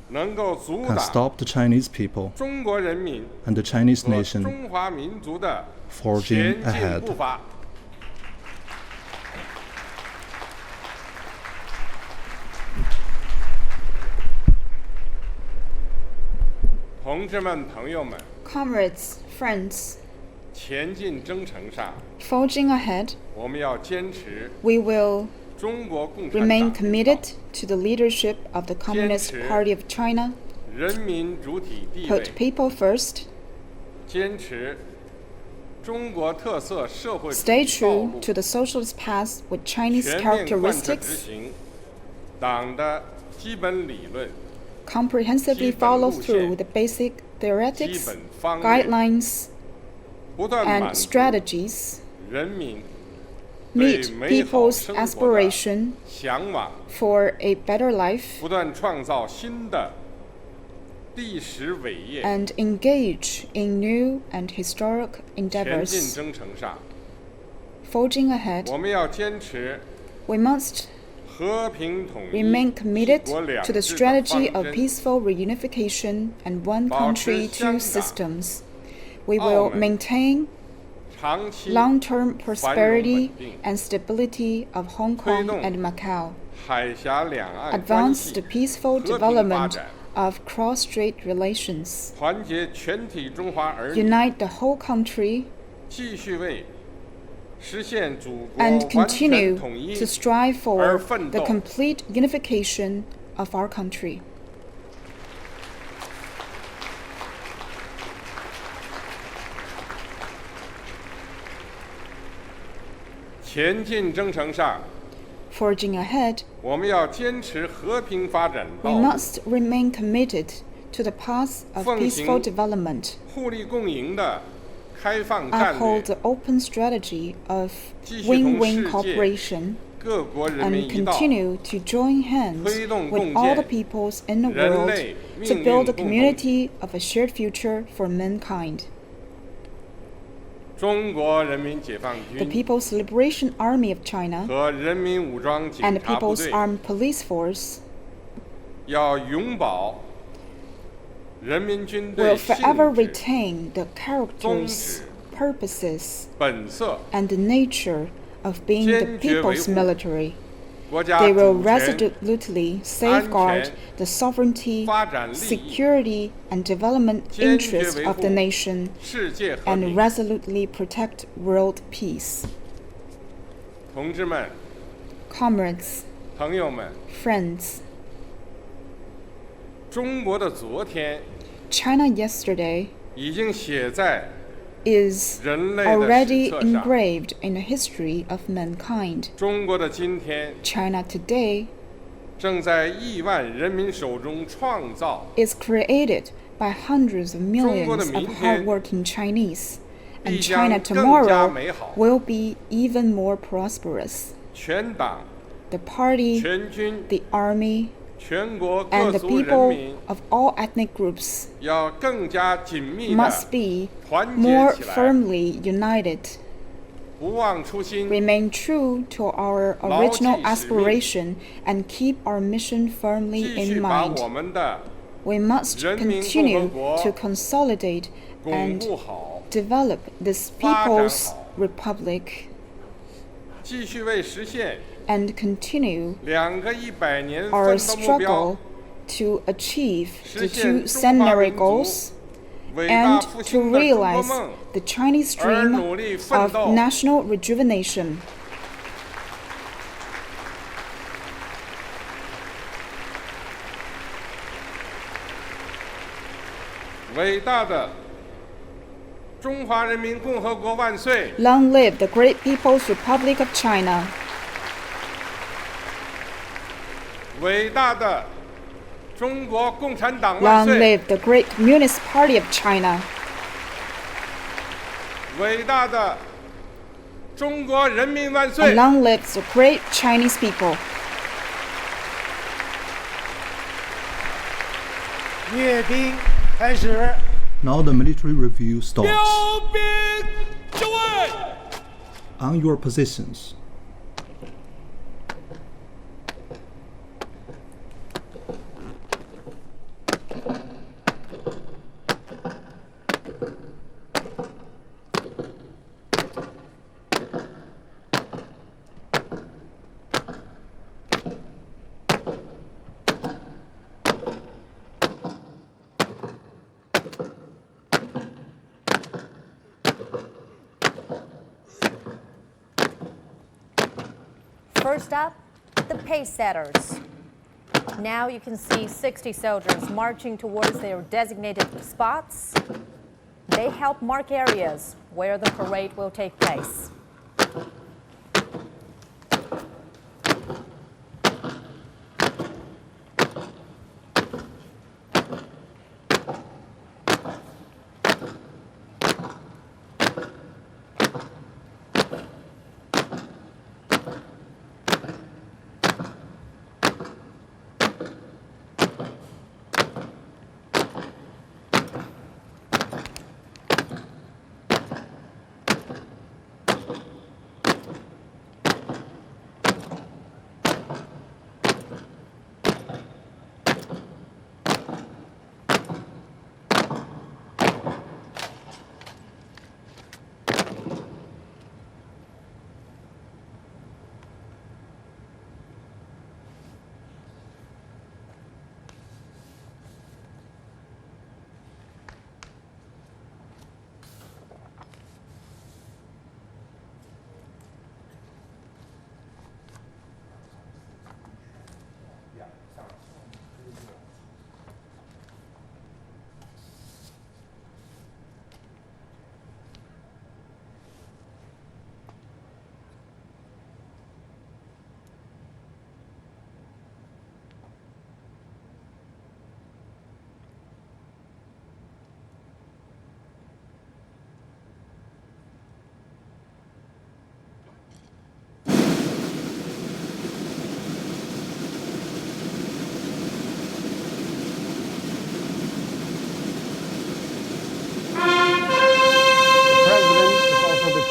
能够阻 can 挡 stop the Chinese people 中国人民 and the Chinese 和 nation 中华民族的 forging 前进 ahead. 步伐。同志们、朋友们， Comrades, friends, 前进征程上， forging ahead, 我们要坚持 we will 中国共产 remain 党 committed to the leadership of the Communist 坚持 Party of China, 人民主体地位 put，people first, 坚持中国特色社会主 stay 义道 true 路， to the socialist path with Chinese 全面贯彻执 characteristics, 行党的基本理论、 comprehensively follow through the basic 基 theoretics, 本方面， guidelines, 不断满 and 足 strategies, 人民对 meet 美好 people's 生活的 aspiration 向往， for a better life, 不断创造新的历史伟业。 and engage in new and historic 前进 endeavors. 征程上， Forging ahead, 我们要坚持 we must 和平统一、 remain 一 committed 国两 to the 制的 strategy 方 of 针， peaceful reunification and one 保持 country, 香 two 港、 systems. We 澳 will 门 maintain 长期 long-term 繁荣稳 prosperity 定， and stability of Hong 推 Kong 动 and Macau, 海峡两岸关 advance 系 the peaceful 和平发 development 展， of cross-strait relations, 团结全体中华儿女， unite the whole country, 继续为实现祖国 and 完全 continue 统一 to strive 而 for 奋 the 斗。 complete unification of our country. 前进征程上， Forging ahead, 我们要坚持和平发展 we 道路， must remain committed to the path of 奉 peaceful 行 development, 互利共赢的开放战 uphold 略， the open strategy of 继续同 win-win 世界 cooperation, 各国人 and 民一道， continue to join hands 推动 with 共 all the 建 peoples in the 人 world 类 to 命 build 运 a 共同体。 community of a shared future for mankind. 中国人民解放 The 军 People's Liberation Army of China 和人民武装 and 警 the 察部 People's 队 Armed Police Force 要永保人民军 will 队性 forever 质、 retain the 宗 characters, 旨、 purposes, 本色， and the nature of being the 坚决维 people's 护 military. 国家 They will 主权、 resolutely safeguard 安全、 the sovereignty, 发展利益、 security, and development 坚决 interests 维 of the 护 nation, 世界和 and 平。 resolutely protect world peace. 同志们、 Comrades, 朋友们， friends, 中国的昨天 China yesterday 已经写在 is 人类的 already 史册上， engraved in the history of mankind. 中国的今天 China today 正在亿万人民手中创造 is created by hundreds of millions of 中国的明天 hardworking Chinese, 必 and 将 China 更加 tomorrow 美好。 will be even more prosperous. 全党、 The party, 全军、 the army, 全国各 and the 族人 people 民 of all ethnic groups 要更加紧密地 must be 团结 more 起来， firmly united. 不忘初心， Remain true to our 牢记 original 使命， aspiration and keep our mission firmly 继续 in 把 mind. 我们的 We must 人民共和 continue 国 to consolidate 巩 and 固好， develop this 发展 People's 好， Republic, 继续为实现 and continue 2个100年 our 奋斗目标 struggle to achieve the 实现 two 中华 centenary 民 goals 族伟大 and 复 to 兴的中国 realize 梦 the Chinese 而 dream 努力奋 of 斗。 national rejuvenation. 伟大的中华人民共和国万岁！ Long live the great People's Republic of China. 伟大的中国共产党万 Long 岁！ live the great Communist Party of China. 伟大的中国人民万岁! And long live the great Chinese people. Now the military review starts. On your positions. First up, the pace setters. Now you can see 60 soldiers marching towards their designated spots. They help mark areas where the parade will take place.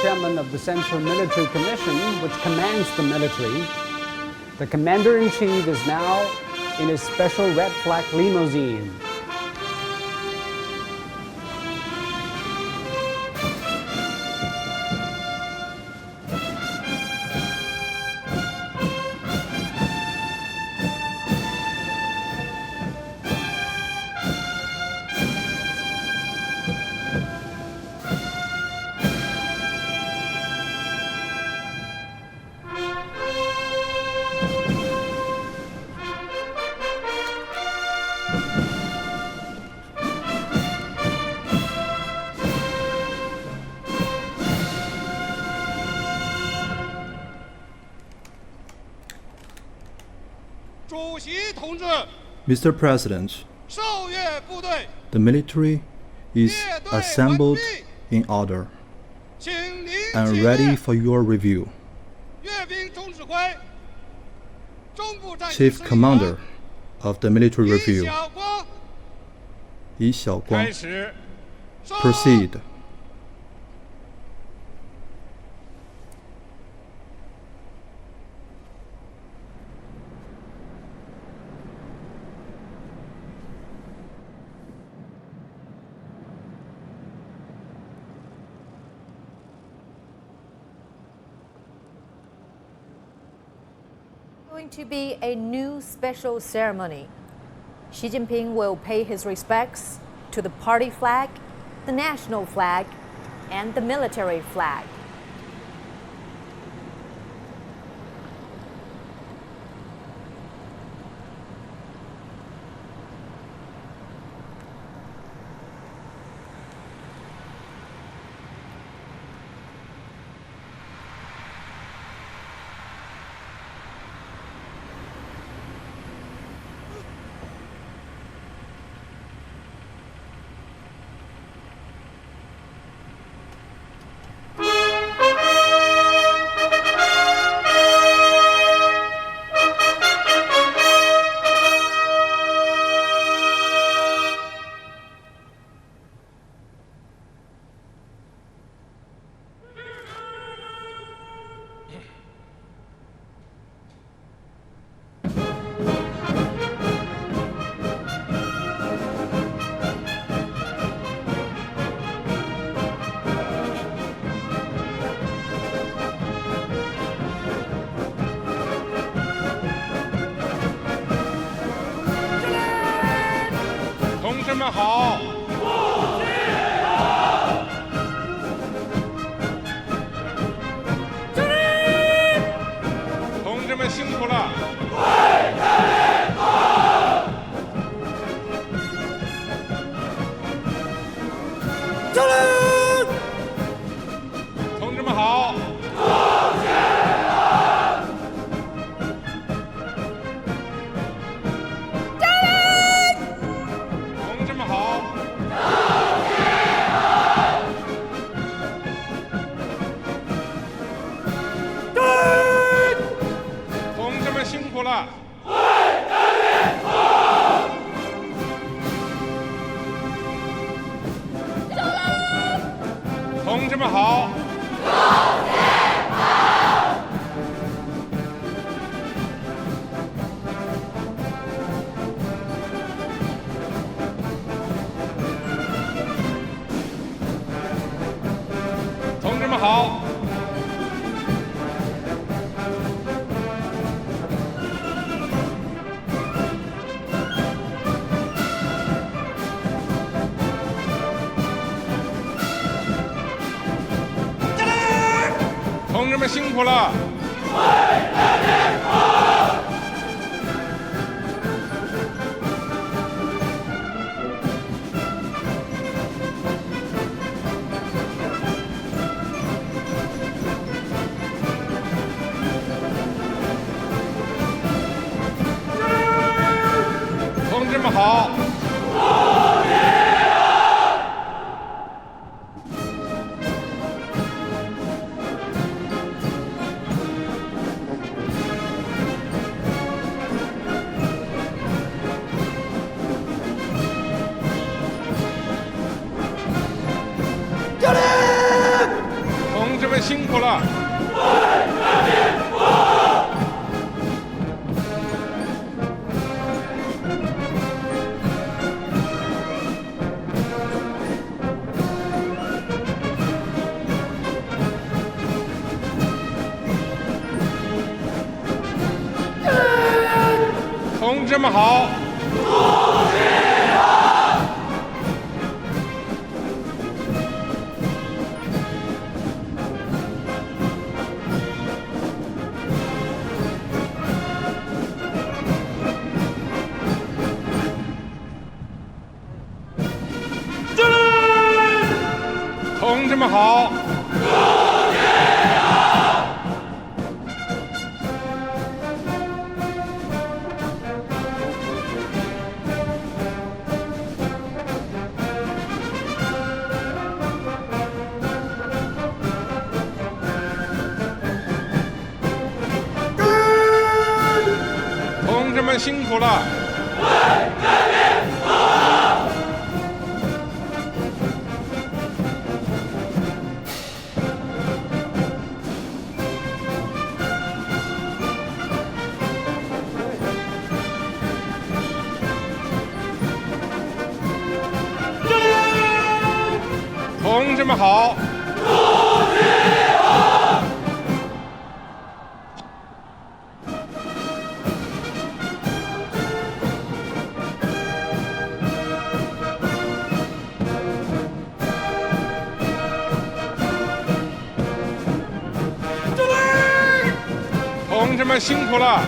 Chairman of the Central Military Commission, which commands the military. The Commander-in-Chief is now in his special red flag limousine. Mr. President, the military is assembled in order and ready for your review. Chief Commander of the Military Review, Yi Xiaoguang, proceed. Going to be a new special ceremony. Xi Jinping will pay his respects to the party flag, the national flag, and the military flag. 志们好！同志们辛苦了！同志们好！同志们好！同志们辛苦了！同志们好！同志们好！同志们辛苦了！同志们好！同志们辛苦了！同志们好！同志们好！同志们辛苦了！同志们好！同志们辛苦了！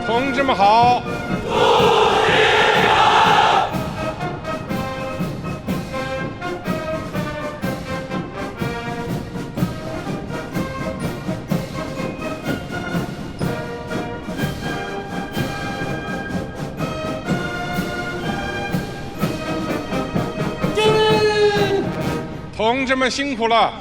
同志们好！同志们辛苦了！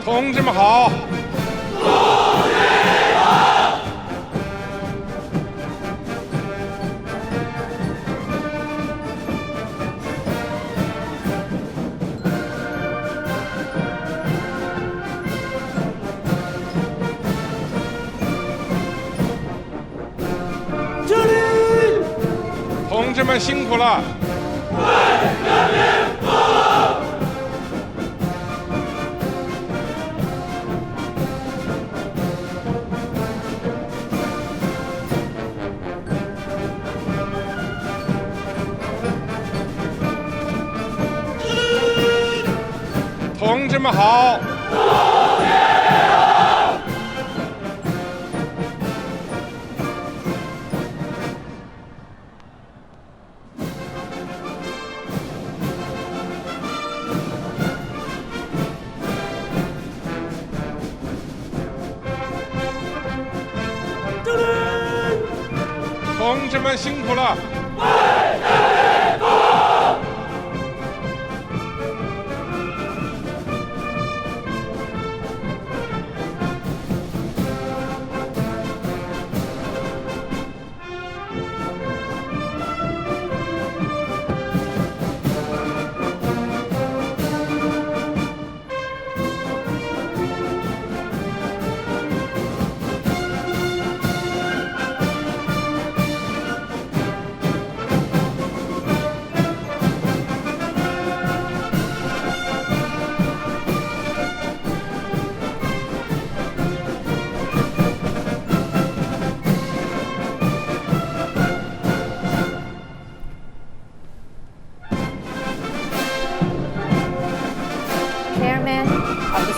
同同志们好！同志们辛苦了！同志们好！同志们辛苦了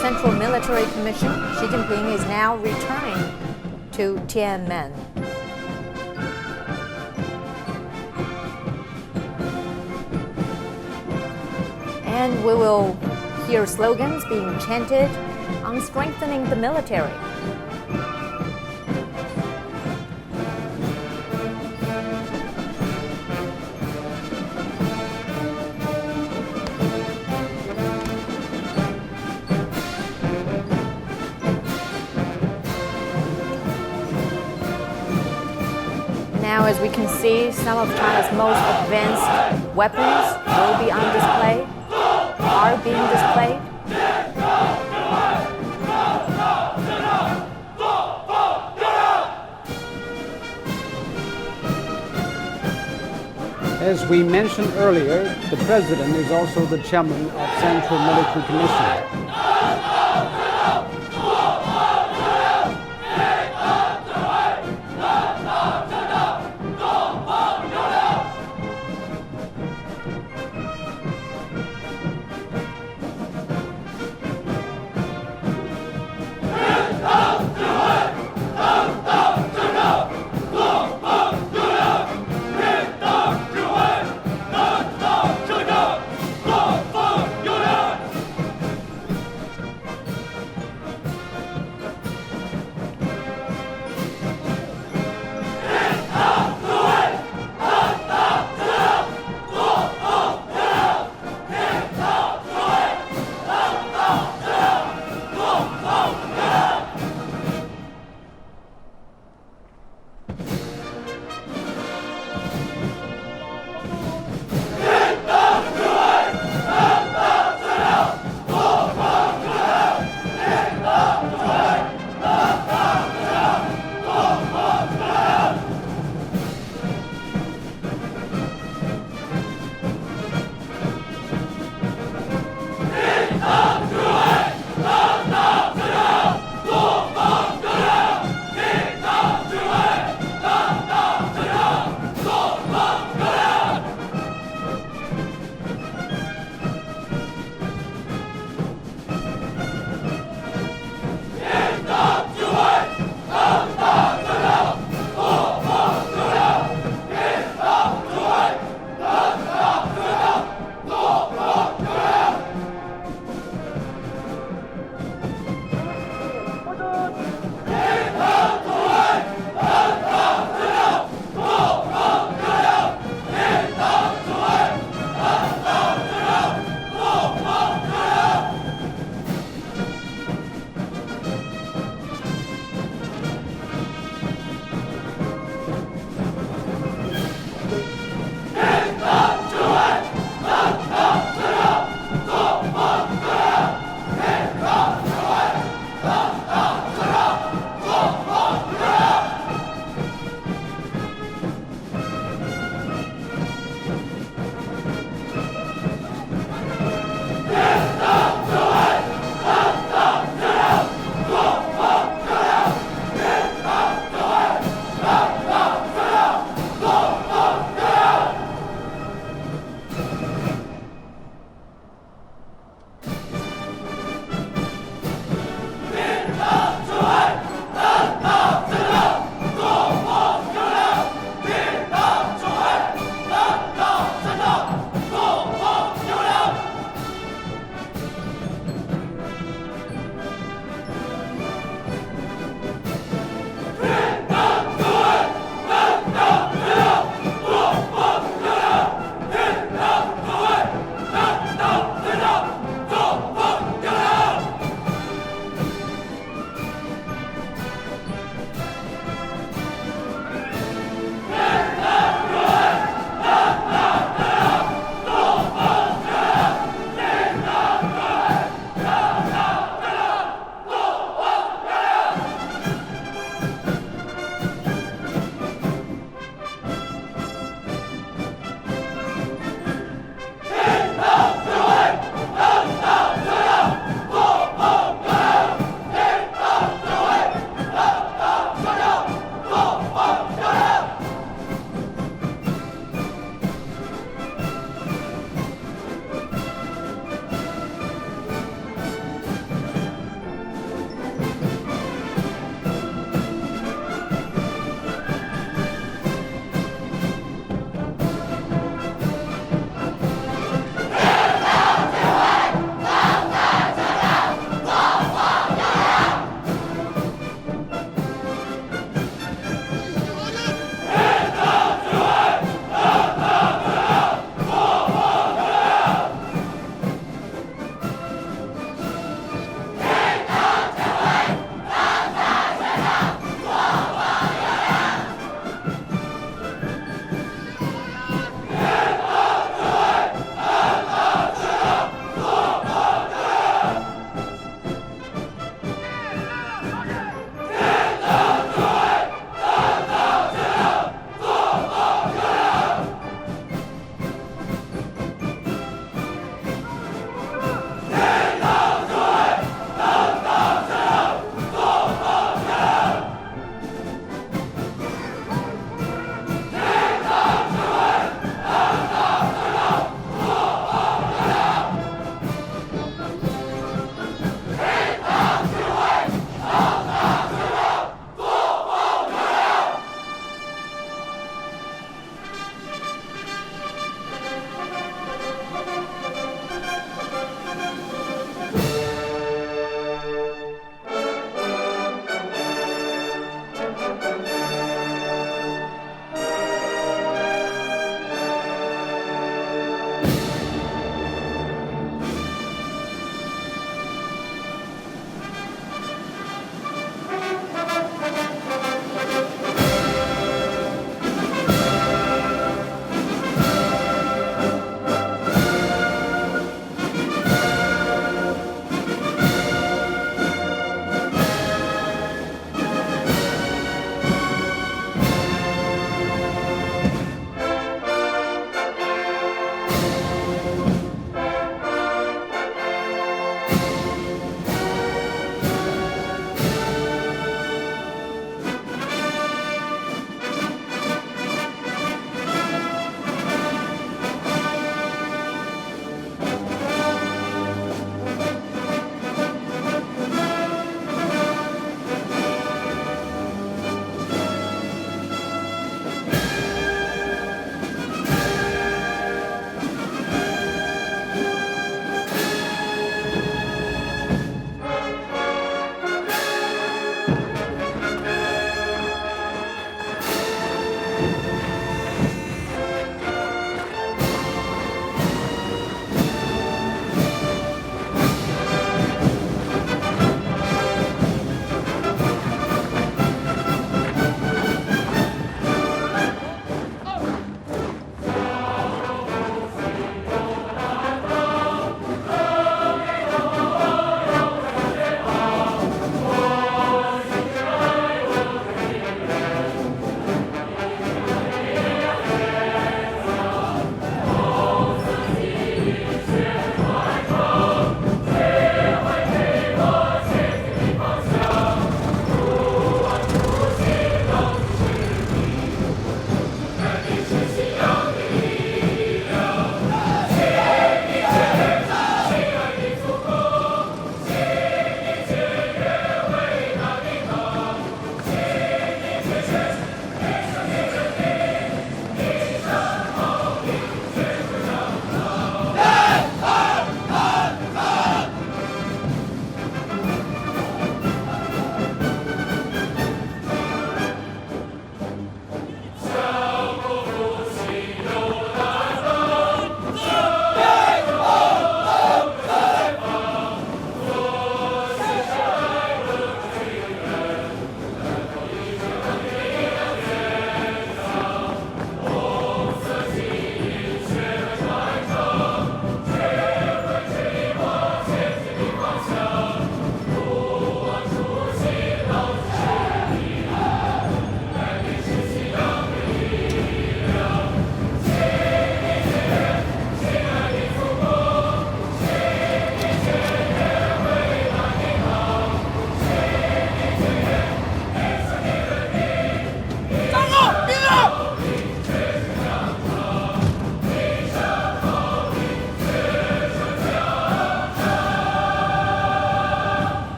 ！Central Military Commission, Xi Jinping is now returning to Tian'anmen. And we will hear slogans being chanted on strengthening the military. Now, as we can see, some of China's most advanced weapons will be on display, are being displayed. As we mentioned earlier, the president is also the chairman of Central Military Commission.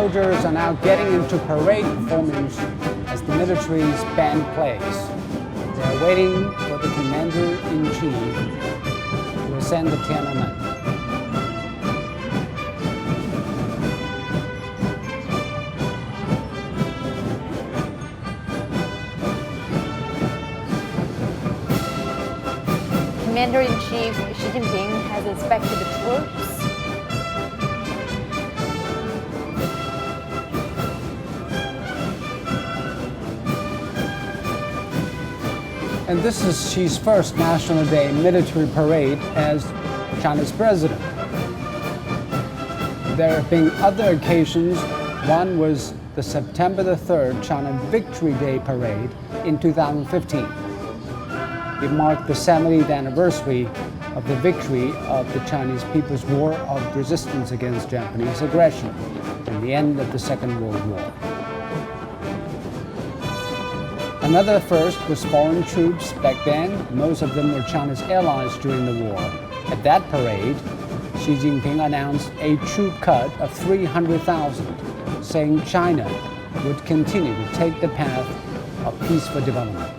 soldiers are now getting into parade performance as the military's band plays. They are waiting for the commander-in-chief to ascend the Tian'anmen. Commander-in-Chief Xi Jinping has inspected the troops. And this is Xi's first National Day military parade as China's president. There have been other occasions. One was the September the 3rd China Victory Day parade in 2015. It marked the 70th anniversary of the victory of the Chinese People's War of Resistance against Japanese aggression and the end of the Second World War. Another first was foreign troops. Back then, most of them were China's allies during the war. At that parade, Xi Jinping announced a troop cut of 300,000, saying China would continue to take the path of peaceful development.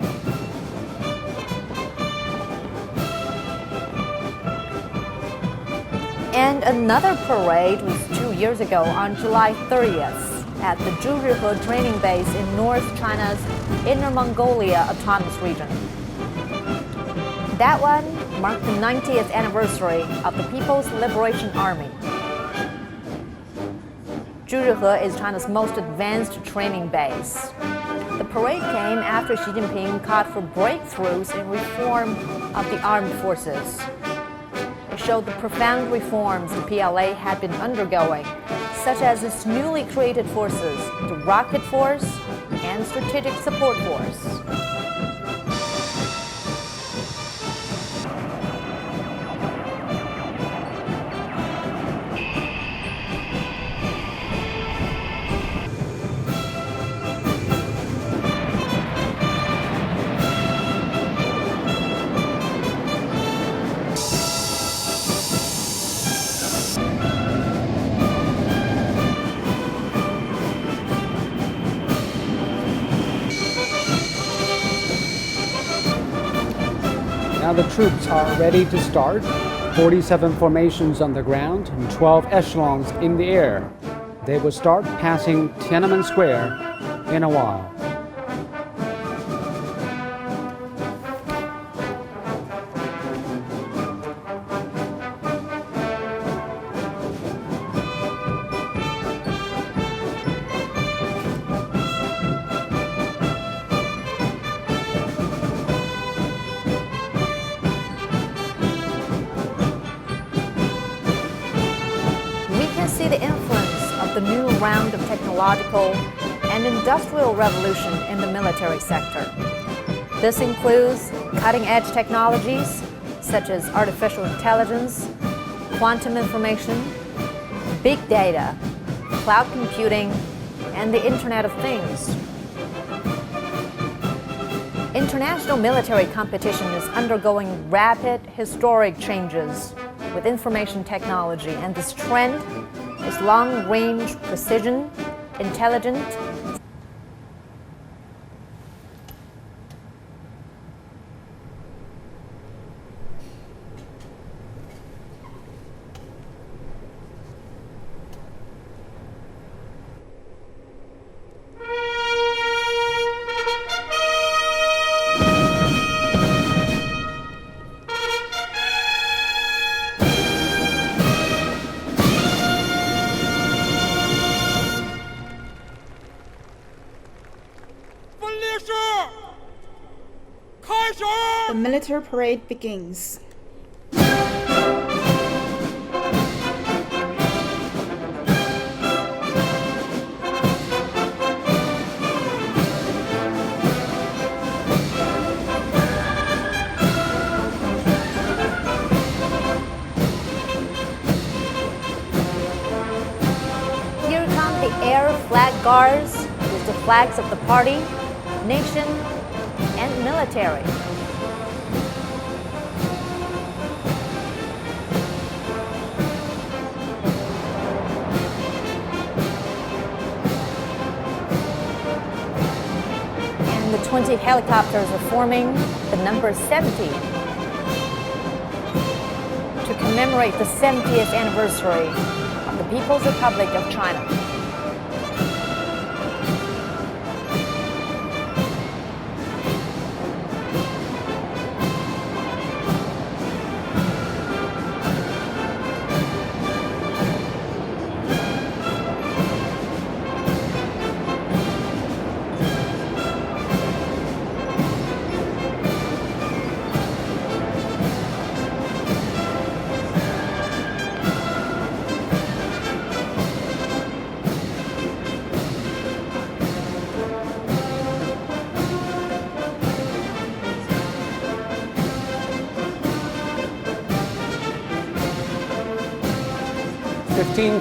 And another parade was 2 years ago on July 30th at the Zhuzhihe training base in North China's Inner Mongolia Autonomous Region. That one marked the 90th anniversary of the People's Liberation Army. Zhuzhihe is China's most advanced training base. The parade came after Xi Jinping called for breakthroughs in reform of the armed forces. It showed the profound reforms the PLA had been undergoing, such as its newly created forces, the Rocket Force and Strategic Support Force. Now the troops are ready to start. 47 formations on the ground and 12 echelons in the air. They will start passing Tian'anmen Square in a while. See the influence of the new round of technological and industrial revolution in the military sector. This includes cutting-edge technologies such as artificial intelligence, quantum information, big data, cloud computing, and the Internet of Things. International military competition is undergoing rapid, historic changes with information technology, and this trend is long-range precision, intelligent, The military parade begins. Here come the air flag guards with the flags of the party, nation, and military. 20 helicopters are forming the number 70 to commemorate the 70th anniversary of the People's Republic of China.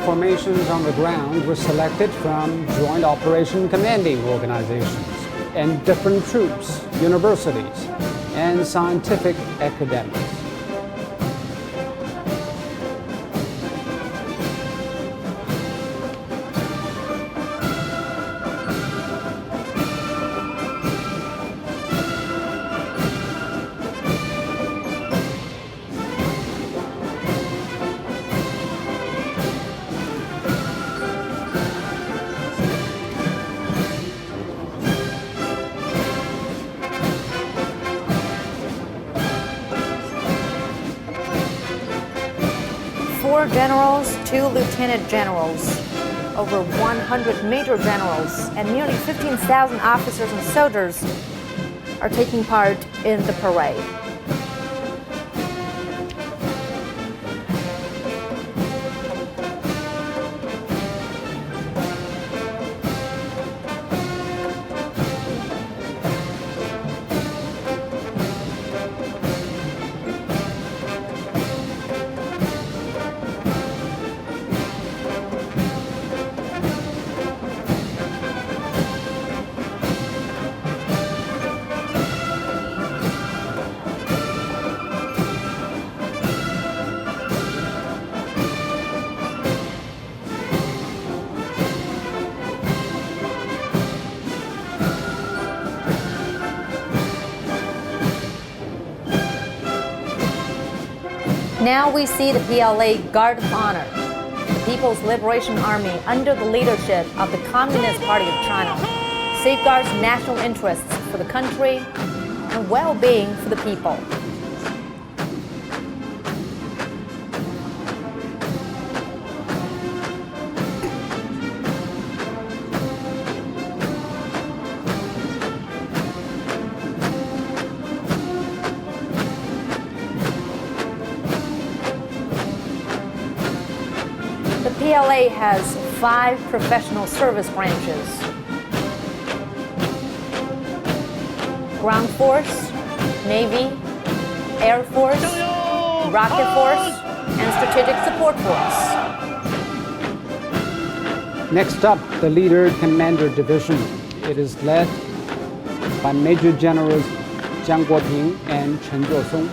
Formations on the ground were selected from Joint Operation Commanding Organizations and different troops, universities, and scientific academics. Four generals, 2 lieutenant generals, over 100 major generals, and nearly 15,000 officers and soldiers are taking part in the parade. Now we see the PLA Guard of Honor, the People's Liberation Army under the leadership of the Communist Party of China, safeguards national interests for the country and well-being for the people. The PLA has 5 professional service branches: Ground Force, Navy, Air Force, Rocket Force, and Strategic Support Force. Next up, the Leader Commander Division. It is led by Major Generals Jiang Guoping and Chen Zuosong.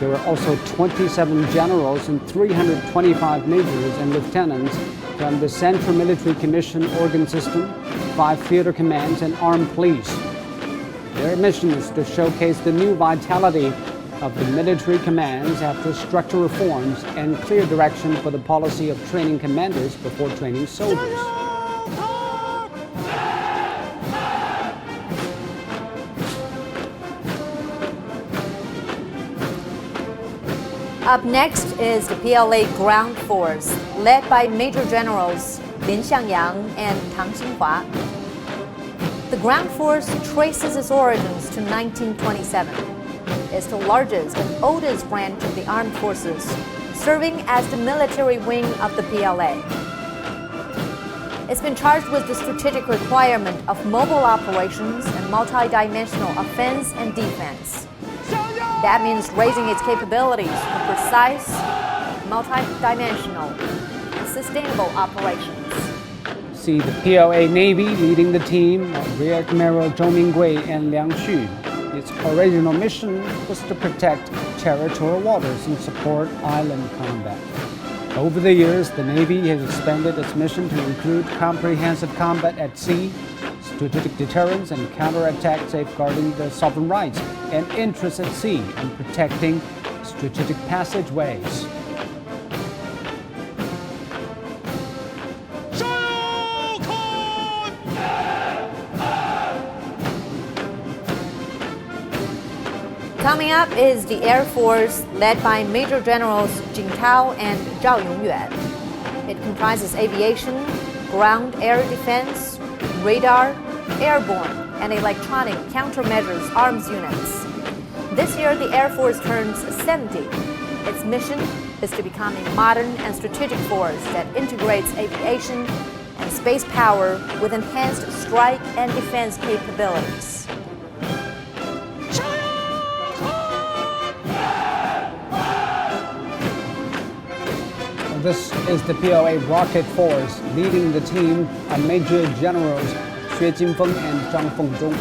There were also 27 generals and 325 majors and lieutenants from the Central Military Commission Organ System, 5 theater commands, and armed police. Their mission is to showcase the new vitality of the military commands after structural reforms and clear direction for the policy of training commanders before training soldiers. Up next is the PLA Ground Force, led by Major Generals Lin Xiangyang and Tang Xinhua. The Ground Force traces its origins to 1927. It's the largest and oldest branch of the armed forces, serving as the military wing of the PLA. It's been charged with the strategic requirement of mobile operations and multi-dimensional offense and defense. That means raising its capabilities for precise, multi-dimensional, and sustainable operations. See the PLA Navy leading the team of Rear Admiral Zhou Mingwei and Liang Xu. Its original mission was to protect territorial waters and support island combat. Over the years, the Navy has expanded its mission to include comprehensive combat at sea, strategic deterrence and counterattack, safeguarding the sovereign rights and interests at sea, and protecting strategic passageways. Coming up is the Air Force, led by Major Generals Jing Tao and Zhao Yongyuan. It comprises aviation, ground-air defense, radar, airborne, and electronic countermeasures arms units. This year, the Air Force turns 70. Its mission is to become a modern and strategic force that integrates aviation and space power with enhanced strike and defense capabilities. This is the PLA Rocket Force. Leading the team are Major Generals Xue Jinfeng and Zhang Fengzhong.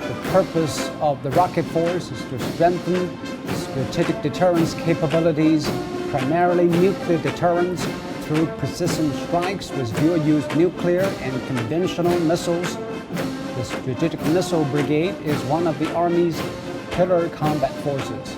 The purpose of the Rocket Force is to strengthen strategic deterrence capabilities, primarily nuclear deterrence, through precision strikes with dual-use nuclear and conventional missiles. The Strategic Missile Brigade is one of the Army's pillar combat forces.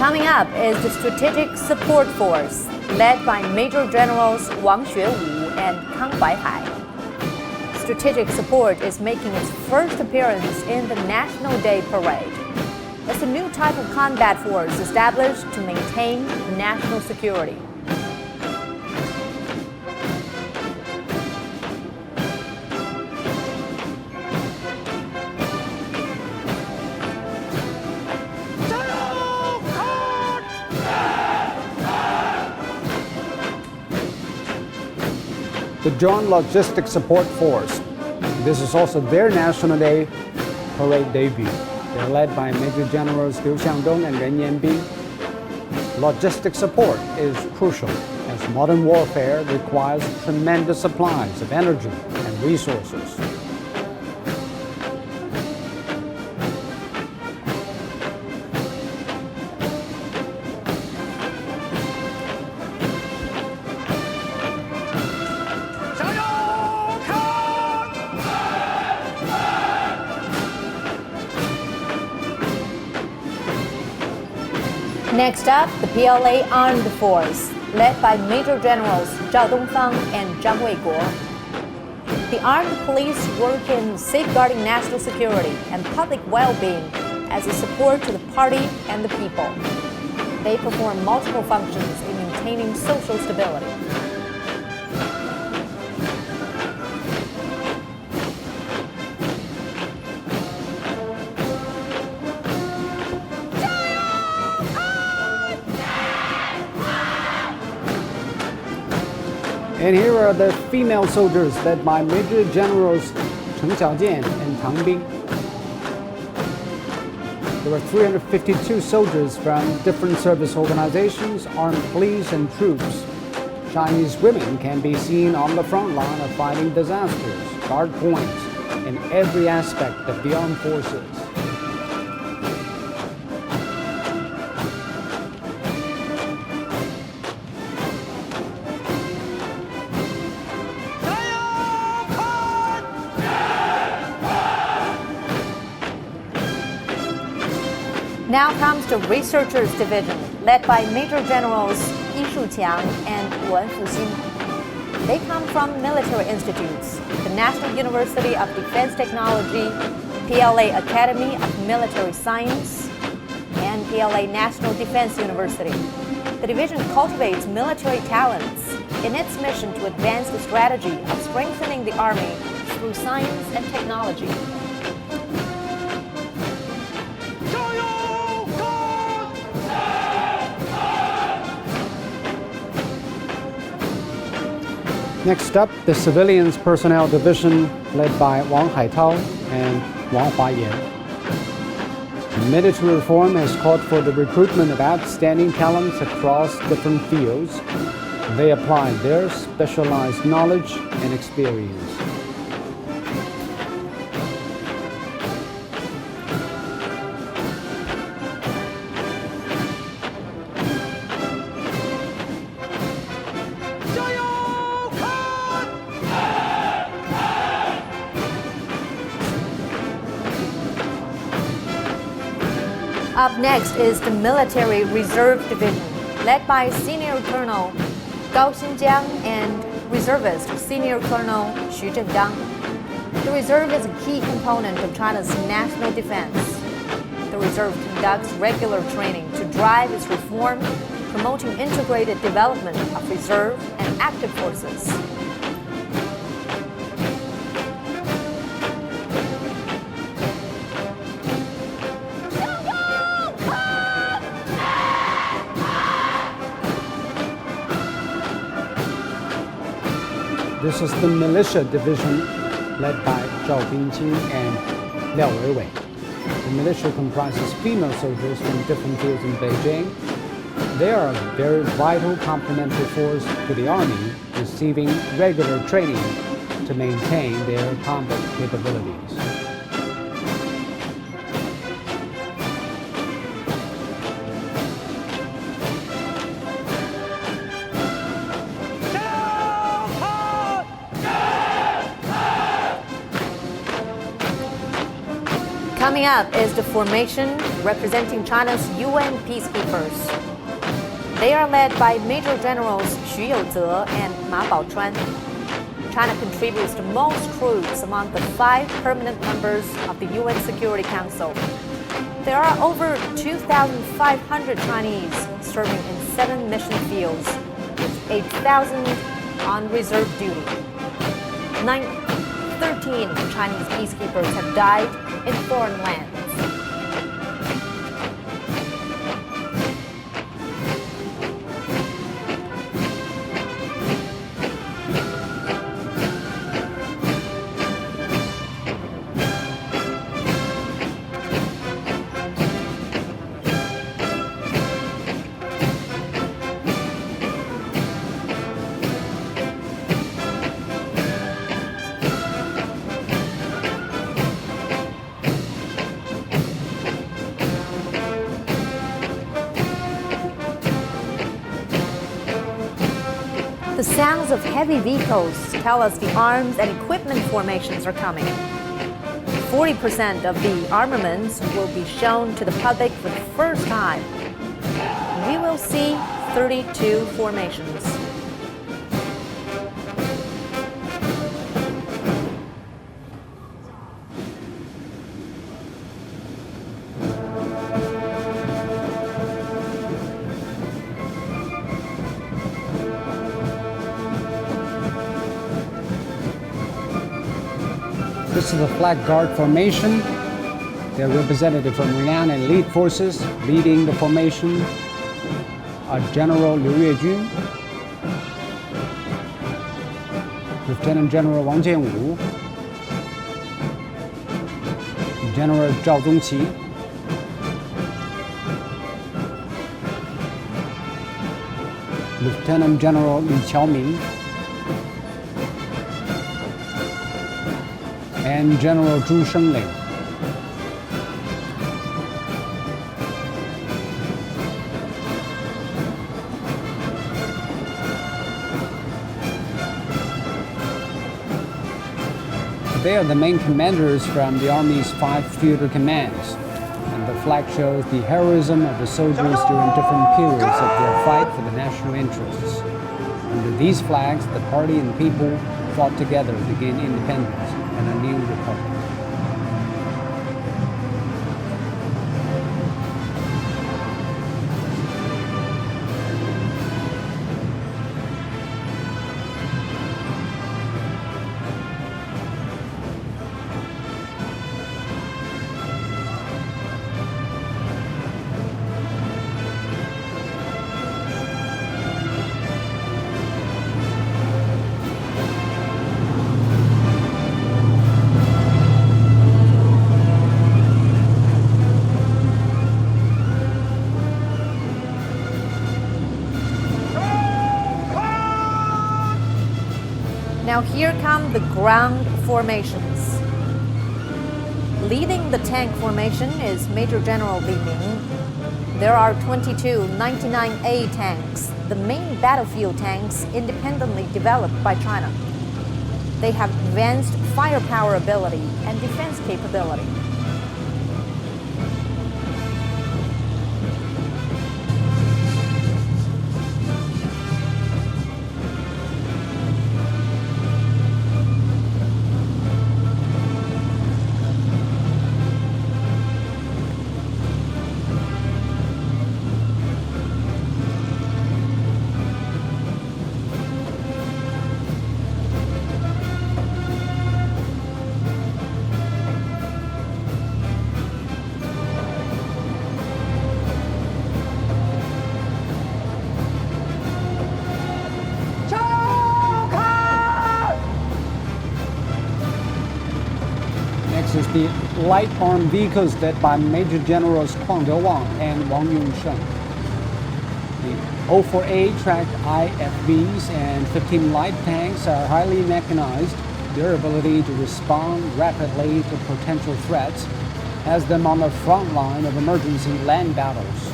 Coming up is the Strategic Support Force, led by Major Generals Wang Xuewu and Kang Baihai. Strategic Support is making its first appearance in the National Day Parade. It's a new type of combat force established to maintain national security. The Joint Logistics Support Force. This is also their National Day Parade debut. They're led by Major Generals Liu Xiangdong and Ren Yanbing. Logistic support is crucial as modern warfare requires tremendous supplies of energy and resources. Next up, the PLA Armed Force, led by Major Generals Zhao Dongfang and Zhang Weiguo. The armed police work in safeguarding national security and public well-being as a support to the party and the people. They perform multiple functions in maintaining social stability. And here are the female soldiers led by Major Generals Cheng Xiaojian and Tang Bing. There were 352 soldiers from different service organizations, armed police and troops. Chinese women can be seen on the front line of fighting disasters, guard points, in every aspect of the armed forces. Now comes the Researchers Division, led by Major Generals Yi Shuqiang and Wen Fuxin. They come from military institutes, the National University of Defense Technology, PLA Academy of Military Science, and PLA National Defense University. The division cultivates military talents in its mission to advance the strategy of strengthening the Army through science and technology. Next up, the Civilians Personnel Division, led by Wang Haitao and Wang Huayan. Military reform has called for the recruitment of outstanding talents across different fields. They apply their specialized knowledge and experience. Up next is the Military Reserve Division, led by Senior Colonel Gao Xinjiang and Reservist Senior Colonel Xu Zhengang. The reserve is a key component of China's national defense. The reserve conducts regular training to drive its reform, promoting integrated development of reserve and active forces. This is the militia division led by Zhao Bingjing and Liao Weiwei. The militia comprises female soldiers from different fields in Beijing. They are a very vital complementary force to the army, receiving regular training to maintain their combat capabilities. Coming up is the formation representing China's UN peacekeepers. They are led by Major Generals Xu Youze and Ma Baochuan. China contributes the most troops among the 5 permanent members of the UN Security Council. There are over 2,500 Chinese serving in 7 mission fields, with 8,000 on reserve duty. 13 Chinese peacekeepers have died in foreign lands. The sounds of heavy vehicles tell us the arms and equipment formations are coming. 40% of the armaments will be shown to the public for the first time. We will see 32 formations. This is the Flag Guard formation. They're representative from renowned and elite forces. Leading the formation are General Liu Yuejun, Lieutenant General Wang Jianwu, General Zhao Zongqi, Lieutenant General Li Qiaoming, and General Zhu Shengling. They are the main commanders from the Army's 5 theater commands, and the flag shows the heroism of the soldiers during different periods of their fight for the national interests. Under these flags, the party and people fought together to gain independence and a new republic. Now here come the ground formations. Leading the tank formation is Major General Li Ming. There are 22 99A tanks, the main battlefield tanks independently developed by China. They have advanced firepower ability and defense capability. the light armed vehicles led by Major Generals Huang Dewang and Wang Yongsheng. The 04A tracked IFVs and 15 light tanks are highly mechanized. Their ability to respond rapidly to potential threats has them on the front line of emergency land battles.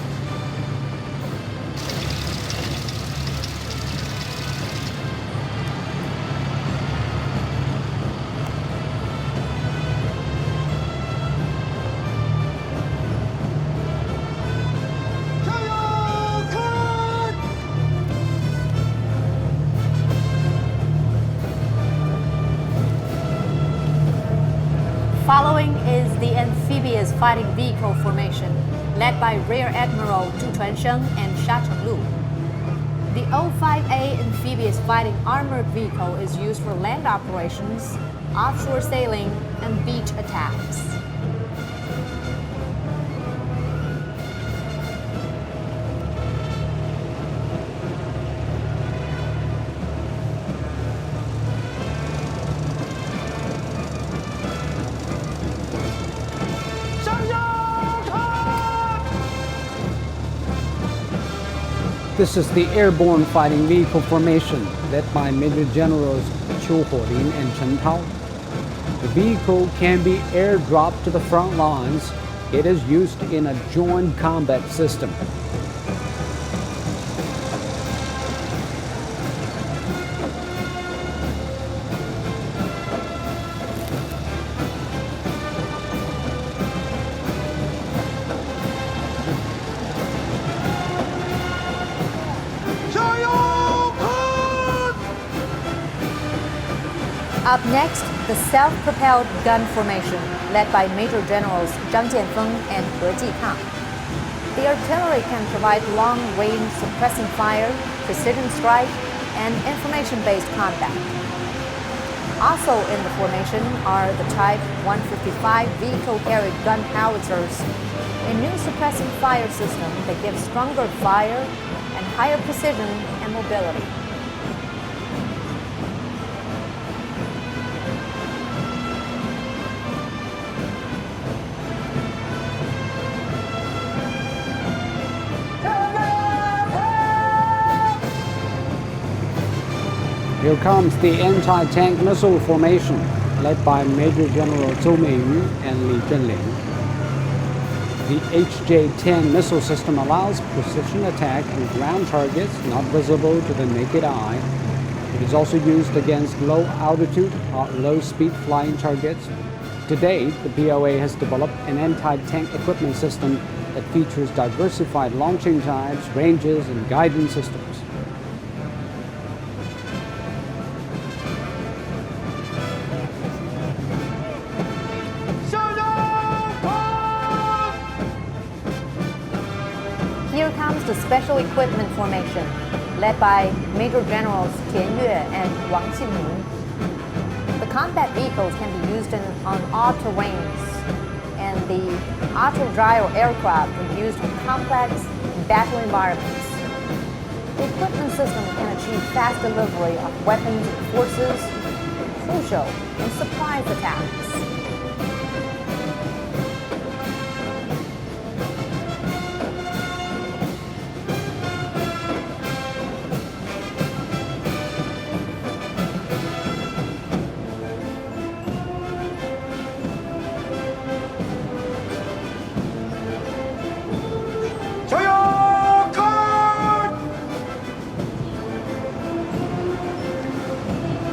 Following is the amphibious fighting vehicle formation, led by Rear Admiral Du Chuansheng and Xia Chenglu. The 05A amphibious fighting armored vehicle is used for land operations, offshore sailing, and beach attacks. This is the airborne fighting vehicle formation led by Major Generals Qiu Huolin and Chen Tao. The vehicle can be airdropped to the front lines. It is used in a joint combat system. Up next, the self-propelled gun formation, led by Major Generals Zhang Jianfeng and He Jikang. The artillery can provide long-range suppressing fire, precision strike, and information-based combat. Also in the formation are the Type 155 vehicle-carried gun howitzers, a new suppressing fire system that gives stronger fire and higher precision and mobility. Here comes the anti-tank missile formation, led by Major General Zhou Meiyu and Li Zhenling. The HJ-10 missile system allows precision attack on ground targets not visible to the naked eye. It is also used against low-altitude or low-speed flying targets. To date, the PLA has developed an anti-tank equipment system that features diversified launching types, ranges, and guidance systems. Here comes the special equipment formation, led by Major Generals Tian Yue and Wang Qinming. The combat vehicles can be used on all terrains, and the auto-gyro aircraft are used in complex battle environments. The equipment system can achieve fast delivery of weapons and forces, crucial in surprise attacks.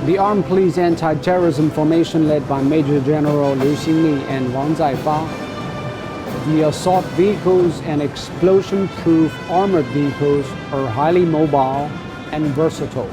The Armed Police Anti-Terrorism Formation led by Major General Liu Xinli and Wang Zaifa. The assault vehicles and explosion-proof armored vehicles are highly mobile and versatile.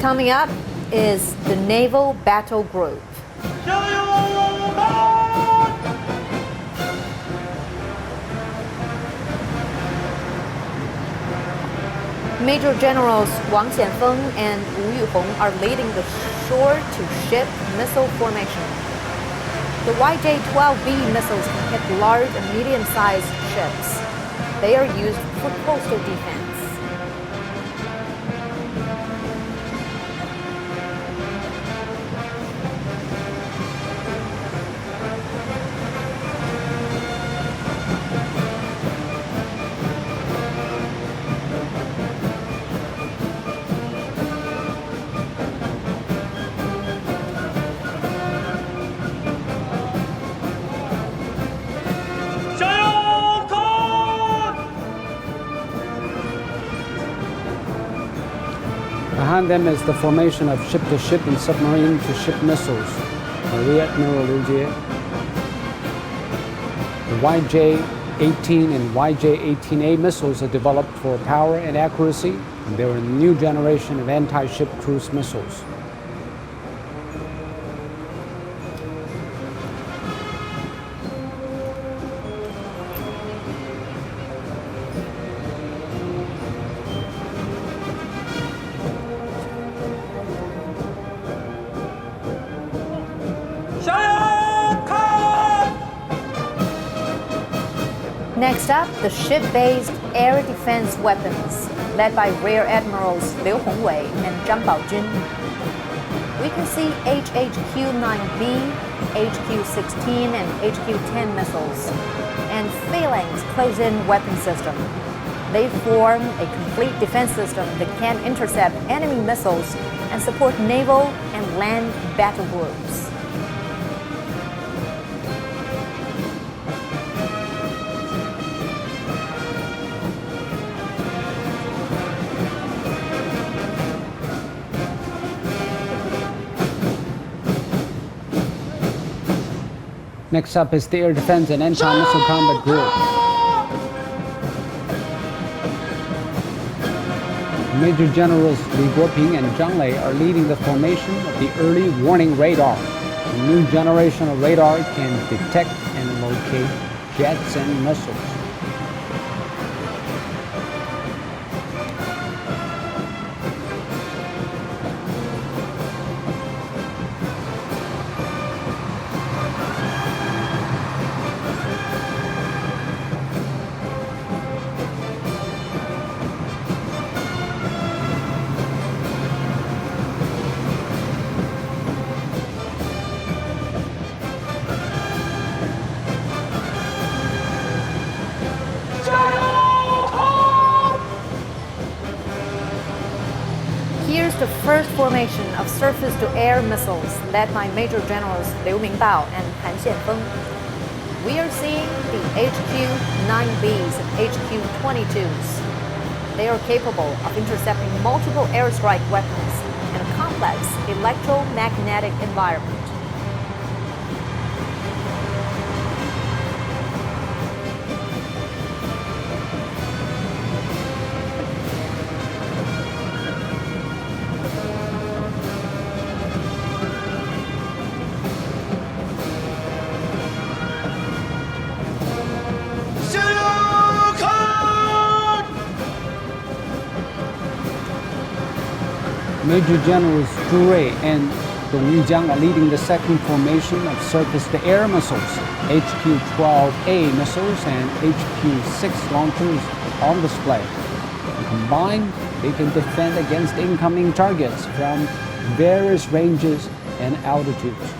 Coming up is the Naval Battle Group. Major Generals Wang Xianfeng and Wu Yuhong are leading the shore-to-ship missile formation. The YJ-12B missiles can hit large and medium-sized ships. They are used for coastal defense. Behind them is the formation of ship-to-ship and submarine-to-ship missiles. Rear Admiral Liu Jie. The YJ-18 and YJ-18A missiles are developed for power and accuracy, and they are a new generation of anti-ship cruise missiles. Next up, the ship-based air defense weapons, led by Rear Admirals Liu Hongwei and Zhang Baojun. We can see HHQ-9B, HQ-16 and HQ-10 missiles, and Phalanx close-in weapon system. They form a complete defense system that can intercept enemy missiles and support naval and land battle groups. Next up is the Air Defense and Anti-Missile Combat Group. Major Generals Li Guoping and Zhang Lei are leading the formation of the Early Warning Radar. A new generation of radar can detect and locate jets and missiles. Here's the first formation of surface-to-air missiles led by Major Generals Liu Mingbao and Han Xianfeng. We are seeing the HQ-9Bs and HQ-22s. They are capable of intercepting multiple airstrike weapons in a complex electromagnetic environment. Major Generals Zhu Rui and Dong Yujiang are leading the second formation of surface-to-air missiles. HQ-12A missiles and HQ-6 launchers on display. Combined, they can defend against incoming targets from various ranges and altitudes.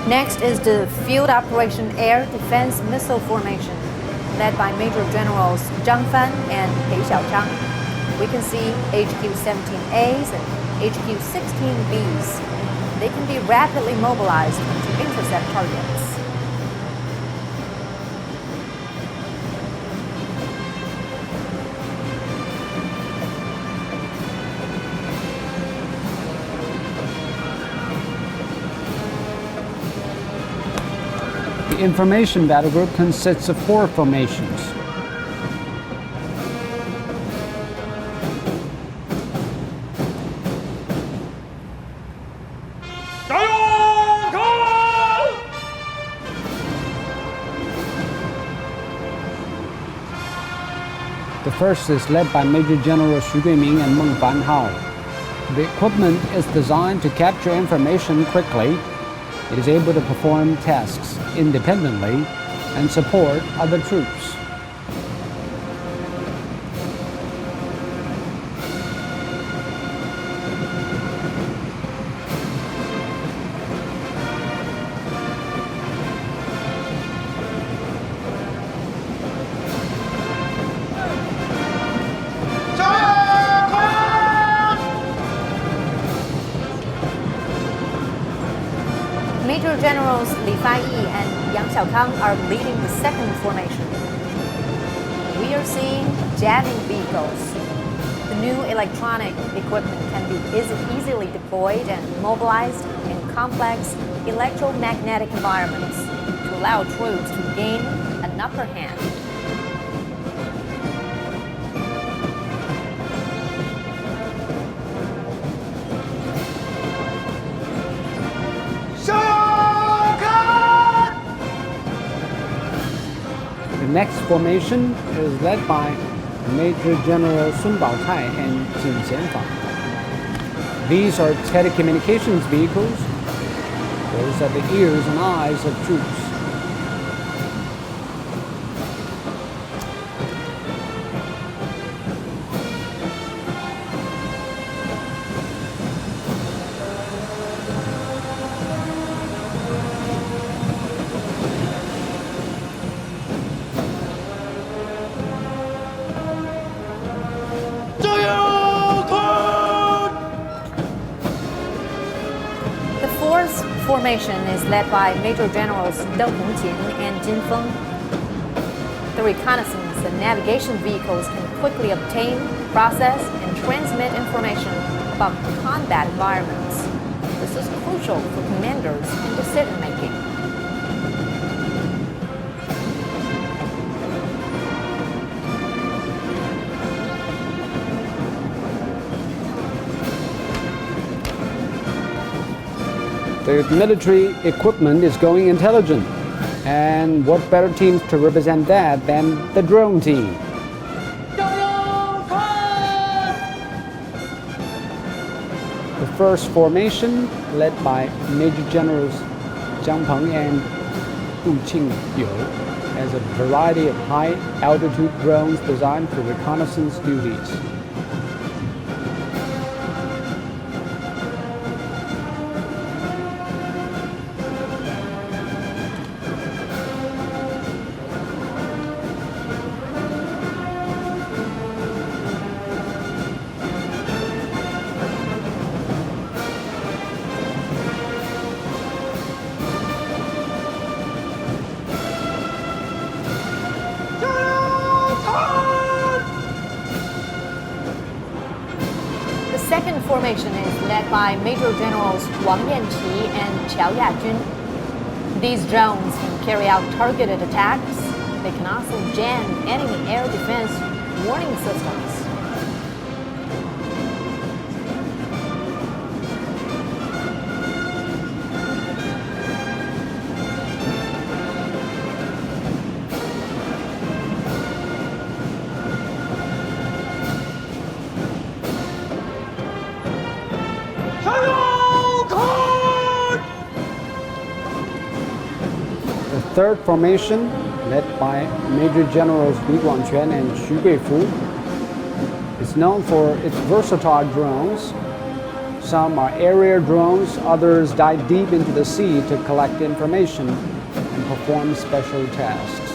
Next is the Field Operation Air Defense Missile Formation, led by Major Generals Zhang Fan and Pei Xiaochang. We can see HQ-17As and HQ-16Bs. They can be rapidly mobilized to intercept targets. The information battle group consists of 4 formations. The first is led by Major General Xu Guiming and Meng Fanhao. The equipment is designed to capture information quickly. It is able to perform tasks independently and support other troops. Major Generals Li Faiyi and Yang Xiaokang are leading the second formation. We are seeing jamming vehicles. The new electronic equipment can be easily deployed and mobilized in complex electromagnetic environments to allow troops to gain an upper hand. The next formation is led by Major General Sun Baocai and Jin Xianfang. These are telecommunications vehicles. Those are the ears and eyes of troops. The fourth formation is led by Major Generals Deng Hongqin and Jin Feng. The reconnaissance and navigation vehicles can quickly obtain, process, and transmit information about combat environments. This is crucial for commanders in decision-making. The military equipment is going intelligent. And what better teams to represent that than the drone team? The first formation, led by Major Generals Jiang Peng and Hu Qingyou, has a variety of high-altitude drones designed for reconnaissance duties. The second formation is led by Major Generals Wang Yanqi and Qiao Yajun. These drones can carry out targeted attacks. They can also jam enemy air defense warning systems. The third formation, led by Major Generals Li Guangquan and Xu Guifu, is known for its versatile drones. Some are area drones, others dive deep into the sea to collect information and perform special tasks.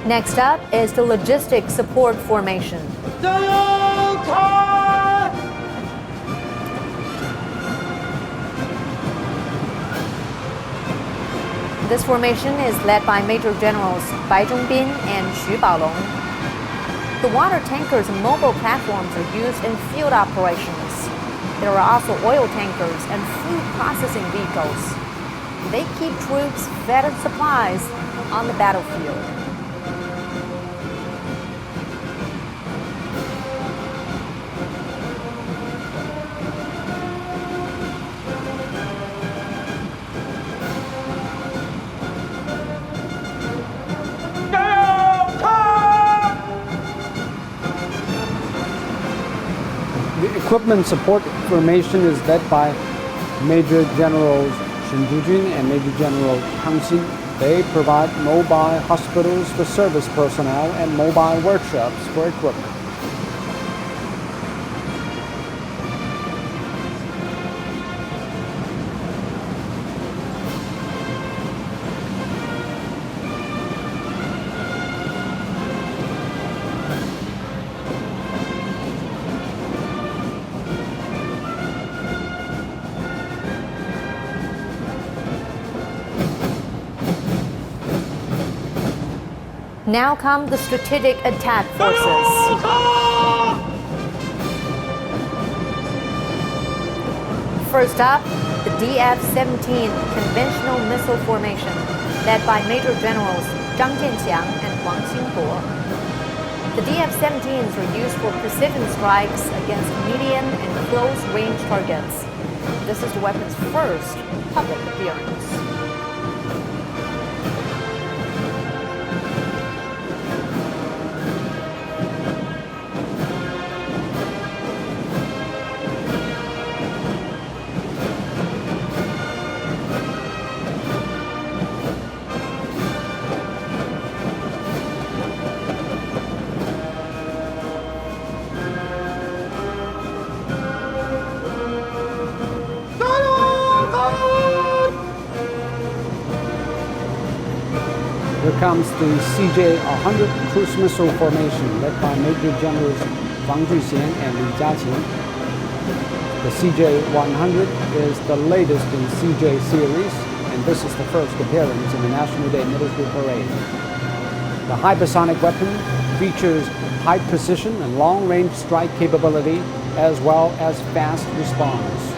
Next up is the logistic support formation. This formation is led by Major Generals Bai Zhongbin and Xu Baolong. The water tankers and mobile platforms are used in field operations. There are also oil tankers and food processing vehicles. They keep troops fed and supplies on the battlefield. The equipment support formation is led by Major Generals Shen Zhujun and Major General Tang Xin. They provide mobile hospitals for service personnel and mobile workshops for equipment. Now come the strategic attack forces. First up, the DF-17 conventional missile formation, led by Major Generals Zhang Jianqiang and Wang Xingbo. The DF-17s are used for precision strikes against medium and close-range targets. This is the weapon's first public appearance. Here comes the CJ-100 cruise missile formation, led by Major Generals Wang Juxian and Li Jiaqing. The CJ-100 is the latest in CJ series, and this is the first appearance in the National Day military parade. The hypersonic weapon features high precision and long-range strike capability, as well as fast response.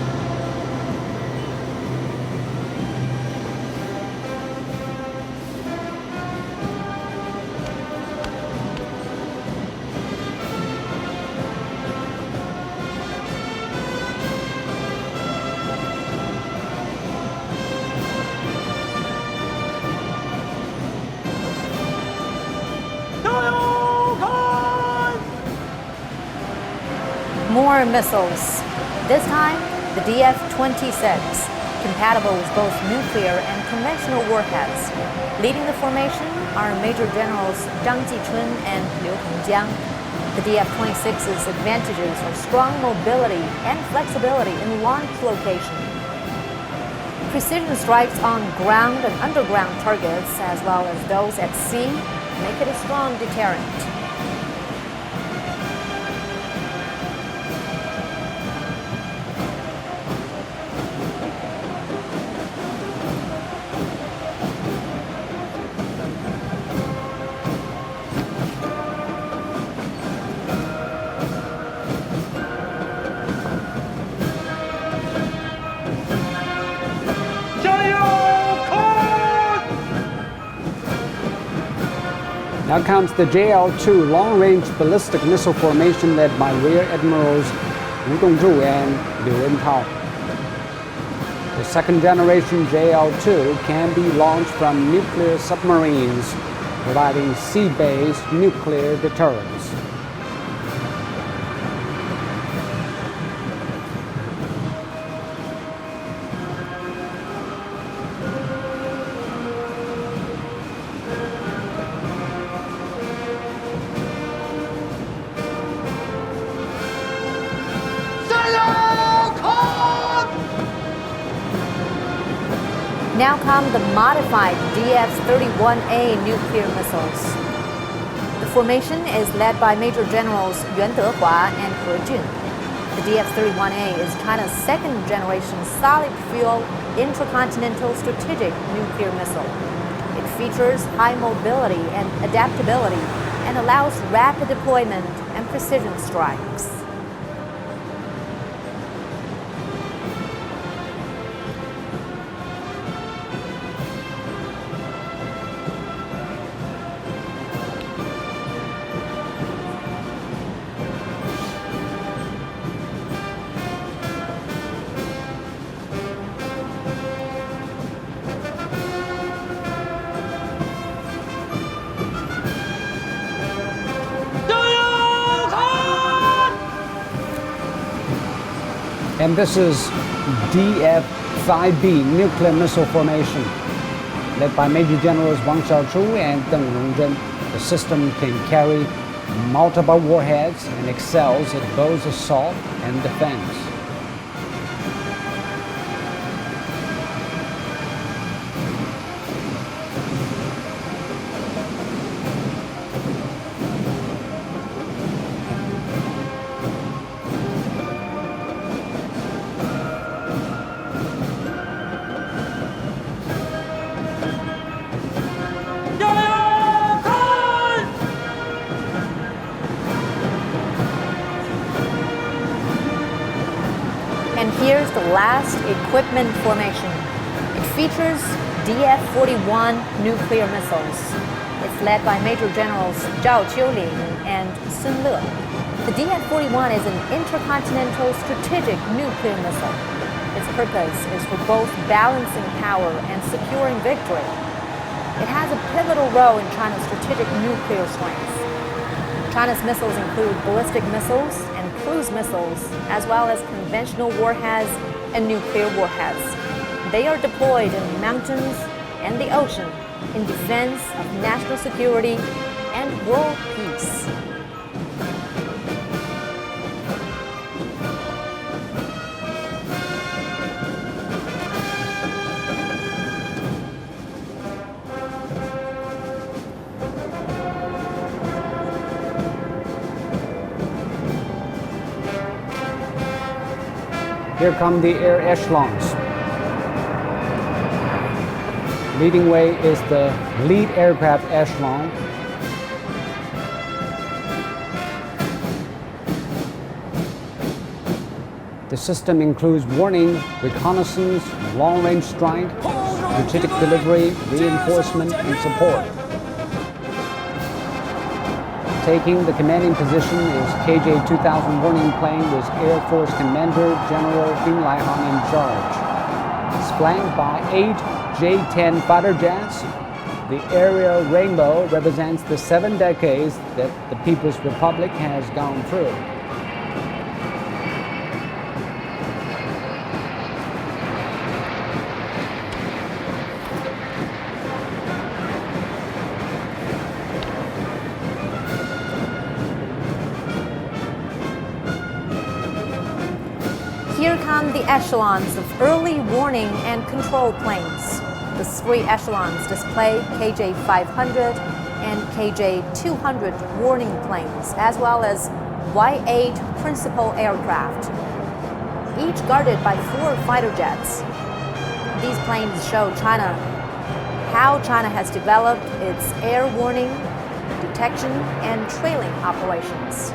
More missiles. This time, the DF-26, compatible with both nuclear and conventional warheads. Leading the formation are Major Generals Zhang Jichun and Liu Tongjiang. The DF-26's advantages are strong mobility and flexibility in launch location. Precision strikes on ground and underground targets, as well as those at sea, make it a strong deterrent. Now comes the JL-2 long-range ballistic missile formation, led by Rear Admirals Wu Dongzhu and Liu Rentao. The second-generation JL-2 can be launched from nuclear submarines, providing sea-based nuclear deterrence. Now come the modified DF-31A nuclear missiles. The formation is led by Major Generals Yuan Dehua and He Jun. The DF-31A is China's second-generation solid-fuel intercontinental strategic nuclear missile. It features high mobility and adaptability and allows rapid deployment and precision strikes. And this is DF-5B nuclear missile formation. Led by Major Generals Wang Xiaochu and Deng Rongzhen, the system can carry multiple warheads and excels at both assault and defense. And here's the last equipment formation. It features DF-41 nuclear missiles. It's led by Major Generals Zhao Qiuling and Sun Le. The DF-41 is an intercontinental strategic nuclear missile. Its purpose is for both balancing power and securing victory. It has a pivotal role in China's strategic nuclear strength. China's missiles include ballistic missiles and cruise missiles, as well as conventional warheads and nuclear warheads. They are deployed in mountains and the ocean in defense of national security and world peace. Here come the air echelons. Leading way is the lead aircraft echelon. The system includes warning, reconnaissance, long-range strike, strategic delivery, reinforcement, and support. Taking the commanding position is KJ-2000 warning plane with Air Force Commander General Ding Laihan in charge. It's flanked by 8 J-10 fighter jets. The aerial rainbow represents the 7 decades that the People's Republic has gone through. Here come the echelons of early warning and control planes. The 3 echelons display KJ-500 and KJ-200 warning planes, as well as Y-8 principal aircraft, each guarded by 4 fighter jets. These planes show how China has developed its air warning, detection, and trailing operations.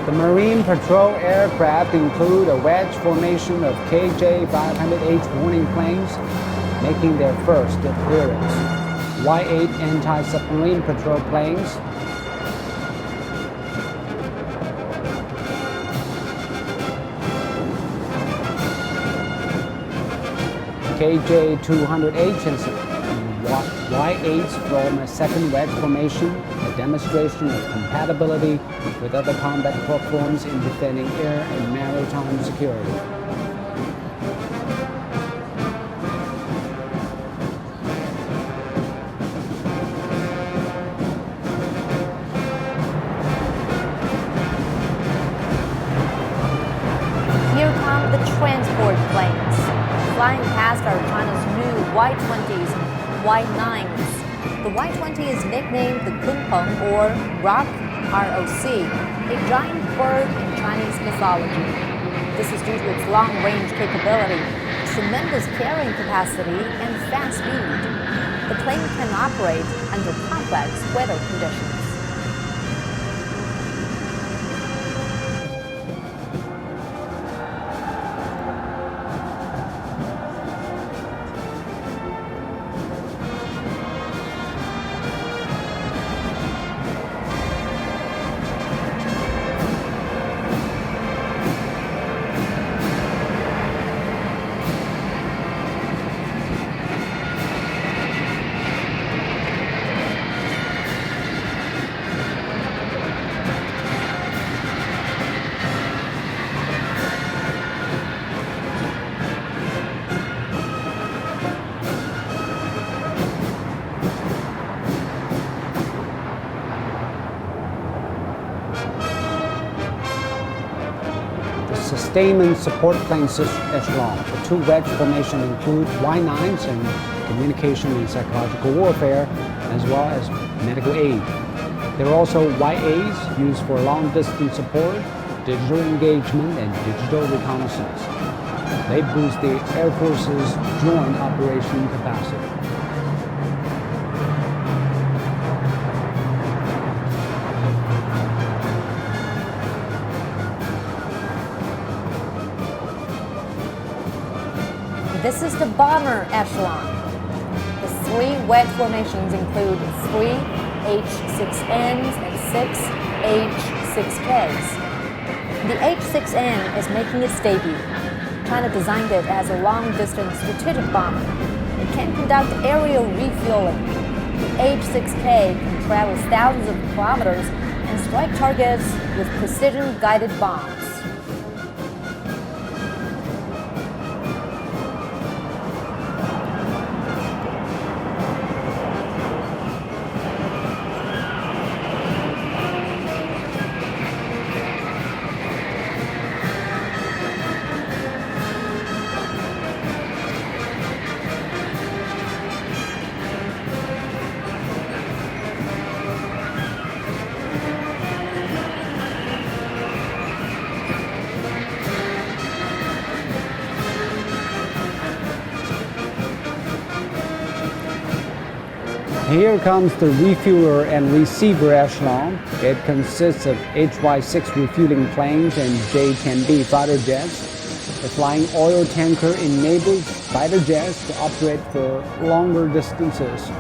The Marine Patrol aircraft include a wedge formation of KJ-500H warning planes, making their first appearance. Y-8 anti-submarine patrol planes, KJ-200H and Y-8s form a second wedge formation, a demonstration of compatibility with other combat platforms in defending air and maritime security. Here come the transport planes, flying past our China's new Y-20s and Y-9s. The Y-20 is nicknamed the Kunpeng or Rock, ROC, a giant bird in Chinese mythology. This is due to its long-range capability, tremendous carrying capacity, and fast speed. The plane can operate under complex weather conditions. Sustainment support plane echelon. The two wedge formations include Y9s and communication and psychological warfare, as well as medical aid. There are also YAs used for long-distance support, digital engagement, and digital reconnaissance. They boost the Air Force's joint operation capacity. This is the bomber echelon. The three wedge formations include 3 H-6Ns and 6 H-6Ks. The H-6N is making its debut. China designed it as a long-distance strategic bomber. It can conduct aerial refueling. The H-6K can travel thousands of kilometers and strike targets with precision-guided bombs. Here comes the refueler and receiver echelon. It consists of HY-6 refueling planes and J-10B fighter jets. The flying oil tanker enables fighter jets to operate for longer distances.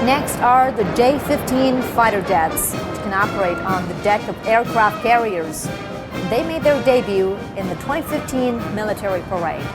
Next are the J-15 fighter jets, which can operate on the deck of aircraft carriers. They made their debut in the 2015 military parade.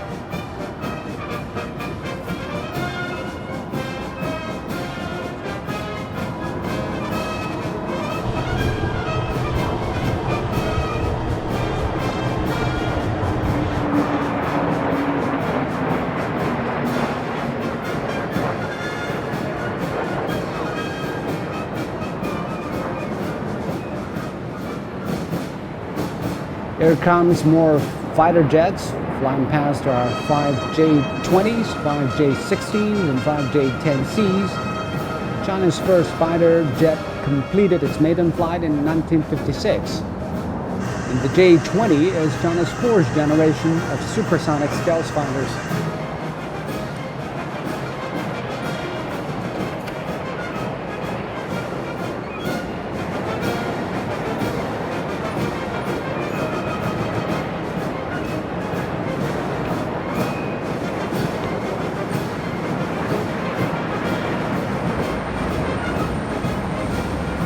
Here comes more fighter jets. Flying past are 5 J-20s, 5 J-16s, and 5 J-10Cs. China's first fighter jet completed its maiden flight in 1956. And the J-20 is China's fourth generation of supersonic stealth fighters.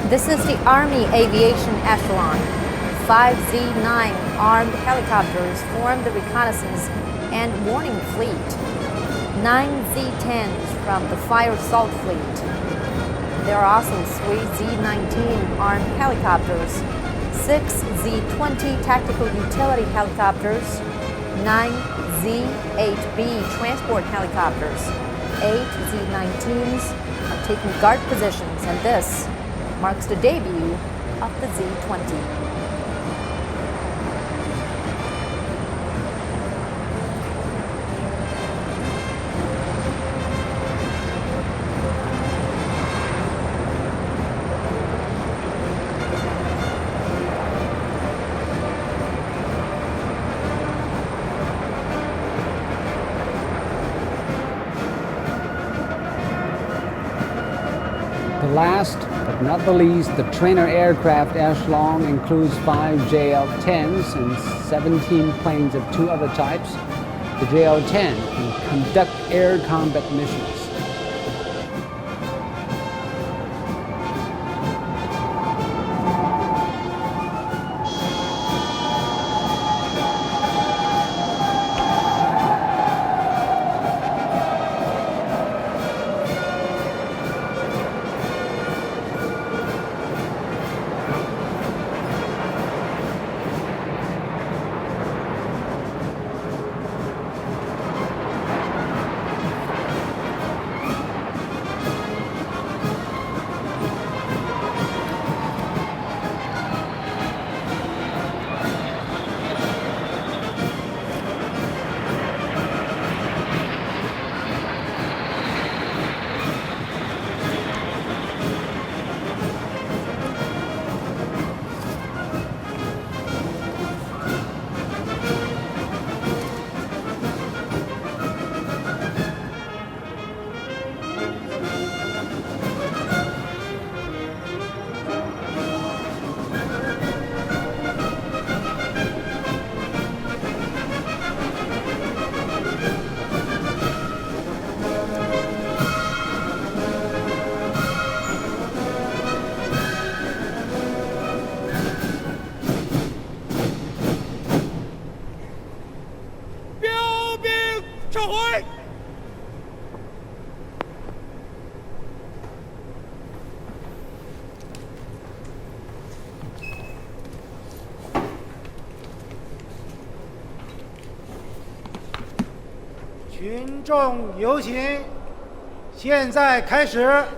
This is the Army Aviation Echelon. 5 Z-9 armed helicopters form the reconnaissance and warning fleet. 9 Z-10s from the Fire Assault Fleet. There are also 3 Z-19 armed helicopters, 6 Z-20 tactical utility helicopters, 9 Z-8B transport helicopters, 8 Z-19s are taking guard positions, and this marks the debut of the Z-20. The last but not the least, the trainer aircraft echelon includes 5 JL-10s and 17 planes of 2 other types. The JL-10 can conduct air combat missions.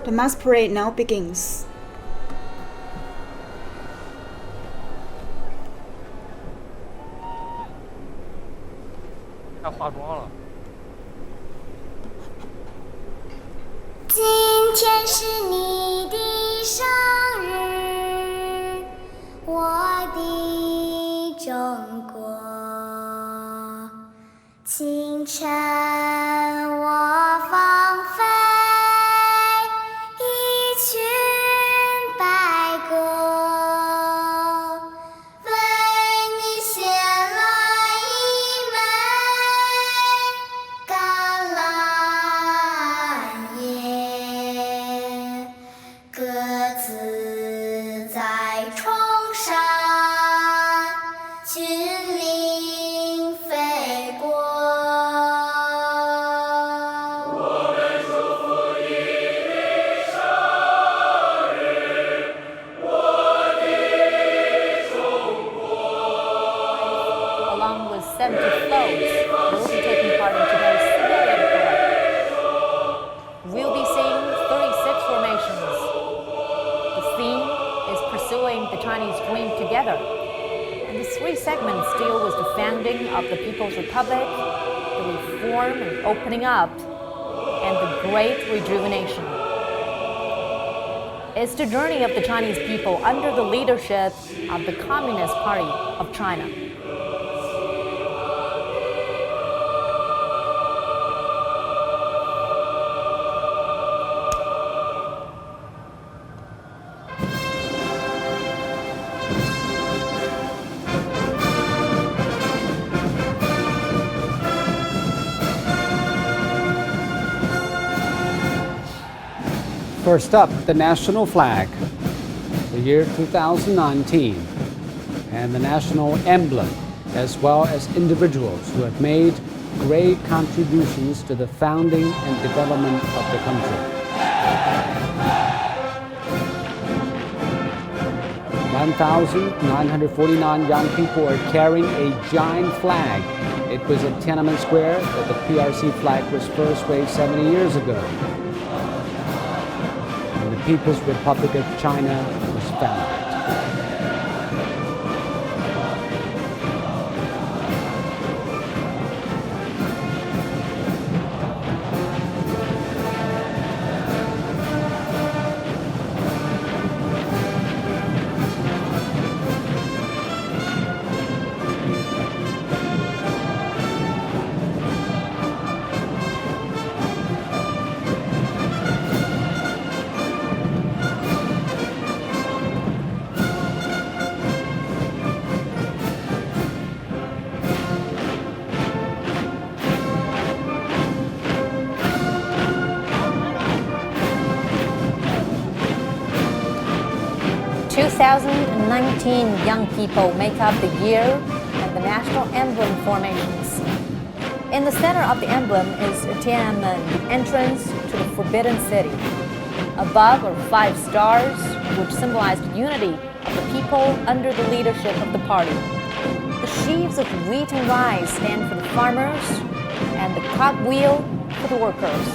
The mass parade now begins. Along with 70 floats, will be taking part in today's civilian parade. We'll be seeing 36 formations. The theme is pursuing the Chinese dream together. And the 3 segments deal with the founding of the People's Republic, the reform and opening up, and the Great Rejuvenation. It's the journey of the Chinese people under the leadership of the Communist Party of China. First up, the national flag, the year 2019, and the national emblem, as well as individuals who have made great contributions to the founding and development of the country. 1,949 young people are carrying a giant flag. It was at Tian'anmen Square that the PRC flag was first raised 70 years ago, when the People's Republic of China was founded. (2019) young people make up the year and the national emblem formations. In the center of the emblem is Tian'anmen, the entrance to the Forbidden City. Above are 5 stars, which symbolize the unity of the people under the leadership of the party. The sheaves of wheat and rye stand for the farmers, and the cogwheel for the workers.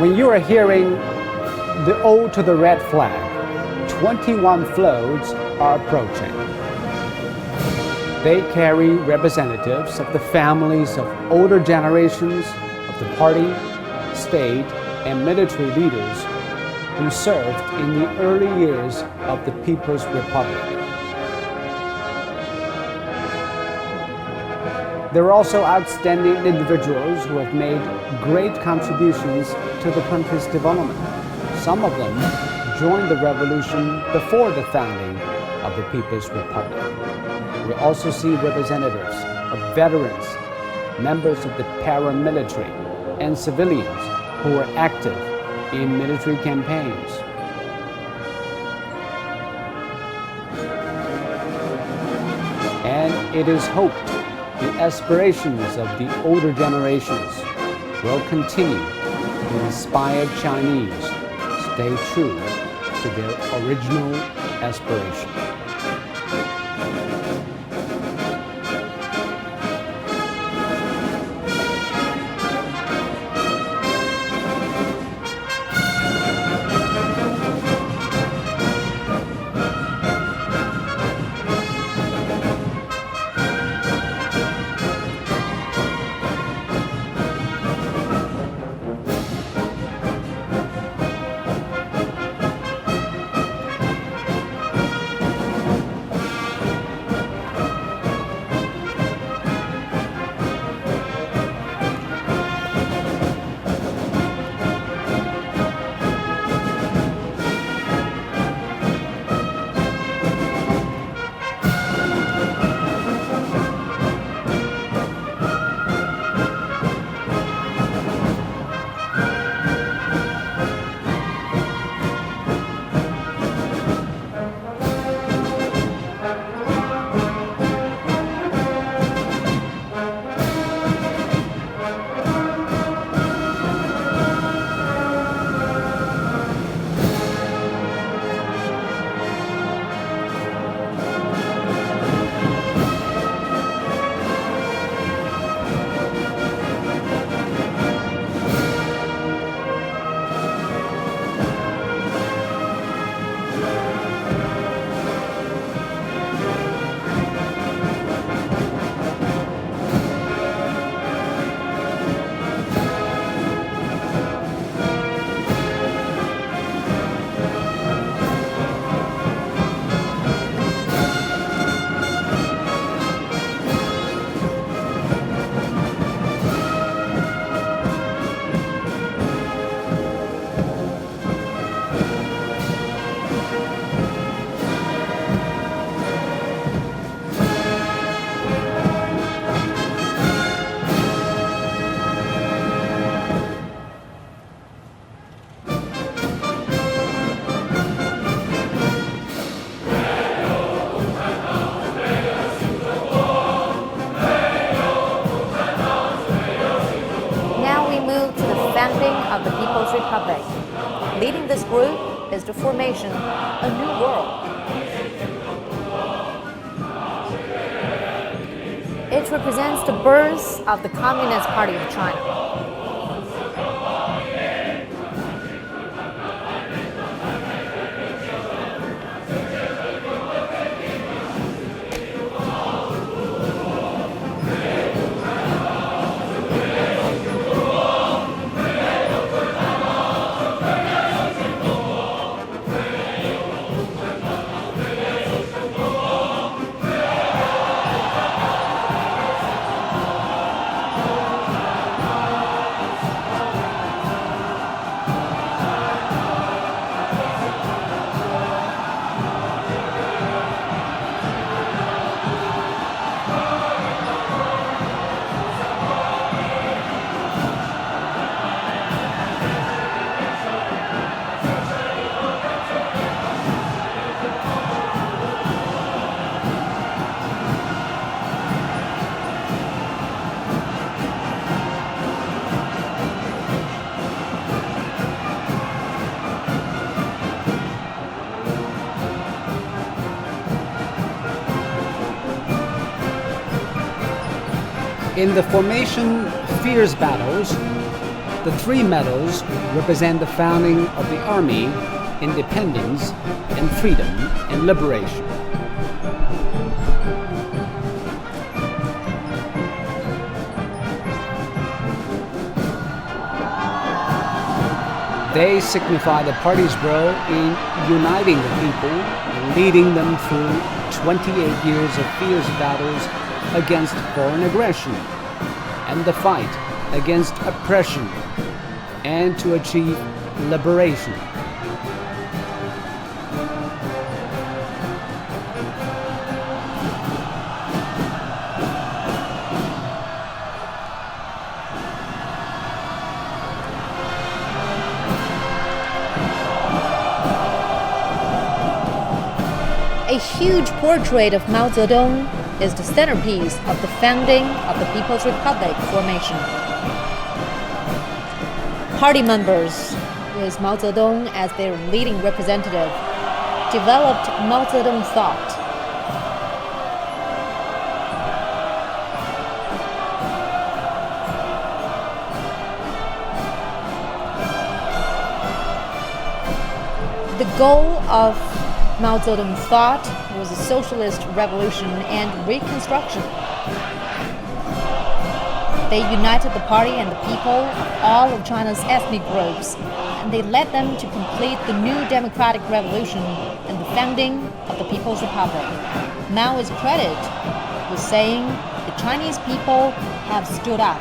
When you are hearing the Ode to the Red Flag, 21 floats are approaching. They carry representatives of the families of older generations of the party, state, and military leaders who served in the early years of the People's Republic. There are also outstanding individuals who have made great contributions to the country's development. Some of them joined the revolution before the founding of the People's Republic. We also see representatives of veterans, members of the paramilitary, and civilians who were active in military campaigns. And it is hoped the aspirations of the older generations will continue to inspire Chinese to stay true to their original aspirations. of the People's Republic. Leading this group is the formation A New World. It represents the birth of the Communist Party of China. In the formation fierce battles, the three medals represent the founding of the army, independence, and freedom and liberation. They signify the party's role in uniting the people and leading them through 28 years of fierce battles against foreign aggression and the fight against oppression and to achieve liberation. A huge portrait of Mao Zedong is the centerpiece of the founding of the People's Republic formation. Party members, with Mao Zedong as their leading representative, developed Mao Zedong thought. The goal of Mao Zedong thought was a socialist revolution and reconstruction. They united the party and the people of all of China's ethnic groups, and they led them to complete the new democratic revolution and the founding of the People's Republic. Mao is credited with saying, "The Chinese people have stood up."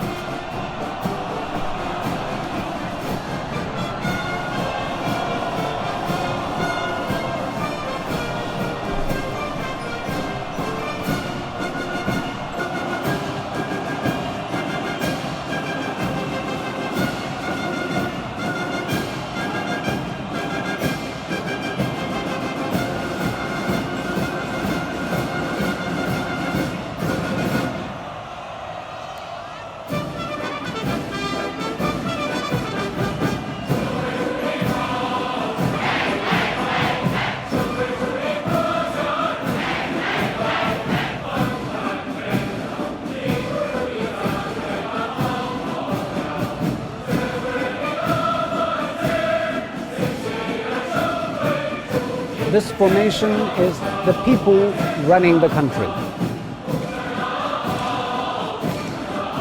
This formation is the people running the country.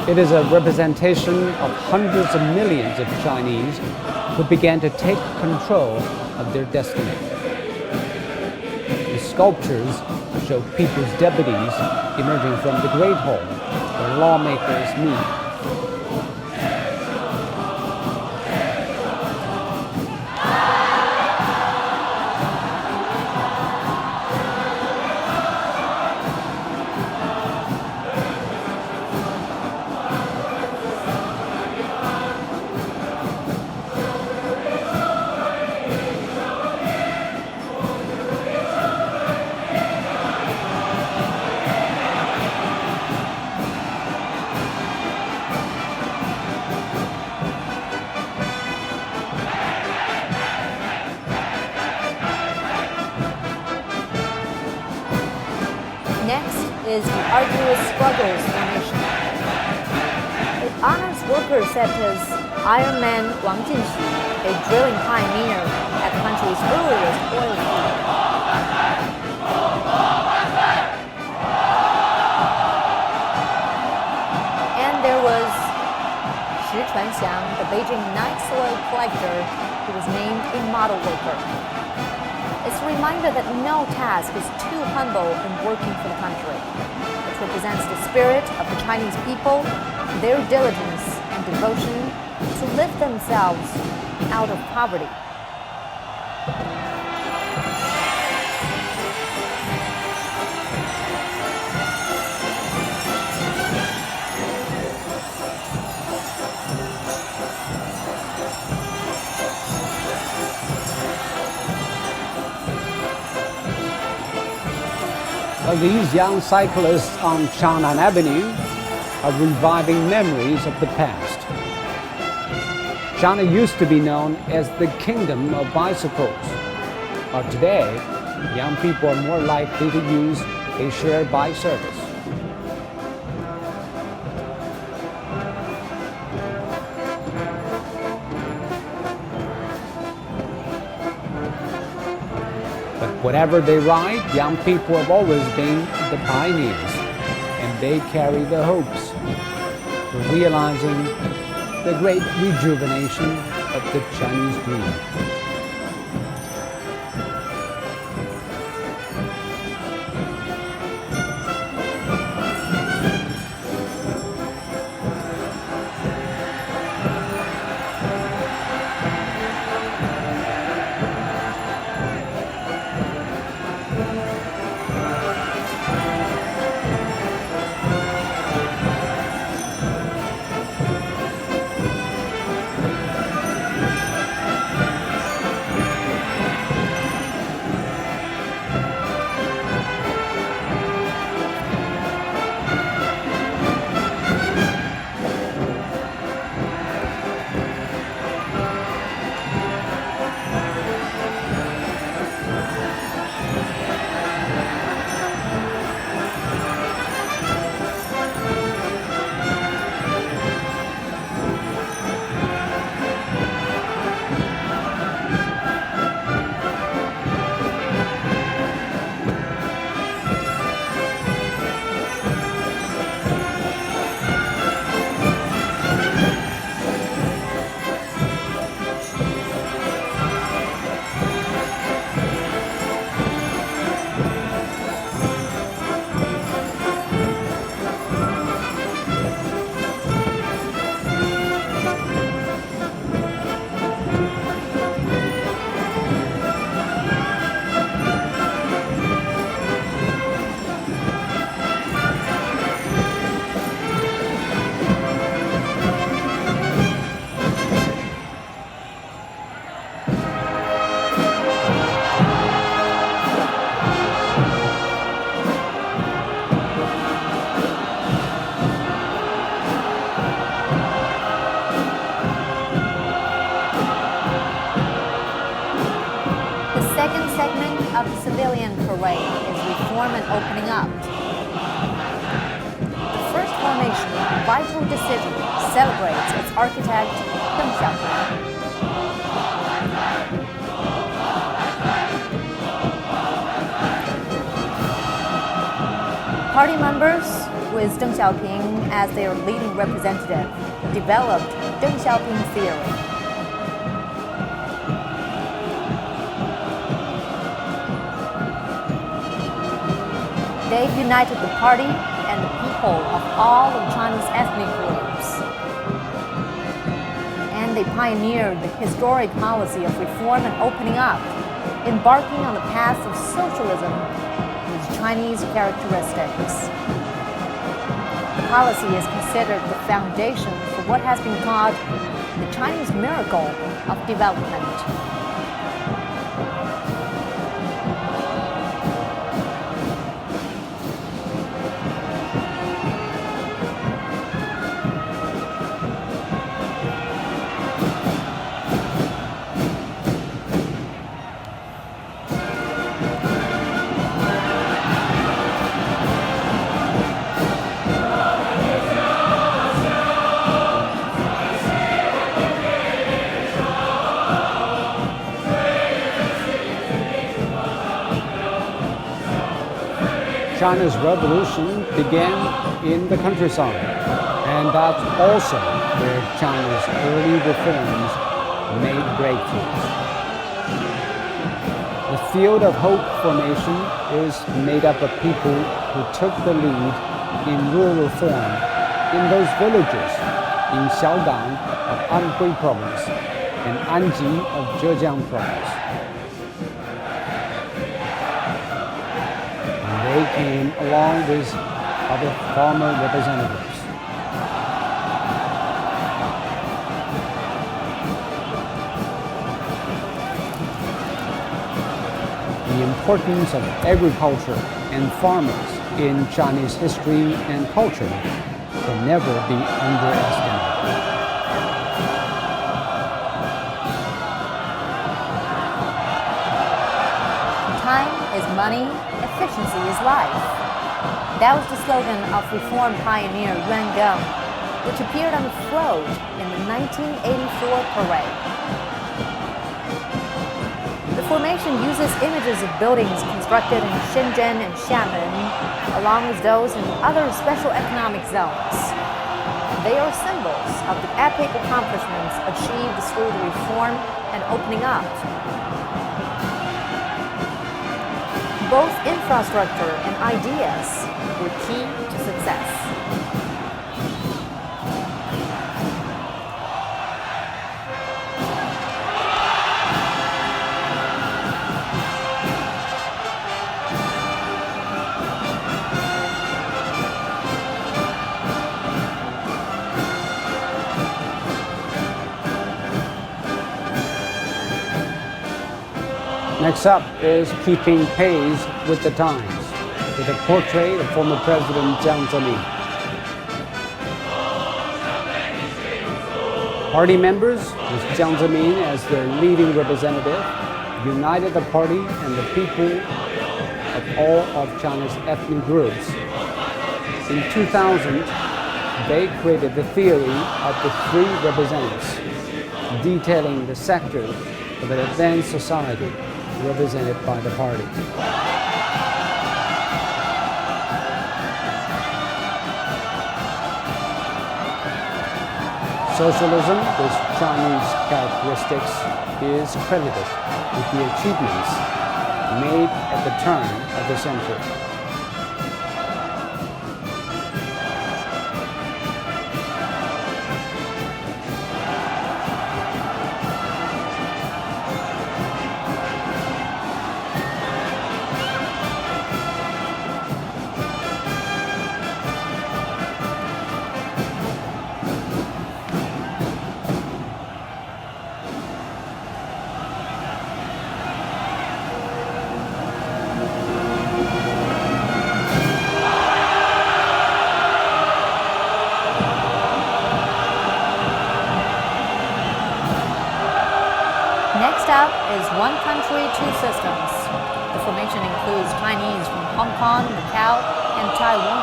It is a representation of hundreds of millions of Chinese who began to take control of their destiny. The sculptures show people's deputies emerging from the Great Hall, where lawmakers meet. struggles for nation. It honors workers such as Iron Man Wang Jinxu, a drilling pioneer at the country's earliest oil field. And there was Shi Chuanxiang, the Beijing night soil collector, who was named a model worker. It's a reminder that no task is too humble in working for the country. It represents the spirit of the Chinese people, their diligence and devotion to lift themselves out of poverty. Well, these young cyclists on Tian'anmen Avenue are reviving memories of the past. China used to be known as the kingdom of bicycles, but today, young people are more likely to use a shared bike service. But whatever they ride, young people have always been the pioneers, and they carry the hopes for realizing the great rejuvenation of the Chinese dream. Of the civilian parade is reform and opening up. The first formation, Vital Decision, celebrates its architect, Deng Xiaoping. Party members, with Deng Xiaoping as their leading representative, developed Deng Xiaoping theory. They united the party and the people of all of China's ethnic groups. And they pioneered the historic policy of reform and opening up, embarking on the path of socialism with Chinese characteristics. The policy is considered the foundation for what has been called the Chinese miracle of development. China's revolution began in the countryside, and that's also where China's early reforms made breakthroughs. The field of hope formation is made up of people who took the lead in rural reform in those villages in Xiaogang of Anhui Province and Anji of Zhejiang Province. And they came along with other farmer representatives. The importance of agriculture and farmers in Chinese history and culture can never be underestimated. Time is money, efficiency is life. That was the slogan of reform pioneer Yuan Gong, which appeared on the float in the 1984 parade. The formation uses images of buildings constructed in Shenzhen and Xiamen, along with those in other special economic zones. They are symbols of the epic accomplishments achieved through the reform and opening up. Both infrastructure and ideas were key to success. Next up is keeping pace with the times, with a portrait of former President Jiang Zemin. Party members, with Jiang Zemin as their leading representative, united the party and the people of all of China's ethnic groups. In 2000, they created the theory of the three representatives, detailing the sectors of an advanced society represented by the party. Socialism, with Chinese characteristics, is credited with the achievements made at the turn of the century. Next up is One Country, Two Systems. The formation includes Chinese from Hong Kong, Macau, and Taiwan.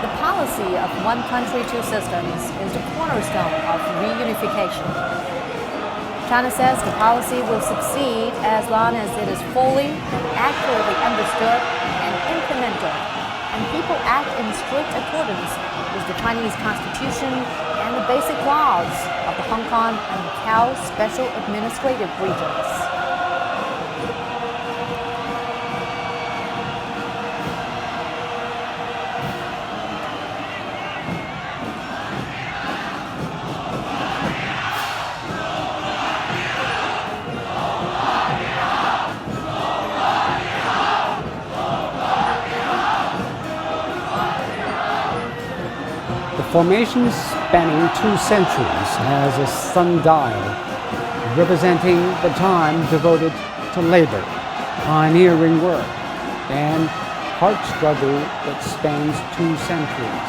The policy of One Country, Two Systems is the cornerstone of reunification. China says the policy will succeed as long as it is fully and accurately understood and implemented, and people act in strict accordance with the Chinese Constitution and the basic laws of the Hong Kong and Macau Special Administrative Regions. Formation spanning 2 centuries has a sundial representing the time devoted to labor, pioneering work, and heart struggle that spans 2 centuries.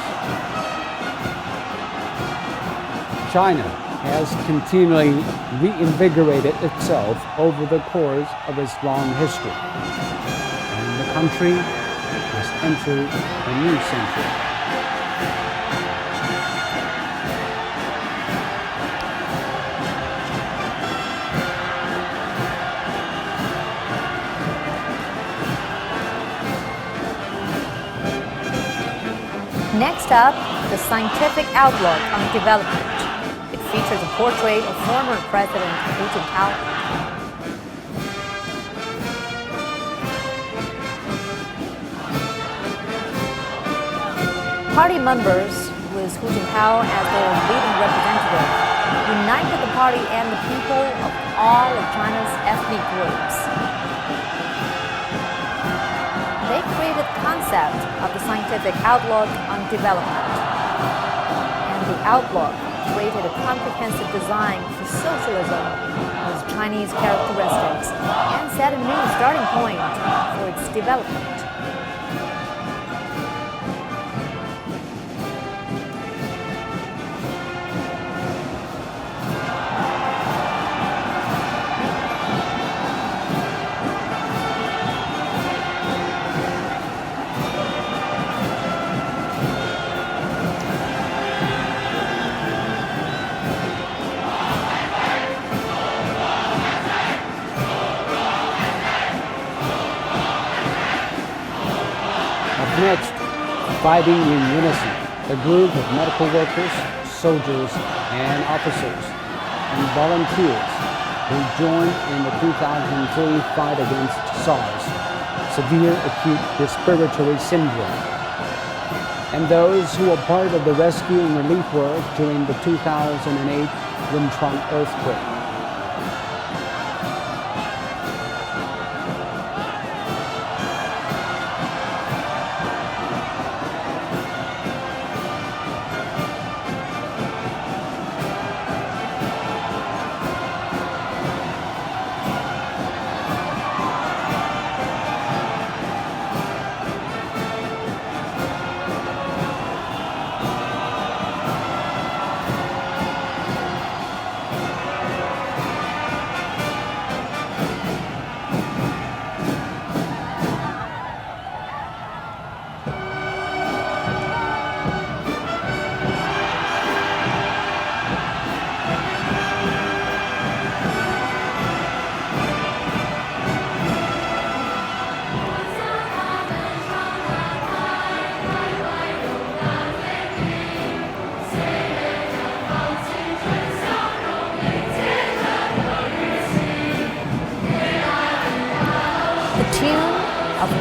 China has continually reinvigorated itself over the course of its long history, and the country has into a new century. Next up, the scientific outlook on development. It features a portrait of former President Hu Jintao. Party members, with Hu Jintao as their leading representative, united the party and the people of all of China's ethnic groups. They created the concept of the scientific outlook on development. And the outlook created a comprehensive design for socialism with Chinese characteristics and set a new starting point for its development. Next, fighting in unison, a group of medical workers, soldiers, and officers, and volunteers who joined in the 2003 fight against SARS, severe acute respiratory syndrome, and those who were part of the rescue and relief work during the 2008 Wenchuan earthquake.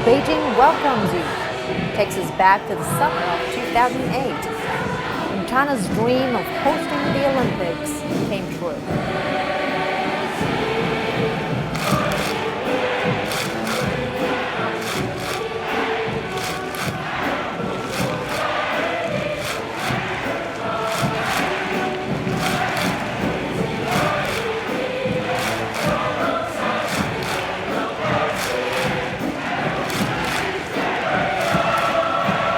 Beijing welcomes you takes us back to the summer of 2008, when China's dream of hosting the Olympics came true.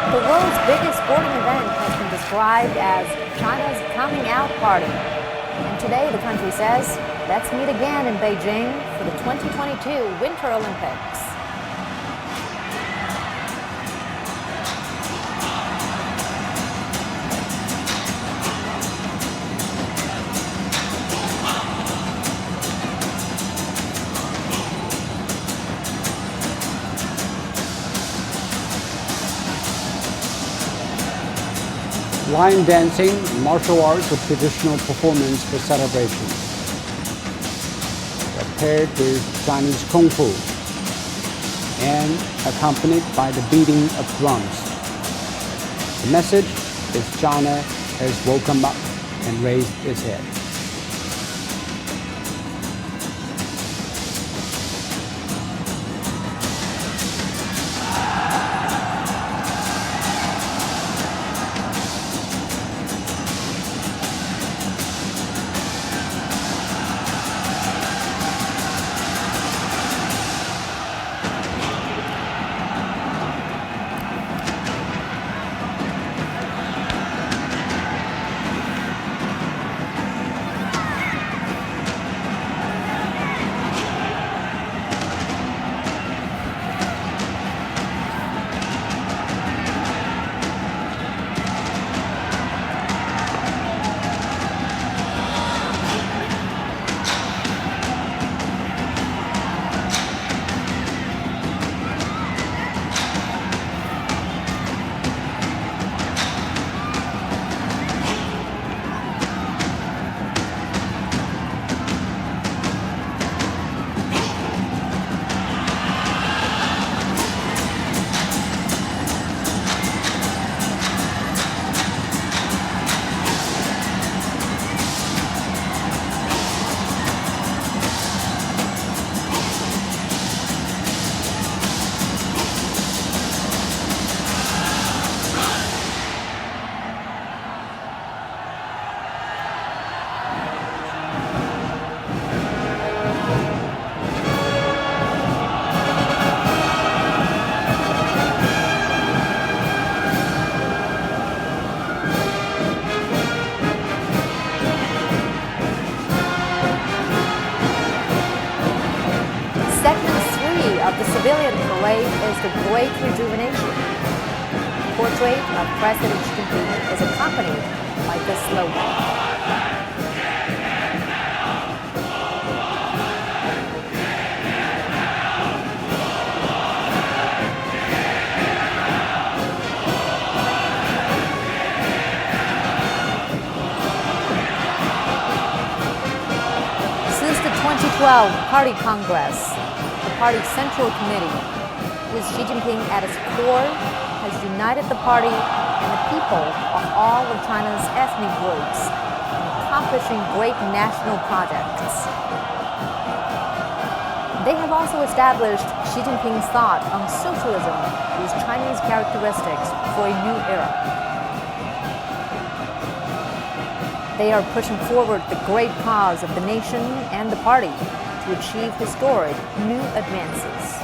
The world's biggest sporting event has been described as China's coming out party. And today the country says, let's meet again in Beijing for the 2022 Winter Olympics. Line dancing, martial arts, or traditional performance for celebrations. Paired with Chinese Kung Fu and accompanied by the beating of drums. The message is China has woken up and raised its head. parade is the Great Rejuvenation. The portrait of President Xi Jinping is accompanied by this slogan. Since the 2012 Party Congress, the party's Central Committee, with Xi Jinping at its core, has united the party and the people of all of China's ethnic groups in accomplishing great national projects. They have also established Xi Jinping's thought on socialism with Chinese characteristics for a new era. They are pushing forward the great cause of the nation and the party to achieve historic new advances.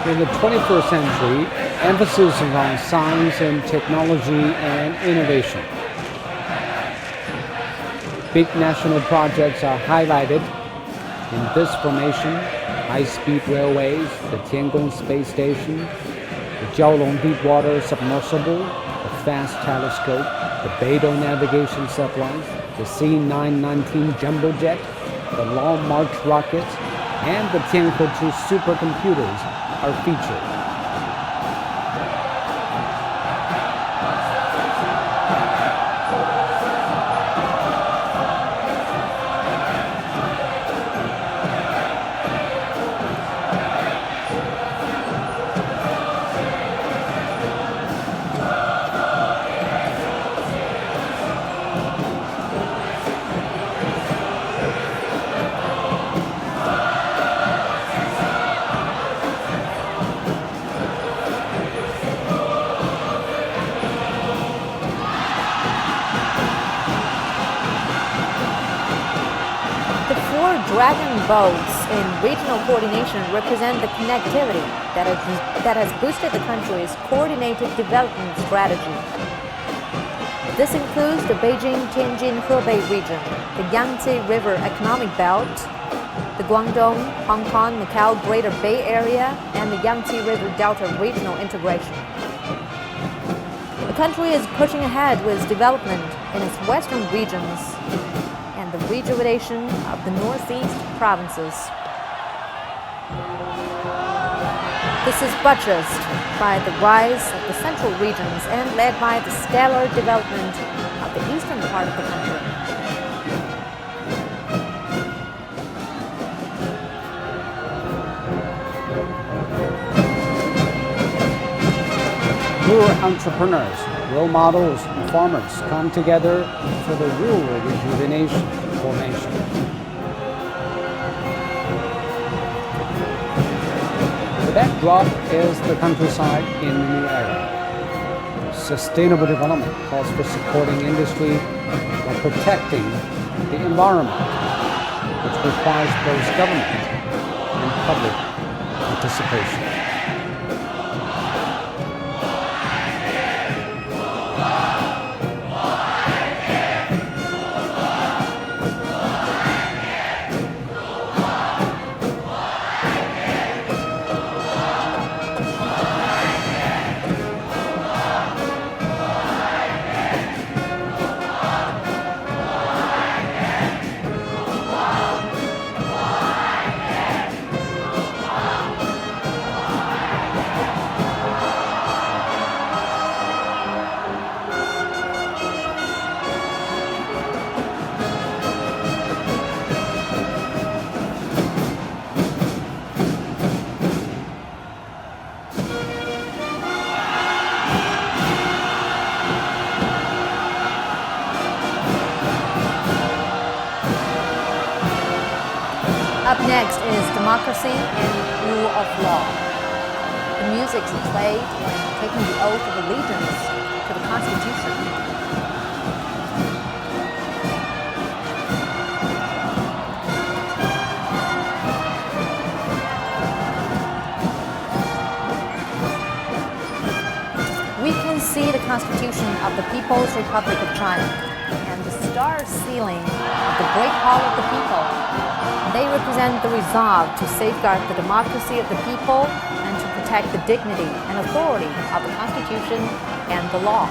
In the 21st century, emphasis is on science and technology and innovation. Big national projects are highlighted in this formation: high-speed railways, the Tian'anmen space station, the Jiaolong deep-water submersible, the fast telescope, the Beidou navigation satellites, the C919 jumbo jet, the Long March rocket, and the Tianhe-2 supercomputers are featured. Dragon boats in regional coordination represent the connectivity that has boosted the country's coordinated development strategy. This includes the Beijing-Tianjin-Hebei region, the Yangtze River Economic Belt, the Guangdong, Hong Kong, Macau Greater Bay Area, and the Yangtze River Delta regional integration. The country is pushing ahead with development in its western regions and the rejuvenation of the northeast provinces. This is buttressed by the rise of the central regions and led by the stellar development of the eastern part of the country. Rural entrepreneurs, role models, and farmers come together for the rural rejuvenation formation. The backdrop is the countryside in the new era. Sustainable development calls for supporting industry while protecting the environment, which requires both government and public participation. Up next is democracy and rule of law. The music is played when taking the oath of allegiance to the Constitution. We can see the Constitution of the People's Republic of China and the star ceiling of the Great Hall of the People. They represent the resolve to safeguard the democracy of the people and to protect the dignity and authority of the Constitution and the law.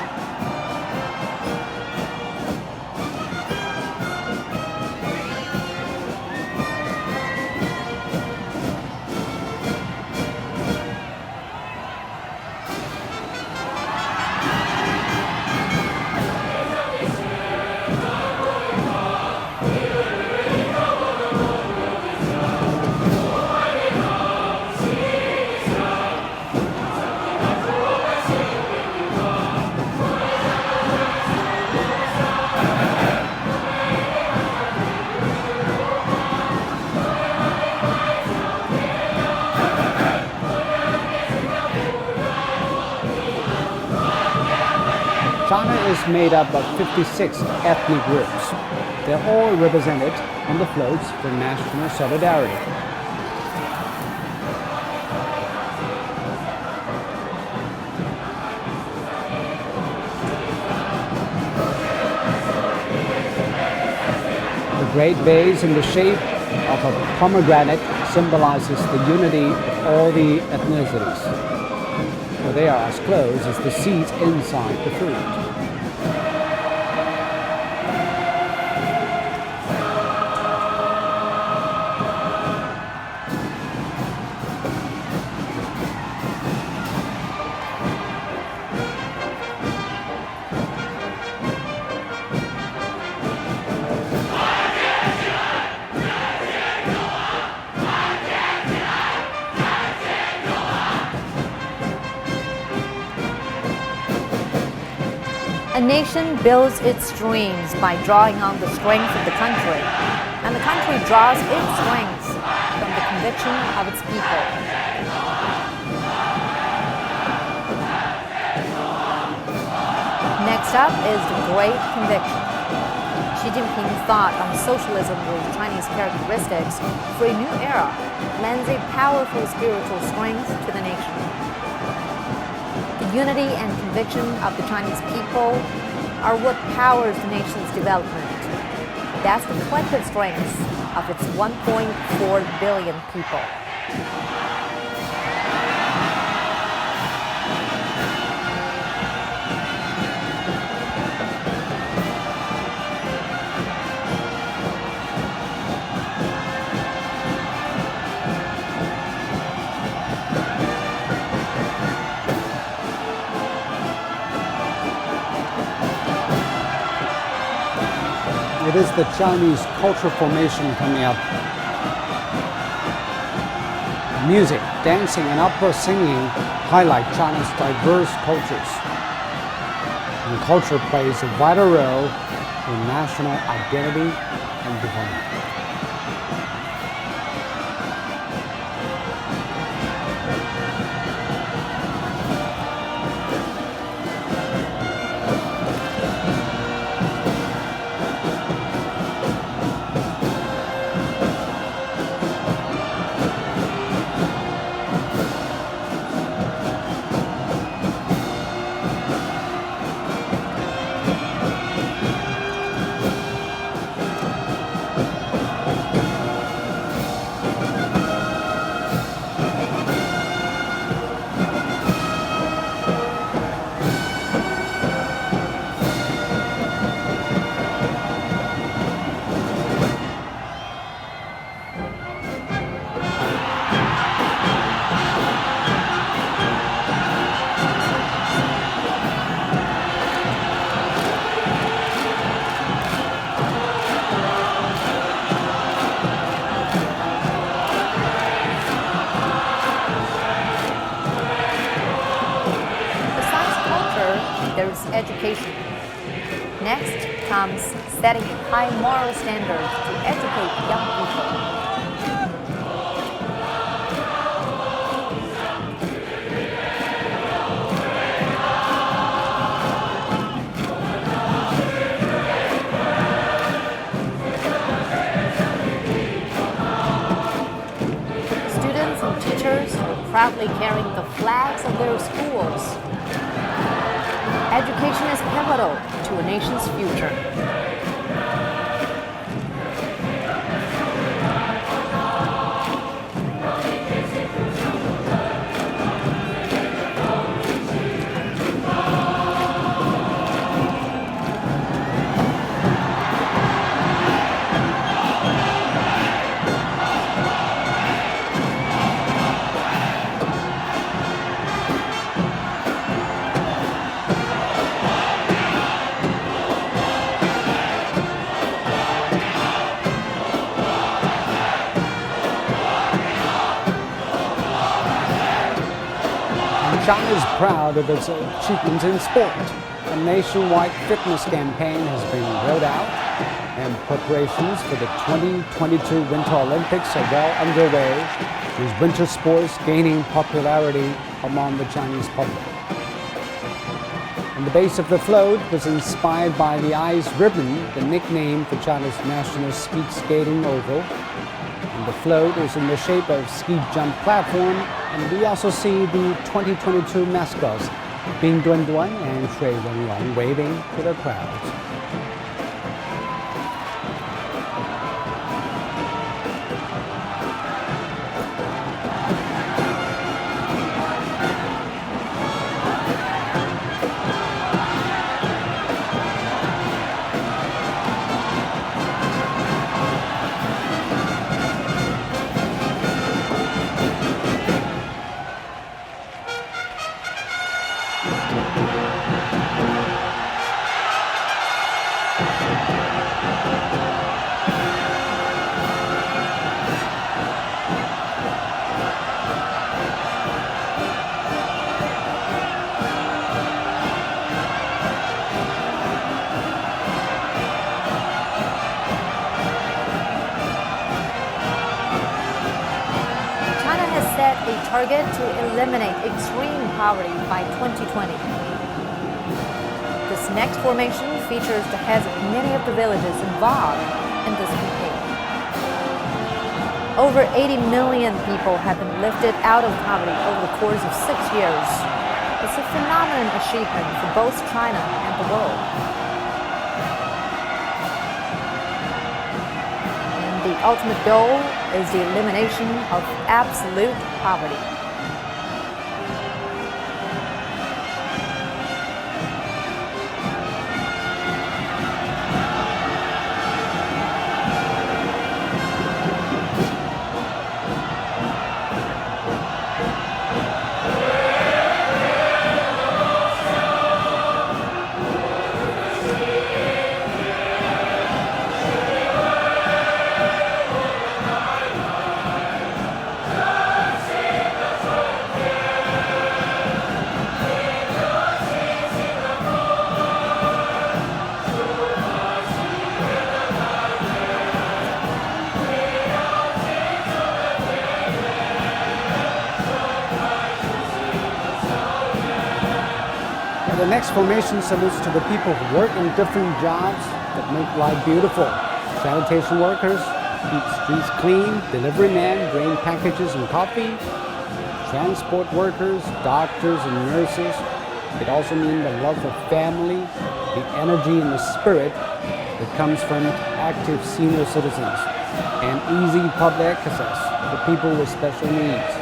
China is made up of 56 ethnic groups. They're all represented on the floats for national solidarity. The great vase in the shape of a pomegranate symbolizes the unity of all the ethnicities. For they are as close as the seeds inside the fruit. A nation builds its dreams by drawing on the strength of the country, and the country draws its strength from the conviction of its people. Next up is the Great Conviction. Xi Jinping thought on socialism with Chinese characteristics for a new era lends a powerful spiritual strength to the nation. The unity and conviction of the Chinese people are what powers the nation's development. That's the collective strength of its 1.4 billion people. It is the Chinese cultural formation coming up. Music, dancing, and opera singing highlight China's diverse cultures. And culture plays a vital role in national identity and development. Education. Next comes setting high moral standards to educate young people. proudly carrying the flags of their schools. Education is pivotal to a nation's future. China is proud of its achievements in sport. A nationwide fitness campaign has been rolled out, and preparations for the 2022 Winter Olympics are well underway, with winter sports gaining popularity among the Chinese public. And the base of the float was inspired by the ice ribbon, the nickname for China's national speed skating oval. And the float is in the shape of a ski jump platform, and we also see the 2022 mascots, Bing Duan and Shui Wenlong, waving to the crowds. A target to eliminate extreme poverty by 2020. This next formation features the heads of many of the villages involved in this campaign. Over 80 million people have been lifted out of poverty over the course of 6 years. It's a phenomenal achievement for both China and the world. The ultimate goal is the elimination of absolute poverty. The next formation salutes to the people who work in different jobs that make life beautiful. Sanitation workers, keep streets clean, delivery men, bring packages and coffee, transport workers, doctors and nurses. It also means the love of family, the energy and the spirit that comes from active senior citizens, and easy public access for people with special needs.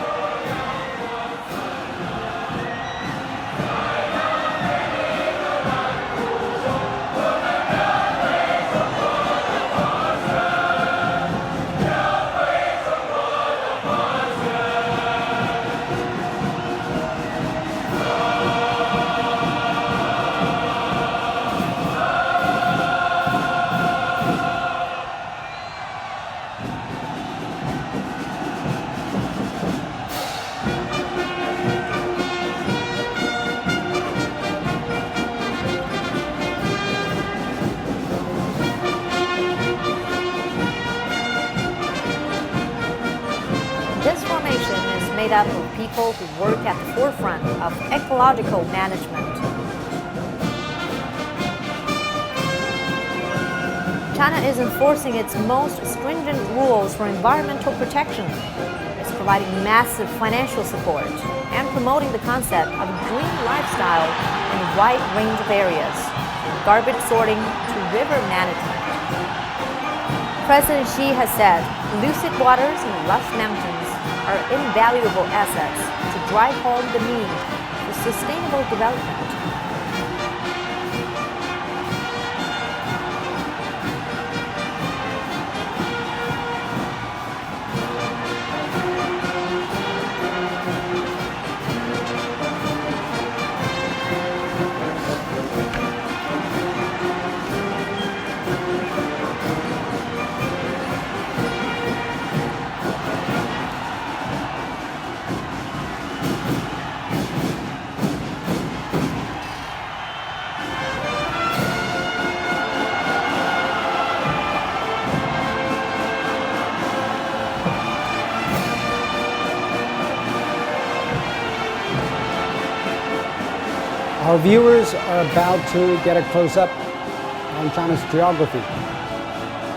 Made up of people who work at the forefront of ecological management. China is enforcing its most stringent rules for environmental protection. Its providing massive financial support and promoting the concept of a green lifestyle in a wide range of areas, from garbage sorting to river management. President Xi has said lucid waters and lush mountains are invaluable assets to drive home the need for sustainable development. Our viewers are about to get a close-up on China's geography.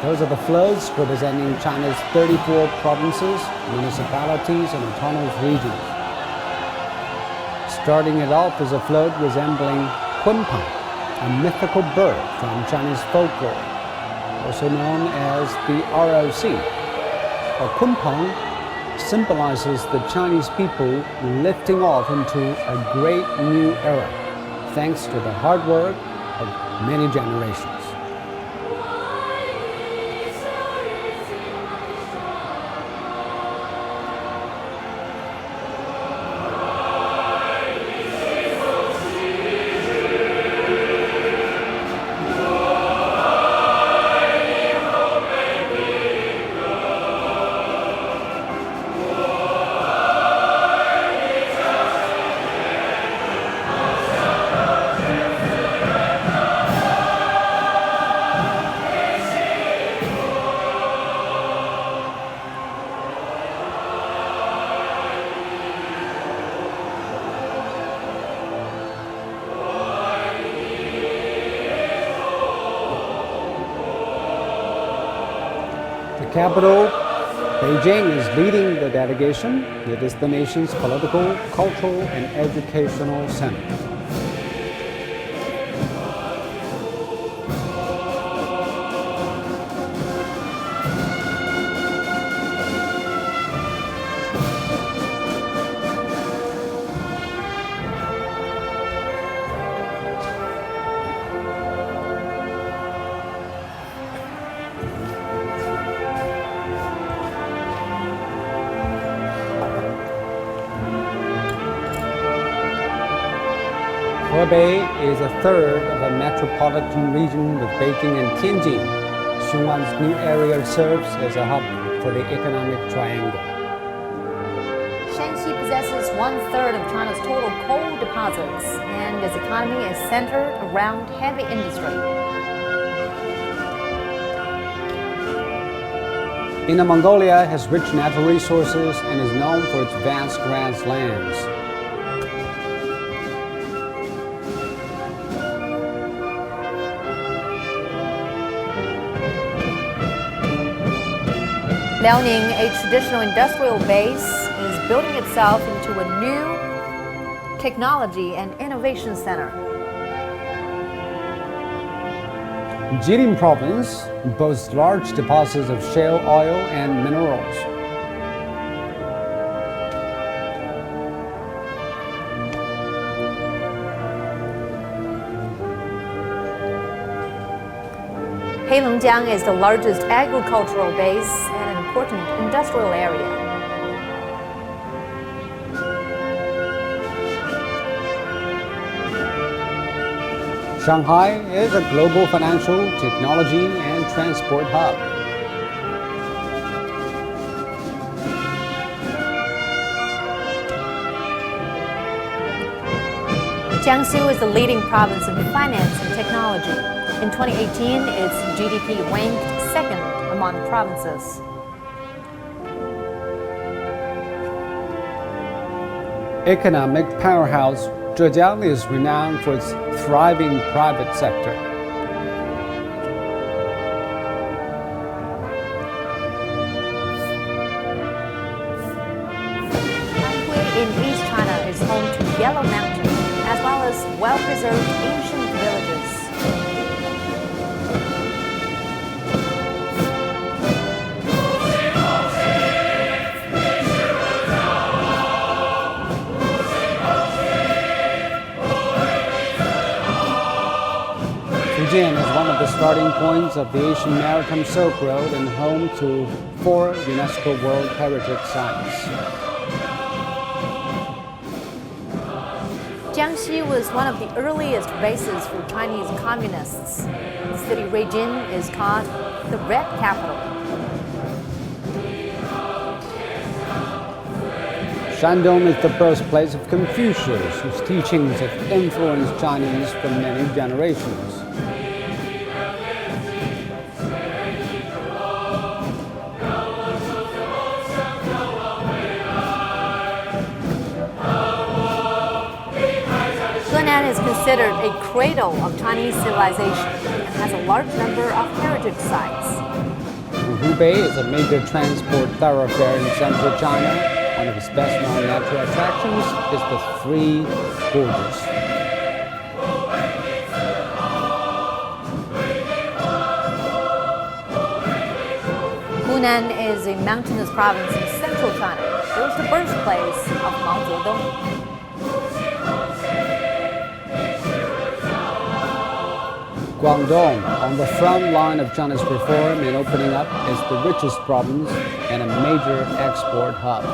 Those are the flows representing China's 34 provinces, municipalities, and autonomous regions. Starting it off is a float resembling Kunpang, a mythical bird from Chinese folklore, also known as the ROC. Kunpang symbolizes the Chinese people lifting off into a great new era, thanks to the hard work of many generations. The capital, Beijing, is leading the delegation. It is the nation's political, cultural, and educational center. Hebei is a third of a metropolitan region with Beijing and Tianjin. Xunwan's new area serves as a hub for the economic triangle. Shanxi possesses 1/3 of China's total coal deposits, and its economy is centered around heavy industry. Inner Mongolia has rich natural resources and is known for its vast grasslands. Liaoning, a traditional industrial base, is building itself into a new technology and innovation center. Jilin province boasts large deposits of shale oil and minerals. Heilongjiang is the largest agricultural base and an important industrial area. Shanghai is a global financial, technology, and transport hub. Jiangsu is the leading province in finance and technology. In 2018, its GDP ranked second among provinces. Economic powerhouse, Zhejiang is renowned for its thriving private sector. well-preserved ancient villages. Fujian is one of the starting points of the Asian Maritime Silk Road and home to 4 UNESCO World Heritage Sites. Jiangxi was one of the earliest bases for Chinese communists. The city Beijing is called the Red Capital. Shandong is the birthplace of Confucius, whose teachings have influenced Chinese for many generations. Henan is considered a cradle of Chinese civilization and has a large number of heritage sites. Hubei is a major transport thoroughfare in central China. One of its best-known natural attractions is the Three Gorges. Hunan is a mountainous province in central China. It was the birthplace of Mao Zedong. Guangdong, on the front line of China's reform and opening up, is the richest province and a major export hub.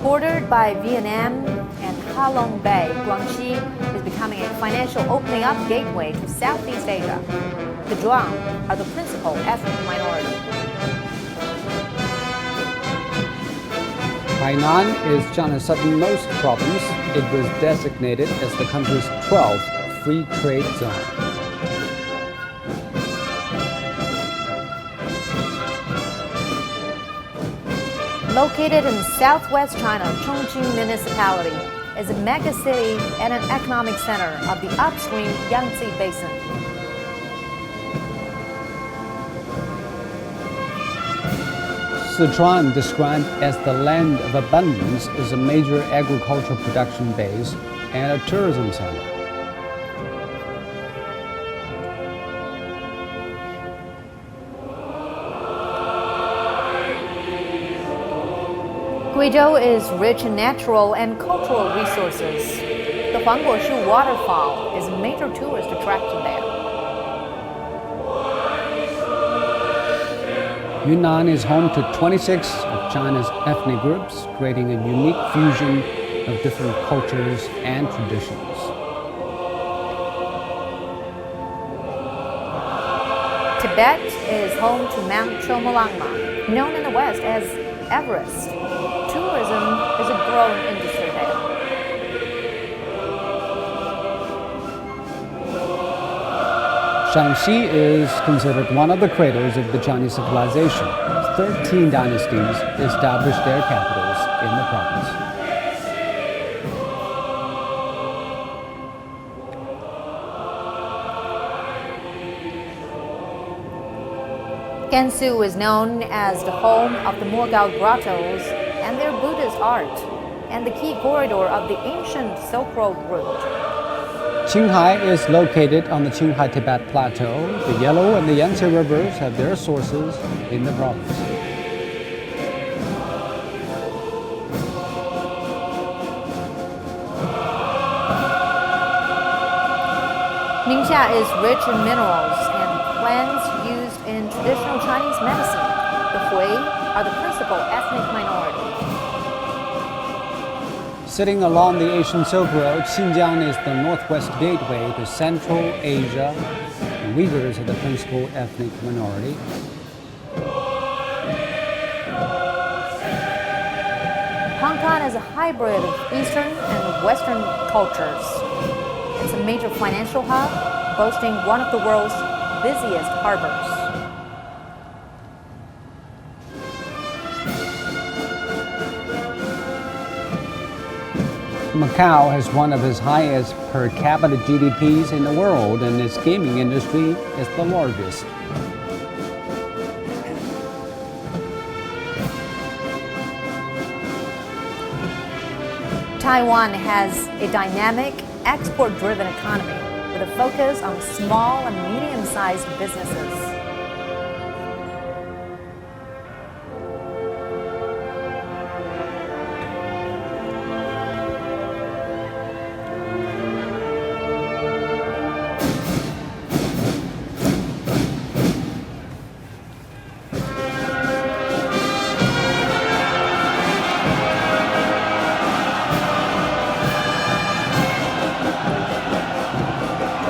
Bordered by Vietnam and Ha Long Bay, Guangxi is becoming a financial opening up gateway to Southeast Asia. The Zhuang are the principal ethnic minority. Hainan is China's southernmost province. It was designated as the country's 12th free trade zone. Located in southwest China, Chongqing Municipality is a mega city and an economic center of the upstream Yangtze Basin. Sichuan, described as the land of abundance, is a major agricultural production base and a tourism center. Guizhou is rich in natural and cultural resources. The Huangguoshu waterfall is a major tourist attraction there. Yunnan is home to 26 of China's ethnic groups, creating a unique fusion of different cultures and traditions. Tibet is home to Mount Chomolungma, known in the West as Everest. Tourism is a growing industry there. Shaanxi is considered one of the cradles of the Chinese civilization. 13 dynasties established their capitals in the province. Gansu is known as the home of the Mogao grottos and their Buddhist art, and the key corridor of the ancient Silk Road route. Qinghai is located on the Qinghai-Tibet Plateau. The Yellow and the Yangtze rivers have their sources in the province. Ningxia is rich in minerals and plants used in traditional Chinese medicine. The Hui are the principal ethnic minority. Sitting along the Asian Silk Road, Xinjiang is the northwest gateway to Central Asia. The Uyghurs are the principal ethnic minority. Hong Kong is a hybrid of Eastern and Western cultures. It's a major financial hub, boasting one of the world's busiest harbors. Macau has one of its highest per capita GDPs in the world, and its gaming industry is the largest. Taiwan has a dynamic, export-driven economy with a focus on small and medium-sized businesses.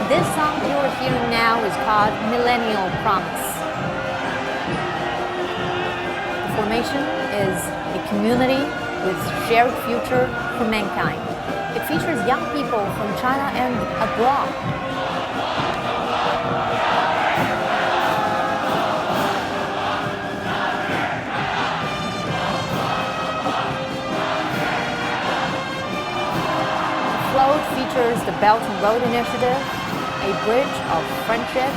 This song you're hearing now is called Millennial Promise. The formation is a community with shared future for mankind. It features young people from China and abroad. The float features the Belt and Road Initiative, a bridge of friendship,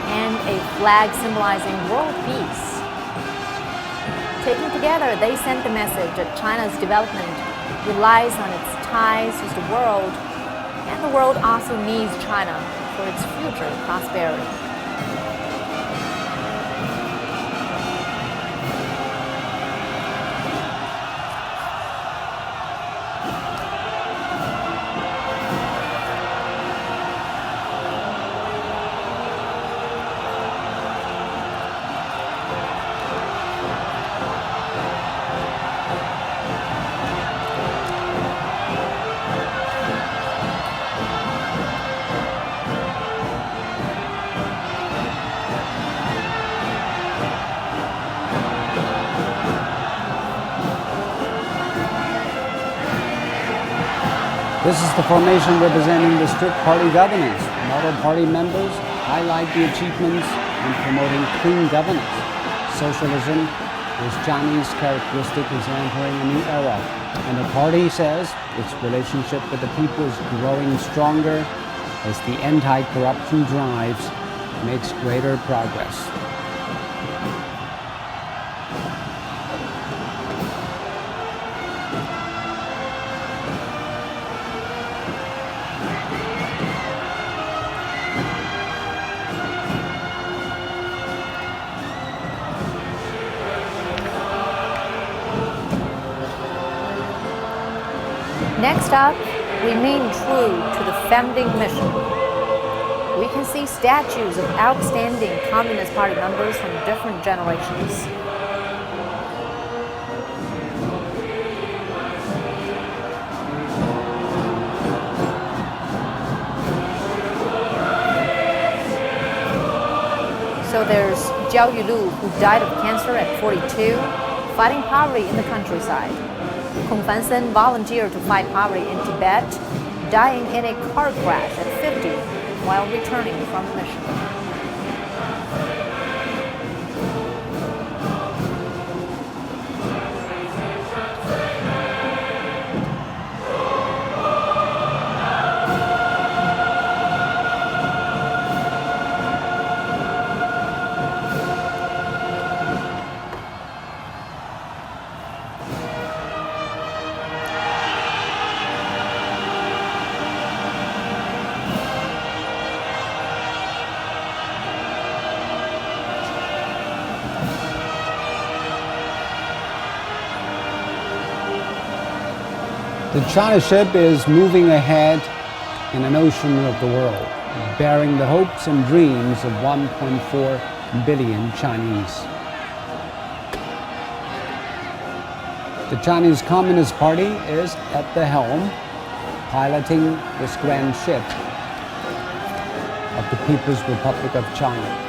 and a flag symbolizing world peace. Taken together, they send the message that China's development relies on its ties with the world, and the world also needs China for its future prosperity. This is the formation representing the strict party governance. Model party members highlight the achievements in promoting clean governance. Socialism, this Chinese characteristic, is entering a new era, and the party says its relationship with the people is growing stronger as the anti-corruption drives makes greater progress. Next up, remain true to the founding mission. We can see statues of outstanding Communist Party members from different generations. So there's Jiao Yulu, who died of cancer at 42, fighting poverty in the countryside. Kong Fansen volunteered to fight poverty in Tibet, dying in a car crash at 50 while returning from a mission. The China ship is moving ahead in an ocean of the world, bearing the hopes and dreams of 1.4 billion Chinese. The Chinese Communist Party is at the helm, piloting this grand ship of the People's Republic of China.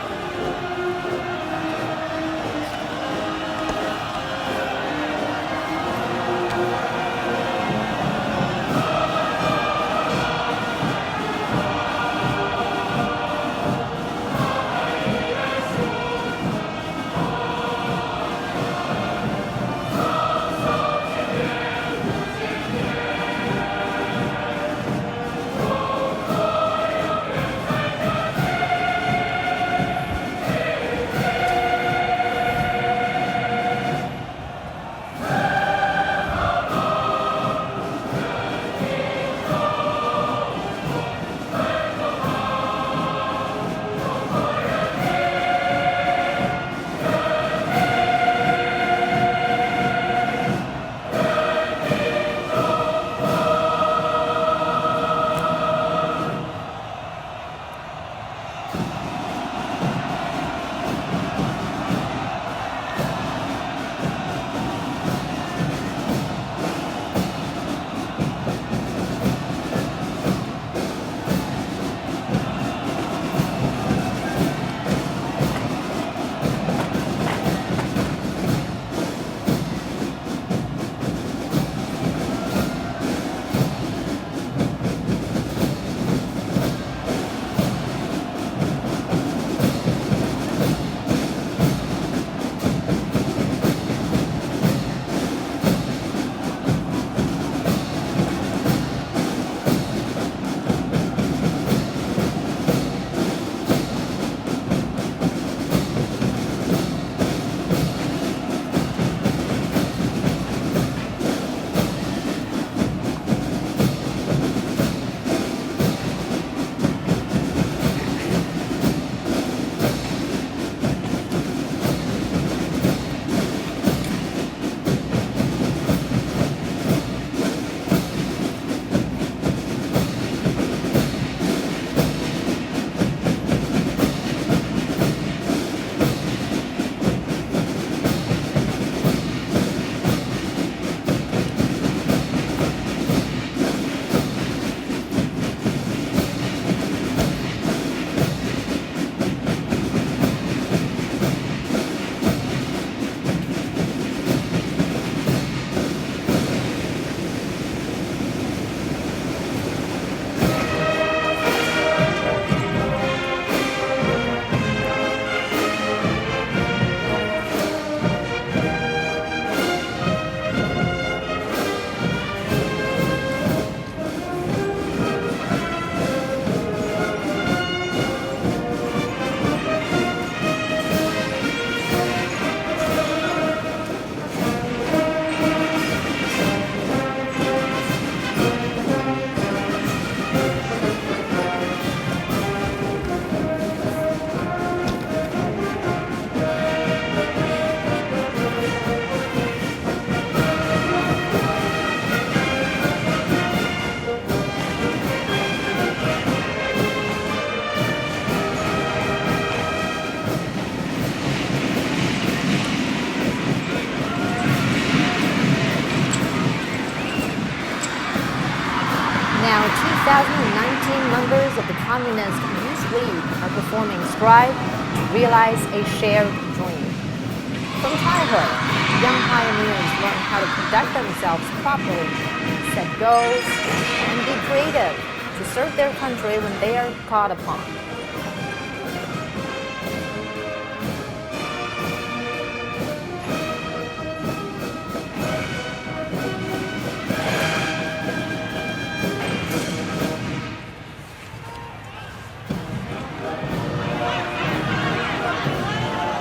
Now, 2019 members of the Communist Youth League are performing Strive to realize a shared dream. From childhood, young pioneers learn how to conduct themselves properly, set goals, and be creative to serve their country when they are called upon.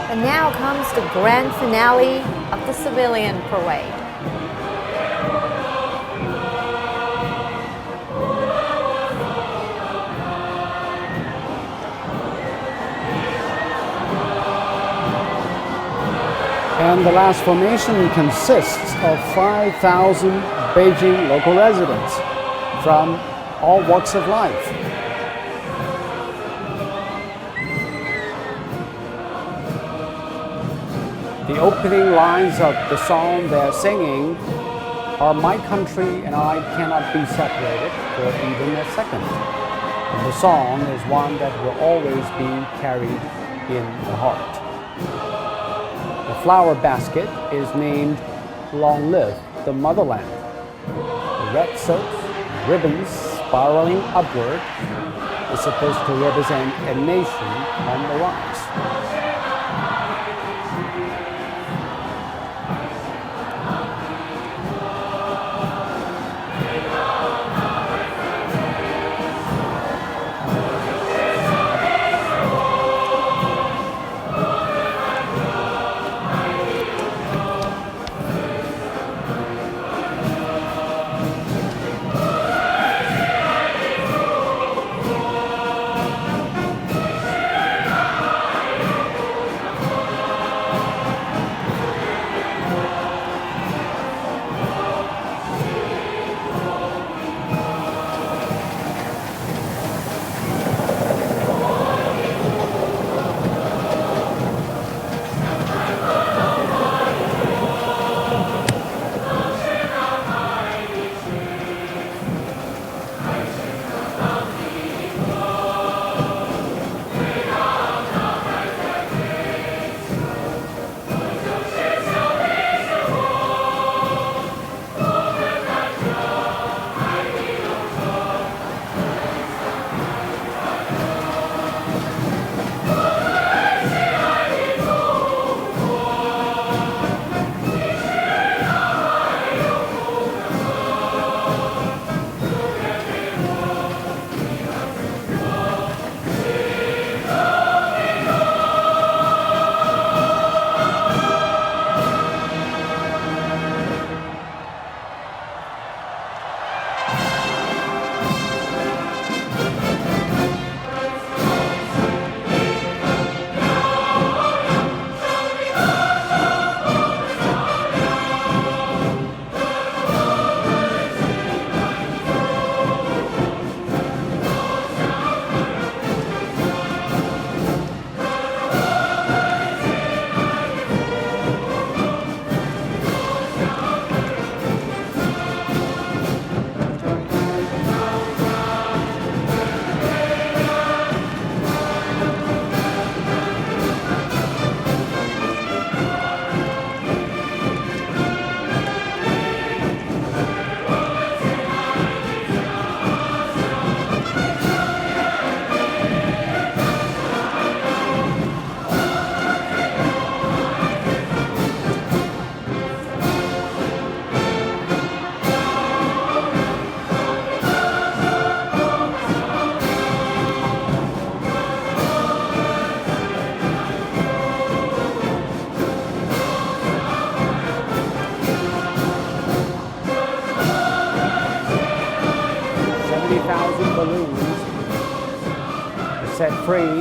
And now comes the grand finale of the civilian parade. And the last formation consists of 5,000 Beijing local residents from all walks of life. The opening lines of the song they're singing are "My country and I cannot be separated for even a second." And the song is one that will always be carried in the heart. The flower basket is named "Long Live the Motherland." The red silk ribbons spiraling upward is supposed to represent a nation on the rise. Set free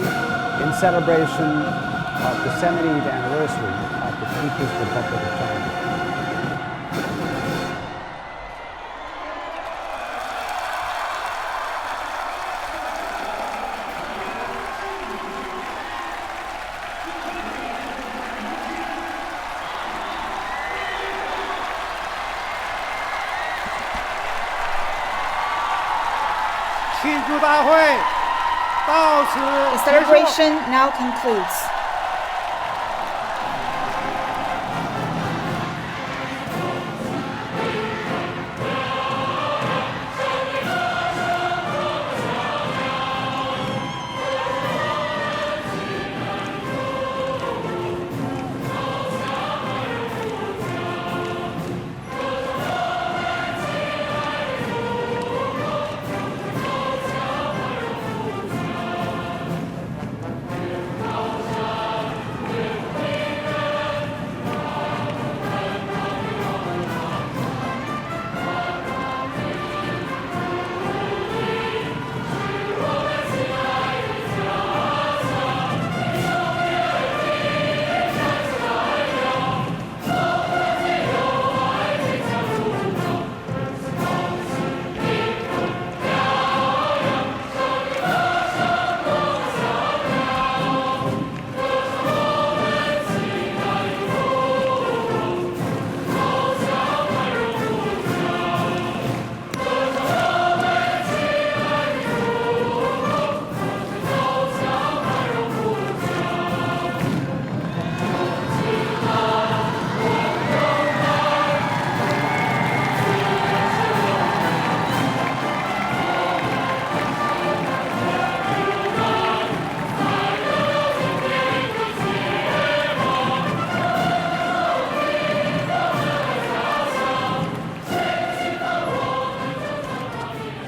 in celebration of the 70th anniversary of the People's Republic of China. 庆祝大会到此 The celebration now concludes.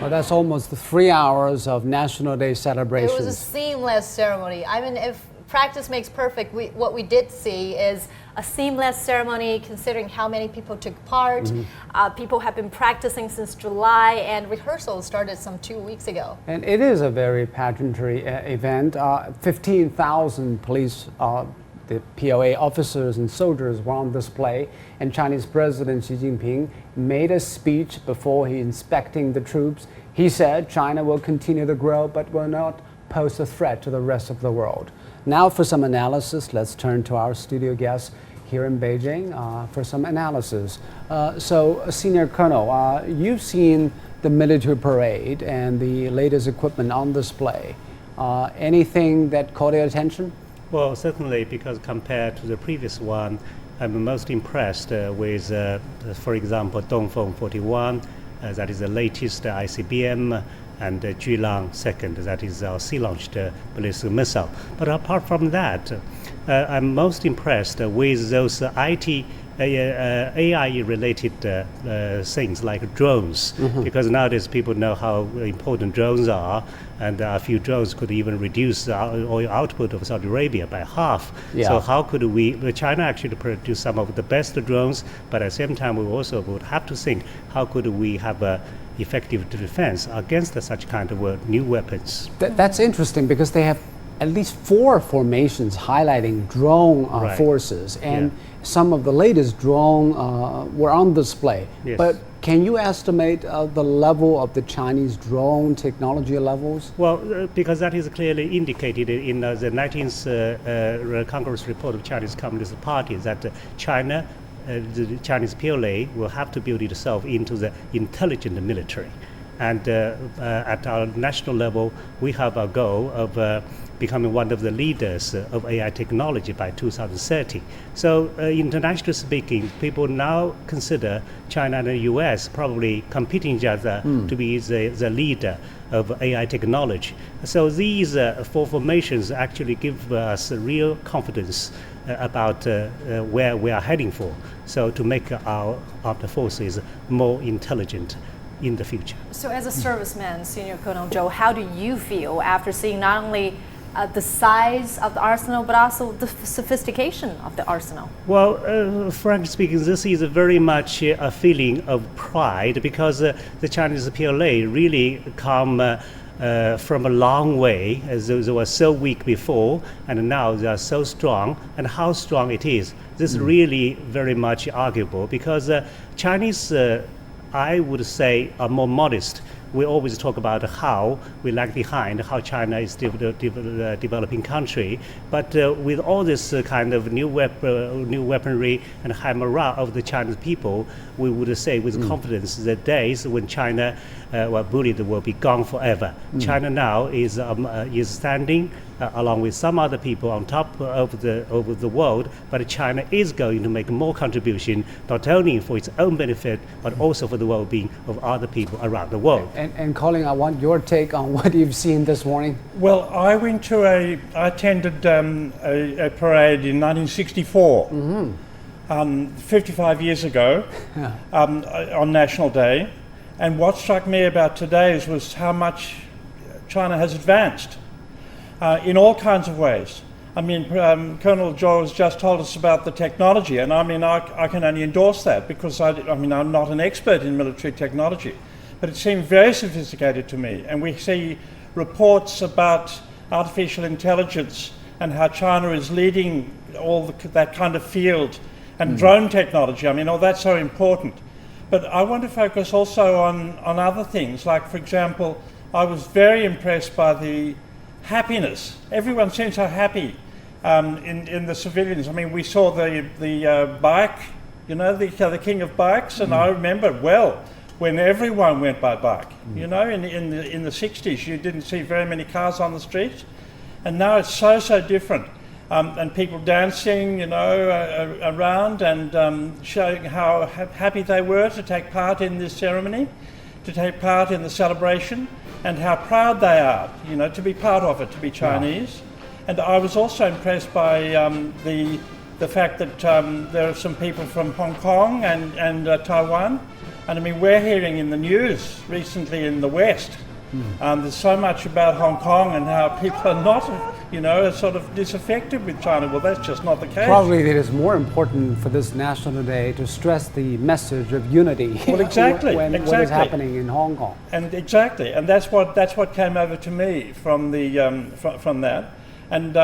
Well, that's almost 3 hours of National Day celebrations. It was a seamless ceremony. I mean, if practice makes perfect, what we did see is a seamless ceremony considering how many people took part. People have been practicing since July, and rehearsals started some 2 weeks ago. And it is a very pageantry event. 15,000 police, the POA officers and soldiers were on display, and Chinese President Xi Jinping made a speech before he inspecting the troops. He said China will continue to grow but will not pose a threat to the rest of the world. Now for some analysis, let's turn to our studio guests here in Beijing for some analysis. So, Senior Colonel, you've seen the military parade and the latest equipment on display. Anything that caught your attention? Well, certainly, because compared to the previous one, I'm most impressed with, for example, Dongfeng 41, that is the latest ICBM, and Julang 2nd, that is our sea-launched ballistic missile. But apart from that, I'm most impressed with those AI-related things like drones, because nowadays people know how important drones are, and a few drones could even reduce the oil output of Saudi Arabia by half. So how could China actually produce some of the best drones, but at the same time we also would have to think, how could we have a effective defense against such kind of new weapons? That's interesting, because they have at least 4 formations highlighting drone forces, and some of the latest drone were on display. But can you estimate the level of the Chinese drone technology levels? Well, because that is clearly indicated in the 19th Congress report of Chinese Communist Party, that China, the Chinese PLA, will have to build itself into the intelligent military. And at our national level, we have a goal of becoming one of the leaders of AI technology by 2030. So internationally speaking, people now consider China and the US probably competing each other to be the leader of AI technology. So these 4 formations actually give us real confidence about where we are heading for, so to make our armed forces more intelligent in the future. So as a serviceman, Senior Colonel Zhou, how do you feel after seeing not only the size of the arsenal, but also the sophistication of the arsenal? Well, frankly speaking, this is very much a feeling of pride, because the Chinese PLA really come from a long way. They were so weak before, and now they are so strong. And how strong it is, this is really very much arguable, because Chinese, I would say, are more modest we always talk about how we lag behind, how China is developing country. But with all this kind of new weaponry and high morale of the Chinese people, we would say with confidence the days when China bullied will be gone forever. China now is standing along with some other people on top of the world, but China is going to make more contribution, not only for its own benefit, but also for the well-being of other people around the world. And Colin, I want your take on what you've seen this morning. Well, I attended a parade in 1964, 55 years ago, on National Day. And what struck me about today's was how much China has advanced in all kinds of ways. I mean, Colonel Joe has just told us about the technology, and I mean, I can only endorse that because I'm not an expert in military technology, but it seemed very sophisticated to me. And we see reports about artificial intelligence and how China is leading that kind of field, and drone technology. I mean, all that's so important. But I want to focus also on other things, like, for example, I was very impressed by the happiness. Everyone seems so happy in the civilians. I mean, we saw the bike, you know, the king of bikes, and I remember well when everyone went by bike. You know, in the 60s, you didn't see very many cars on the streets, and now it's so different. And people dancing, you know, around and showing how happy they were to take part in this ceremony, to take part in the celebration, and how proud they are, you know, to be part of it, to be Chinese. And I was also impressed by the fact that there are some people from Hong Kong and Taiwan. And I mean, we're hearing in the news recently in the West, there's so much about Hong Kong and how people are not, you know, sort of disaffected with China. Well, that's just not the case. Probably it is more important for this National Day to stress the message of unity. Well, exactly. What is happening in Hong Kong. And exactly, and that's what came over to me from from that. And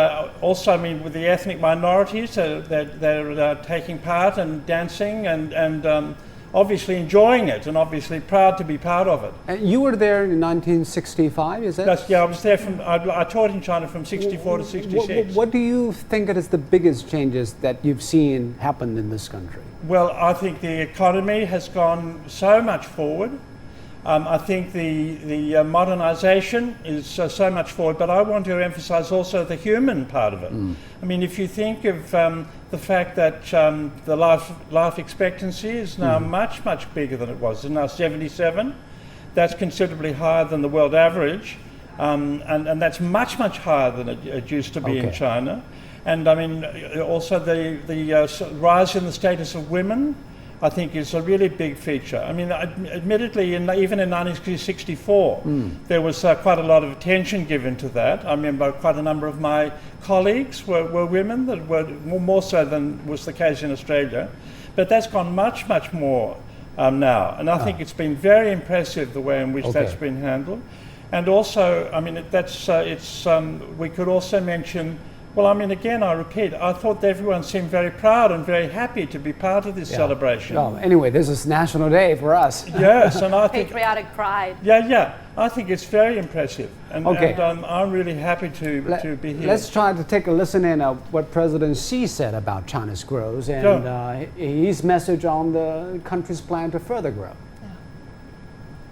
also, I mean, with the ethnic minorities, they're taking part and dancing and obviously enjoying it, and obviously proud to be part of it. And you were there in 1965, is that? Yeah, I was there I taught in China from 64 to 66. What do you think is the biggest changes that you've seen happen in this country? Well, I think the economy has gone so much forward. I think the modernization is so much forward, but I want to emphasize also the human part of it. I mean, if you think of the fact that the life expectancy is now much bigger than it was. It's now 77. That's considerably higher than the world average, and that's much higher than it used to be in China. And I mean, also the rise in the status of women, I think, is a really big feature. I mean, admittedly, even in 1964, there was quite a lot of attention given to that. I remember quite a number of my colleagues were women, that were more so than was the case in Australia. But that's gone much more now. And I think it's been very impressive the way in which that's been handled. And also, I mean, we could also mention, well, I mean, again, I repeat, I thought that everyone seemed very proud and very happy to be part of this celebration. Well, anyway, this is National Day for us. Yes, and I think... Patriotic pride. Yeah, I think it's very impressive. And I'm really happy to be here. Let's try to take a listen in of what President Xi said about China's growth and his message on the country's plan to further grow.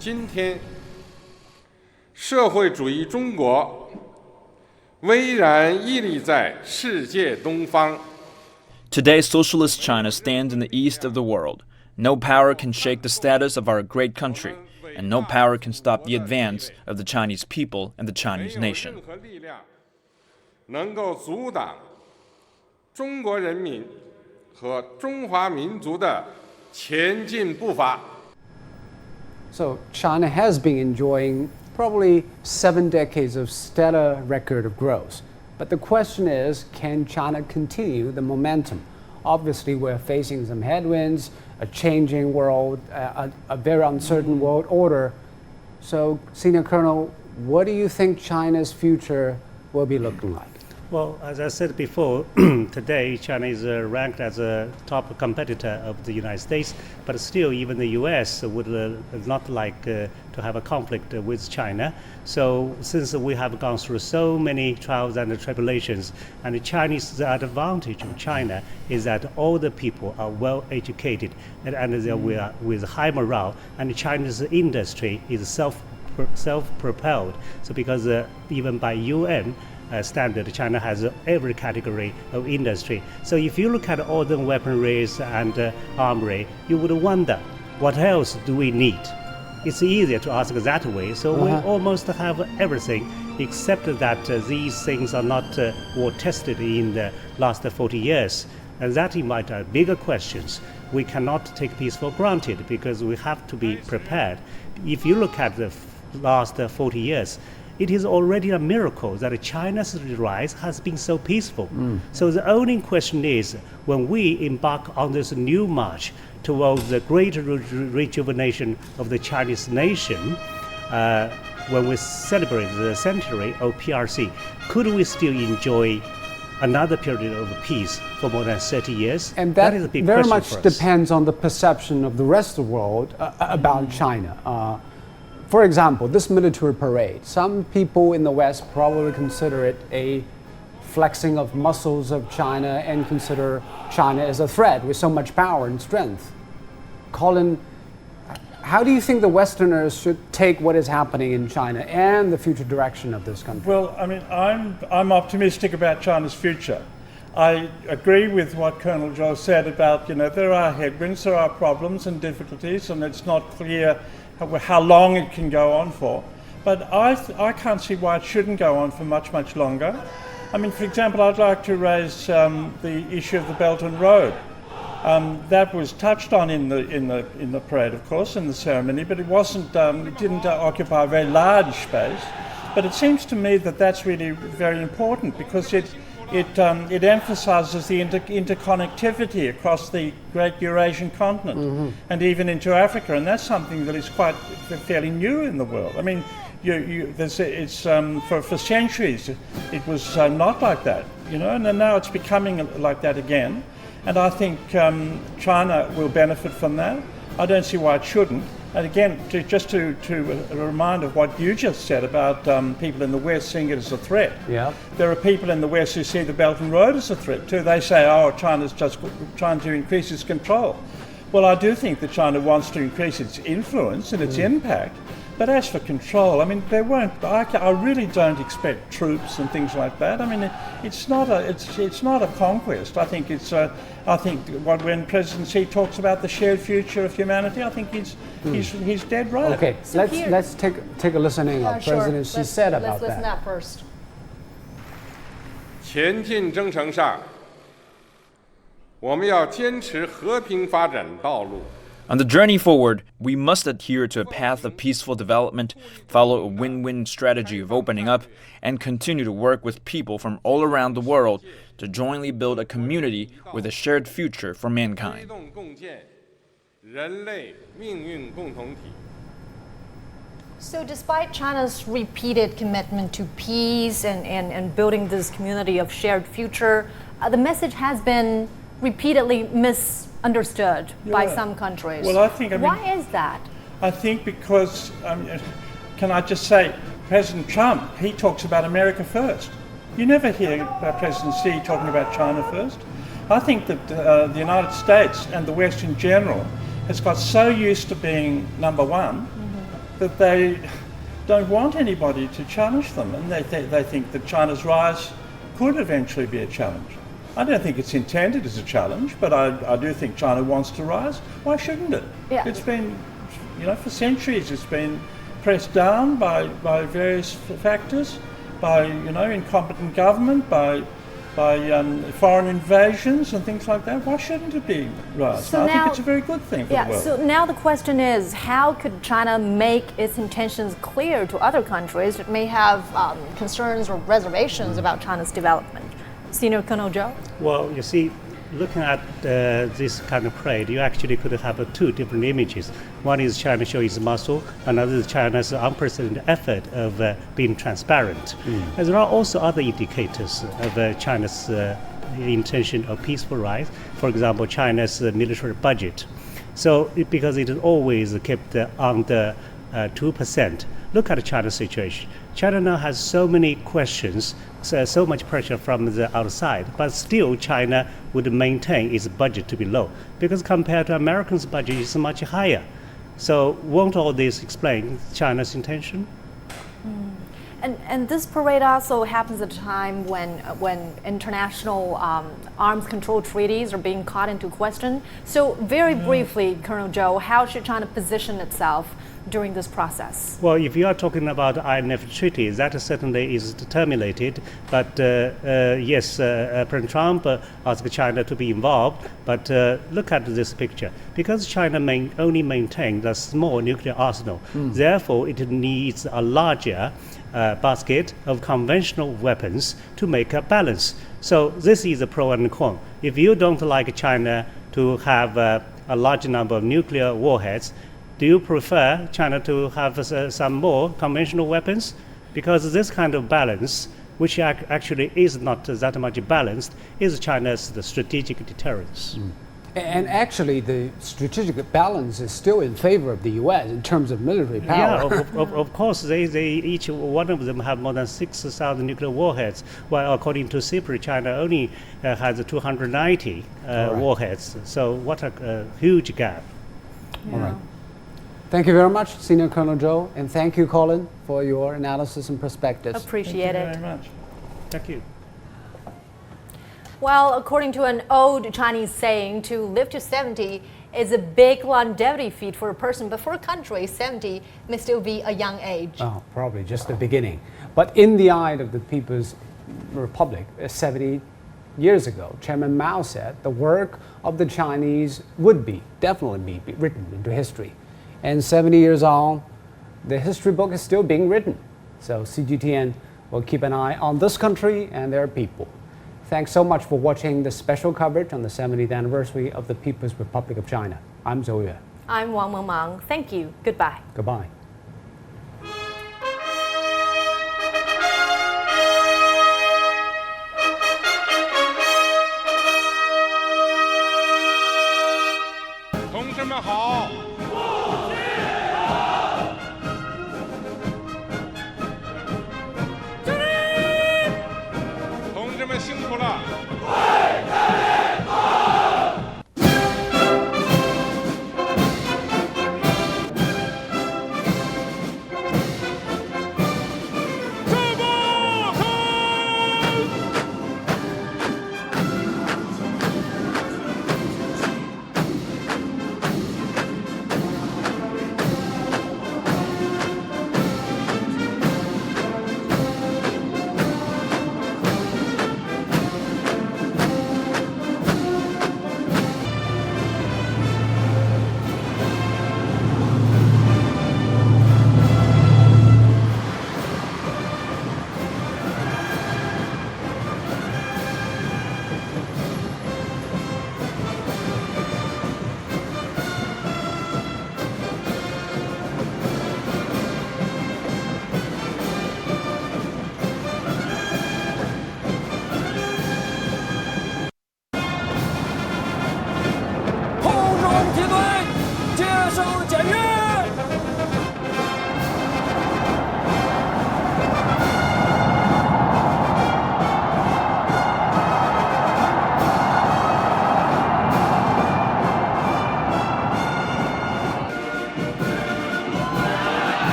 今天，社会主义中国 巍然屹立在世界东方。 Today, socialist China stands in the east of the world. No power can shake the status of our great country, and no power can stop the advance of the Chinese people and the Chinese nation. 能够阻挡中国人民和中华民族的前进步伐。 So China has been enjoying probably 7 decades of stellar record of growth. But the question is, can China continue the momentum? Obviously, we're facing some headwinds, a changing world, a very uncertain world order. So, Senior Colonel, what do you think China's future will be looking like? Well, as I said before, today China is ranked as a top competitor of the United States, but still even the US would not like to have a conflict with China. So since we have gone through so many trials and tribulations, and the advantage of China is that all the people are well educated and we are with high morale, and China's industry is self-propelled. So because even by UN standard, China has every category of industry. So if you look at all the weaponries and armory, you would wonder, what else do we need? It's easier to ask that way. So we almost have everything, except that these things are not all tested in the last 40 years. And that invite bigger questions. We cannot take peace for granted because we have to be prepared. If you look at the last 40 years, it is already a miracle that China's rise has been so peaceful. So the only question is, when we embark on this new march towards the greater rejuvenation of the Chinese nation, when we celebrate the centenary of PRC, could we still enjoy another period of peace for more than 30 years? And that is a big very question much for us. depends on the perception of the rest of the world about China. For example, this military parade, some people in the West probably consider it a flexing of muscles of China and consider China as a threat with so much power and strength. Colin, how do you think the Westerners should take what is happening in China and the future direction of this country? Well, I mean, I'm optimistic about China's future. I agree with what Colonel Zhou said about, there are headwinds, there are problems and difficulties, and it's not clear how long it can go on for. But I can't see why it shouldn't go on for much, much longer. I mean, for example, I'd like to raise the issue of the Belt and Road. That was touched on in the parade, of course, in the ceremony, but it wasn't. It didn't occupy a very large space. But it seems to me that that's really very important because it emphasises the interconnectivity across the great Eurasian continent and even into Africa, and that's something that is quite fairly new in the world. I mean, for centuries it was not like that, and then now it's becoming like that again. And I think China will benefit from that. I don't see why it shouldn't. And again, just to remind of what you just said about people in the West seeing it as a threat. Yeah. There are people in the West who see the Belt and Road as a threat too. They say, China's just trying to increase its control. Well, I do think that China wants to increase its influence and its impact. But as for control, I mean, I really don't expect troops and things like that. I mean, it's not a conquest. I think when President Xi talks about the shared future of humanity, I think he's dead right. Okay, let's take a listening of President Xi said about let's listen that. first. 前进征程上，我们要坚持和平发展道路。 On the journey forward, we must adhere to a path of peaceful development, follow a win-win strategy of opening up, and continue to work with people from all around the world to jointly build a community with a shared future for mankind. So despite China's repeated commitment to peace and building this community of shared future, the message has been repeatedly misunderstood by some countries. Well, why is that? I think because, can I just say, President Trump, he talks about America first. You never hear President Xi talking about China first. I think that the United States and the West in general has got so used to being number one that they don't want anybody to challenge them, and they think that China's rise could eventually be a challenge. I don't think it's intended as a challenge, but I do think China wants to rise. Why shouldn't it? Yeah. It's been, for centuries it's been pressed down by various factors, by, incompetent government, by foreign invasions and things like that. Why shouldn't it be rise? So I think it's a very good thing for the world. So now the question is, how could China make its intentions clear to other countries that may have concerns or reservations about China's development? Senior Colonel Zhou? Well, you see, looking at this kind of parade, you actually could have two different images. One is China showing its muscle, another is China's unprecedented effort of being transparent. And there are also other indicators of China's intention of peaceful rise. For example, China's military budget. So, because it is always kept under 2%. Look at China's situation. China now has so many questions, so much pressure from the outside, but still China would maintain its budget to be low, because compared to Americans' budget, it's much higher. So won't all this explain China's intention? And this parade also happens at a time when international arms control treaties are being called into question. So very briefly, Colonel Zhou, how should China position itself during this process? Well, if you are talking about INF treaty, that certainly is terminated. But yes, President Trump asked China to be involved. But look at this picture. Because China only maintains a small nuclear arsenal, therefore it needs a larger basket of conventional weapons to make a balance. So this is a pro and con. If you don't like China to have a large number of nuclear warheads, do you prefer China to have some more conventional weapons? Because this kind of balance, which actually is not that much balanced, is China's strategic deterrence. And actually, the strategic balance is still in favor of the U.S. in terms of military power. Yeah, of course, they each one of them have more than 6,000 nuclear warheads, while according to CIPRI, China only has 290 warheads. So what a huge gap. All right. Thank you very much, Senior Colonel Zhou, and thank you, Colin, for your analysis and perspectives. Appreciate it. Thank you very much. Thank you. Well, according to an old Chinese saying, to live to 70 is a big longevity feat for a person, but for a country, 70 may still be a young age. Oh, probably just the beginning. But in the eye of the People's Republic, 70 years ago, Chairman Mao said the work of the Chinese would definitely be written into history. And 70 years on, the history book is still being written. So CGTN will keep an eye on this country and their people. Thanks so much for watching this special coverage on the 70th anniversary of the People's Republic of China. I'm Zhou Yue. I'm Wang Mengmang. Thank you. Goodbye. Goodbye.